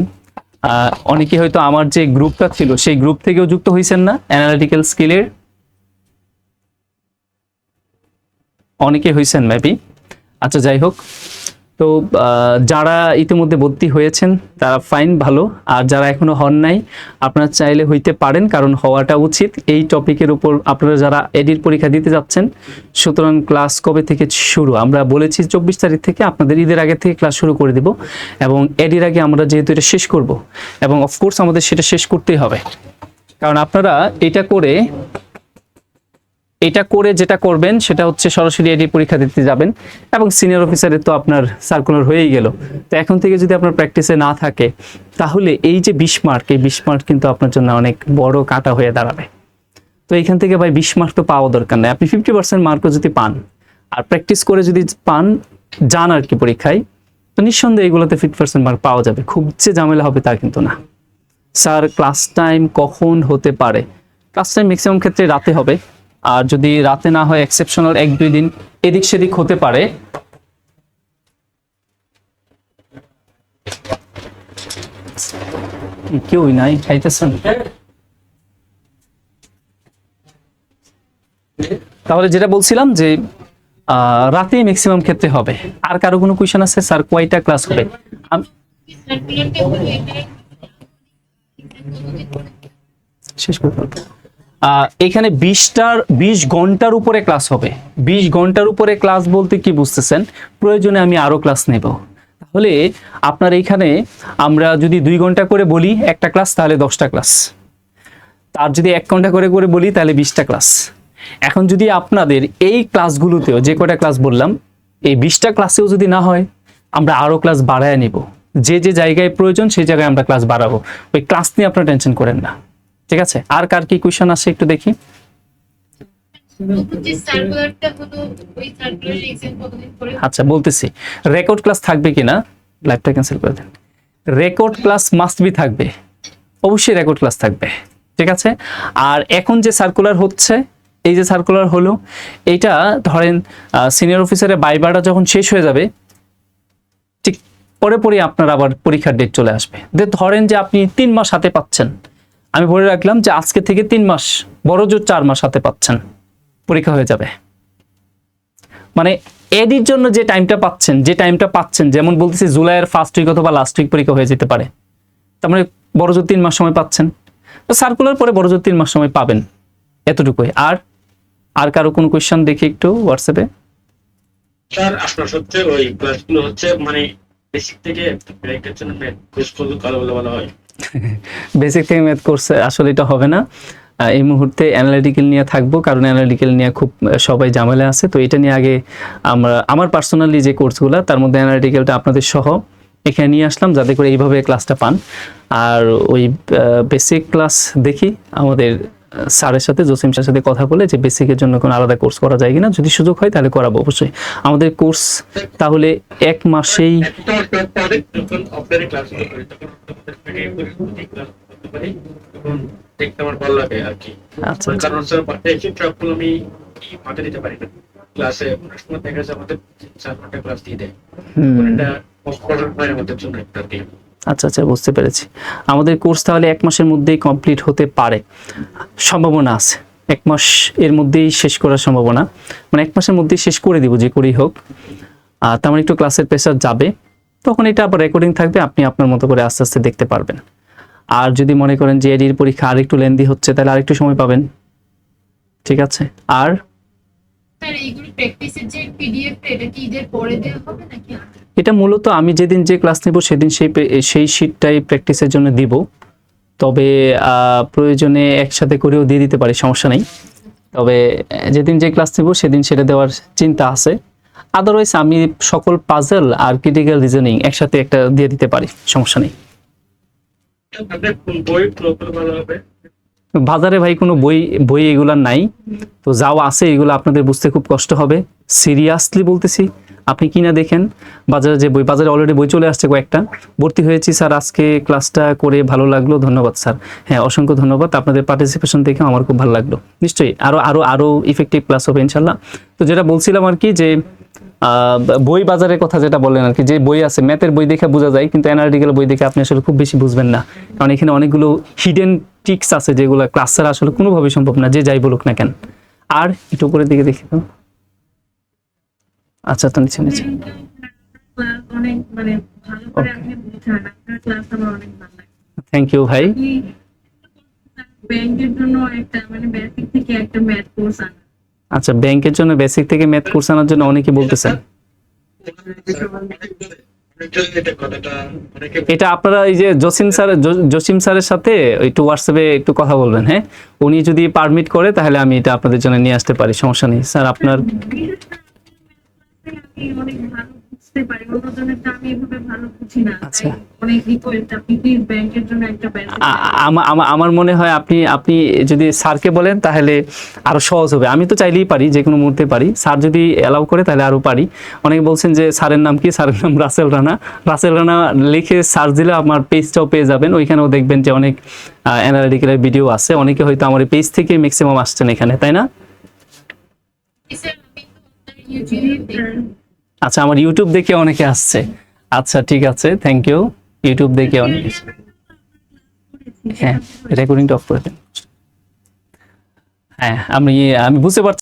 অনেকে হয়তো আমার যে গ্রুপটা ছিল সেই গ্রুপ থেকেও যুক্ত হয়েছেন না, অ্যানালিটিক্যাল স্কিলের অনেকে হয়েছেন মেবি। আচ্ছা যাই হোক, তো যারা ইতিমধ্যে ভর্তি হয়েছেন তারা ফাইন, ভালো। আর যারা এখনো হন নাই, আপনারা চাইলে হইতে পারেন, কারণ হওয়াটা উচিত। এই টপিকের উপর আপনারা যারা এডির পরীক্ষা দিতে যাচ্ছেন, সুতরাং ক্লাস কবে থেকে শুরু, আমরা বলেছি 24 তারিখ থেকে, আপনাদের ঈদের আগে থেকে ক্লাস শুরু করে দিব। এবং এডির আগে আমরা যেহেতু এটা শেষ করব, এবং অফকোর্স আমাদের সেটা শেষ করতেই হবে, কারণ আপনারা এটা করে যেটা করবেন সেটা হচ্ছে সরাসরি এডি পরীক্ষা দিতে যাবেন, এবং সিনিয়র অফিসারের তো আপনার সার্কুলার হয়েই গেল। তো এখন থেকে যদি আপনার প্র্যাকটিসে না থাকে, তাহলে এই যে 20 মার্ক, এই 20 মার্ক কিন্তু আপনার জন্য অনেক বড় কাটা হয়ে দাঁড়াবে। তো এইখান থেকে ভাই 20 মার্ক তো পাওয়া দরকার নেই, আপনি 50% মার্কও যদি পান আর প্র্যাকটিস করে যদি পান যান আর কি পরীক্ষায়, তো নিঃসন্দেহে এগুলোতে 50% মার্ক পাওয়া যাবে। খুব যে ঝামেলা হবে তা কিন্তু না। স্যার ক্লাস টাইম কখন হতে পারে? ক্লাস টাইম ম্যাক্সিমাম ক্ষেত্রে রাতে হবে, আর যদি রাতে না হয় এক্সেপশনাল 1-2 দিন এদিক সেদিক হতে পারে। কেউই নাই, খাইতেছেন? তাহলে যেটা বলছিলাম যে রাতে ম্যাক্সিমাম ক্ষেত্রে হবে। আর কারো কোনো কোয়েশ্চেন আছে? স্যার কয়টা ক্লাস হবে? শেষ করতে হবে। এখানে 20 ঘন্টার উপরে ক্লাস হবে। 20 ঘন্টার উপরে ক্লাস বলতে কি বুঝতেছেন? প্রয়োজনে আমি আরো ক্লাস নেব। তাহলে আপনার এইখানে আমরা যদি 2 ঘন্টা করে বলি একটা ক্লাস, তাহলে 10টা ক্লাস। আর যদি 1 ঘন্টা করে বলি তাহলে 20টা ক্লাস। এখন যদি আপনাদের এই ক্লাসগুলোতেও যে কয়টা ক্লাস বললাম, এই 20টা ক্লাসেও যদি না হয়, আমরা আরো ক্লাস বাড়ায় নিব। যে যে জায়গায় প্রয়োজন সেই জায়গায় আমরা ক্লাস বাড়াবো। ওই ক্লাস নিয়ে আপনারা টেনশন করেন না, ঠিক আছে? আর কার কি কোয়েশ্চেন আছে একটু দেখি। আচ্ছা বলতেছি, রেকর্ড ক্লাস থাকবে কিনা, লাইভটা ক্যান্সেল করে দেন। রেকর্ড ক্লাস মাস্ট বি থাকবে, অবশ্যই রেকর্ড ক্লাস থাকবে, ঠিক আছে? আর এখন যে সার্কুলার হচ্ছে, এই যে সার্কুলার হলো, এইটা ধরেন সিনিয়র অফিসারের বাইবাটা যখন শেষ হয়ে যাবে, ঠিক পরে আপনার আবার পরীক্ষার ডেট চলে আসবে। ধরেন যে আপনি 3 মাস হাতে পাচ্ছেন, আমি বলে রাখলাম যে আজকে থেকে 3 মাস, বড় জোর 4 মাস হাতে পাচ্ছেন, পরীক্ষা হয়ে যাবে। মানে এডির জন্য যে টাইমটা পাচ্ছেন, যেমন বলতেছি জুলাইয়ের ফার্স্ট উইক অথবা লাস্ট উইক পরীক্ষা হয়ে যেতে পারে, তার মানে বড় জোর 3 মাস সময় পাচ্ছেন। তো সার্কুলার পরে বড় জোর 3 মাস সময় পাবেন, এতটুকুই। আর কারো কোনো কোয়েশ্চেন দেখি একটু হোয়াটসঅ্যাপে। স্যার আপনার হচ্ছে ওই ক্লাসগুলো হচ্ছে মানে বেসিক থেকে ব্রেকের জন্য ম্যাথ কোর্স করলে ভালো হয়। বেসিক থেকে ম্যাথ কোর্স আসলে এটা হবে না, এই মুহূর্তে অ্যানালিটিক্যাল নিয়ে থাকবো, কারণ অ্যানালিটিক্যাল নিয়ে খুব সবাই ঝামেলা আছে। তো এটা নিয়ে আগে আমার পার্সোনালি যে কোর্সগুলো, তার মধ্যে অ্যানালিটিক্যালটা আপনাদের সহ এখানে নিয়ে আসলাম, যাতে করে এইভাবে ক্লাসটা পান। আর ওই বেসিক ক্লাস দেখি আমাদের স্যারের সাথে, জসিম স্যারের সাথে কথা বলে যে বেসিকের জন্য কোনো আলাদা কোর্স করা যায় কিনা, যদি সুযোগ হয় তাহলে করাবো অবশ্যই। আমাদের কোর্স তাহলে 1 মাসেই একটা step পরে যখন অফলাইনে ক্লাসগুলো করি তখন আপনাদের থেকে ক্লাস করতে পারি, তখন দেখতে আমার ভালো লাগে আর কি। আচ্ছা কারণ হচ্ছে এই ট্রাকগুলো আমি মাঠে দিতে পারি না ক্লাসে, অনেক সময় দেখা যায় আমাদের 4 ঘন্টা ক্লাস দিয়ে দেয়, হুম, এটা কষ্ট হয় আমাদের জন্য একটা আর কি। আচ্ছা আচ্ছা, বুঝতে পেরেছি। আমাদের কোর্স তাহলে 1 মাসের মধ্যেই কমপ্লিট হতে পারে, সম্ভাবনা আছে। 1 মাস এর মধ্যেই শেষ করার সম্ভাবনা, মানে 1 মাসের মধ্যেই শেষ করে দিব যে করেই হোক। তেমন একটু ক্লাসের প্রেশার যাবে, তখন এটা আবার রেকর্ডিং থাকবে, আপনি আপনার মতো করে আস্তে আস্তে দেখতে পারবেন। আর যদি মনে করেন যে এডির পরীক্ষা আরেকটু লেন্দি হচ্ছে, তাহলে আরেকটু সময় পাবেন, ঠিক আছে। আর স্যার এইগুলো প্র্যাকটিসের যে পিডিএফ এটা কি ঈদের পরে দেওয়া হবে নাকি আগে? এটা মূলত আমি যেদিন যে ক্লাস নেব সেদিন সেই শিটটাই প্র্যাকটিসের জন্য দিব, তবে প্রয়োজনে একসাথে করেও দিয়ে দিতে পারি, সমস্যা নেই। তবে যেদিন যে ক্লাস নেব সেদিন সেটা দেওয়ার চিন্তা আছে। আদারওয়াইজ আমি সকল পাজল আর ক্রিটিক্যাল রিজনিং একসাথে একটা দিয়ে দিতে পারি, সমস্যা নেই। আপনাদের কোন বই প্রকল্প ভালো হবে? বাজারে ভাই কোনো বই এগুলার নাই, তো যাও আছে এগুলো আপনাদের বুঝতে খুব কষ্ট হবে, সিরিয়াসলি বলতেছি। আপনি কিনা দেখেন বাজারে যে বই, বাজারে অলরেডি বই চলে আসছে কয়েকটা। ভর্তি হয়েছি স্যার, আজকে ক্লাসটা করে ভালো লাগলো, ধন্যবাদ স্যার। হ্যাঁ, অসংখ্য ধন্যবাদ, আপনাদের পার্টিসিপেশন দেখে আমার খুব ভালো লাগলো। নিশ্চয়ই আরো ইফেক্টিভ ক্লাস হবে ইনশাল্লাহ। তো যেটা বলছিলাম আর কি, যে বই বাজারের কথা যেটা বললেন আর কি, যে বই আছে ম্যাথের বই দেখে বোঝা যায়, কিন্তু অ্যানালিটিক্যাল বই দেখে আপনি আসলে খুব বেশি বুঝবেন না, কারণ এখানে অনেকগুলো হিডেন ট্রিক্স আছে যেগুলো ক্লাস ছাড়া আসলে কোনোভাবেই সম্ভব না, যে যাই বলুক না কেন। আর একটু উপরের দিকে দেখি তো, আচ্ছা তো নিচে নিচে, ক্লাস অনেক মানে ভালো করে আপনি বোঝান, আপনার ক্লাস আমার অনেক ভালো লাগে। থ্যাংক ইউ ভাই। আপনি ব্যাংকের জন্য একটা মানে বেসিক থেকে একটা ম্যাথ কোর্স আনা, আচ্ছা, ব্যাংকের জন্য বেসিক থেকে ম্যাথ কোর্স আনার জন্য অনেকে বলতেছেন, এটা কথাটা অনেকে এটা আপনারা এই যে জসিম স্যারের সাথে একটু হোয়াটসঅ্যাপে একটু কথা বলবেন, হ্যাঁ, উনি যদি পারমিট করে তাহলে আমি এটা আপনাদের জন্য নিয়ে আসতে পারি, সমস্যা নেই স্যার। আপনার বিশেষ করে আমি অনেক ভালো বুঝতে পারি, অন্যজনেরটা আমি এভাবে ভালো বুঝি না। আচ্ছা। তাই অনেক রিকোয়েস্ট, আপনি প্লিজ ব্যাংকের জন্য একটা বেসিক আমার মনে হয় আপনি যদি স্যারকে বলেন তাহলে আরো সহজ হবে। আমি তো চাইলেই পারি, যে কোনো মুহূর্তে পারি, স্যার যদি অ্যালাউ করে তাহলে আরো পারি। অনেকে বলছেন যে স্যারের নাম কি, স্যারের নাম রাসেল রানা লিখে সার্চ দিলে আমার পেজটাও পেয়ে যাবেন, ওইখানেও দেখবেন যে অনেক অ্যানালিটিক্যাল ভিডিও আছে। অনেকে হয়তো আমার পেজ থেকে ম্যাক্সিমাম আসছেন এখানে, তাই না? স্যার আমি তো আপনার ইউটিউবে দেখি। আচ্ছা, আমার ইউটিউব দেখে অনেকে আসছে, আচ্ছা ঠিক আছে, থ্যাংক ইউ। ইউটিউব দেখে অনেকে, হ্যাঁ রেকর্ডিংটা অফ করে দেন। হ্যাঁ, আমি বুঝতে পারছি।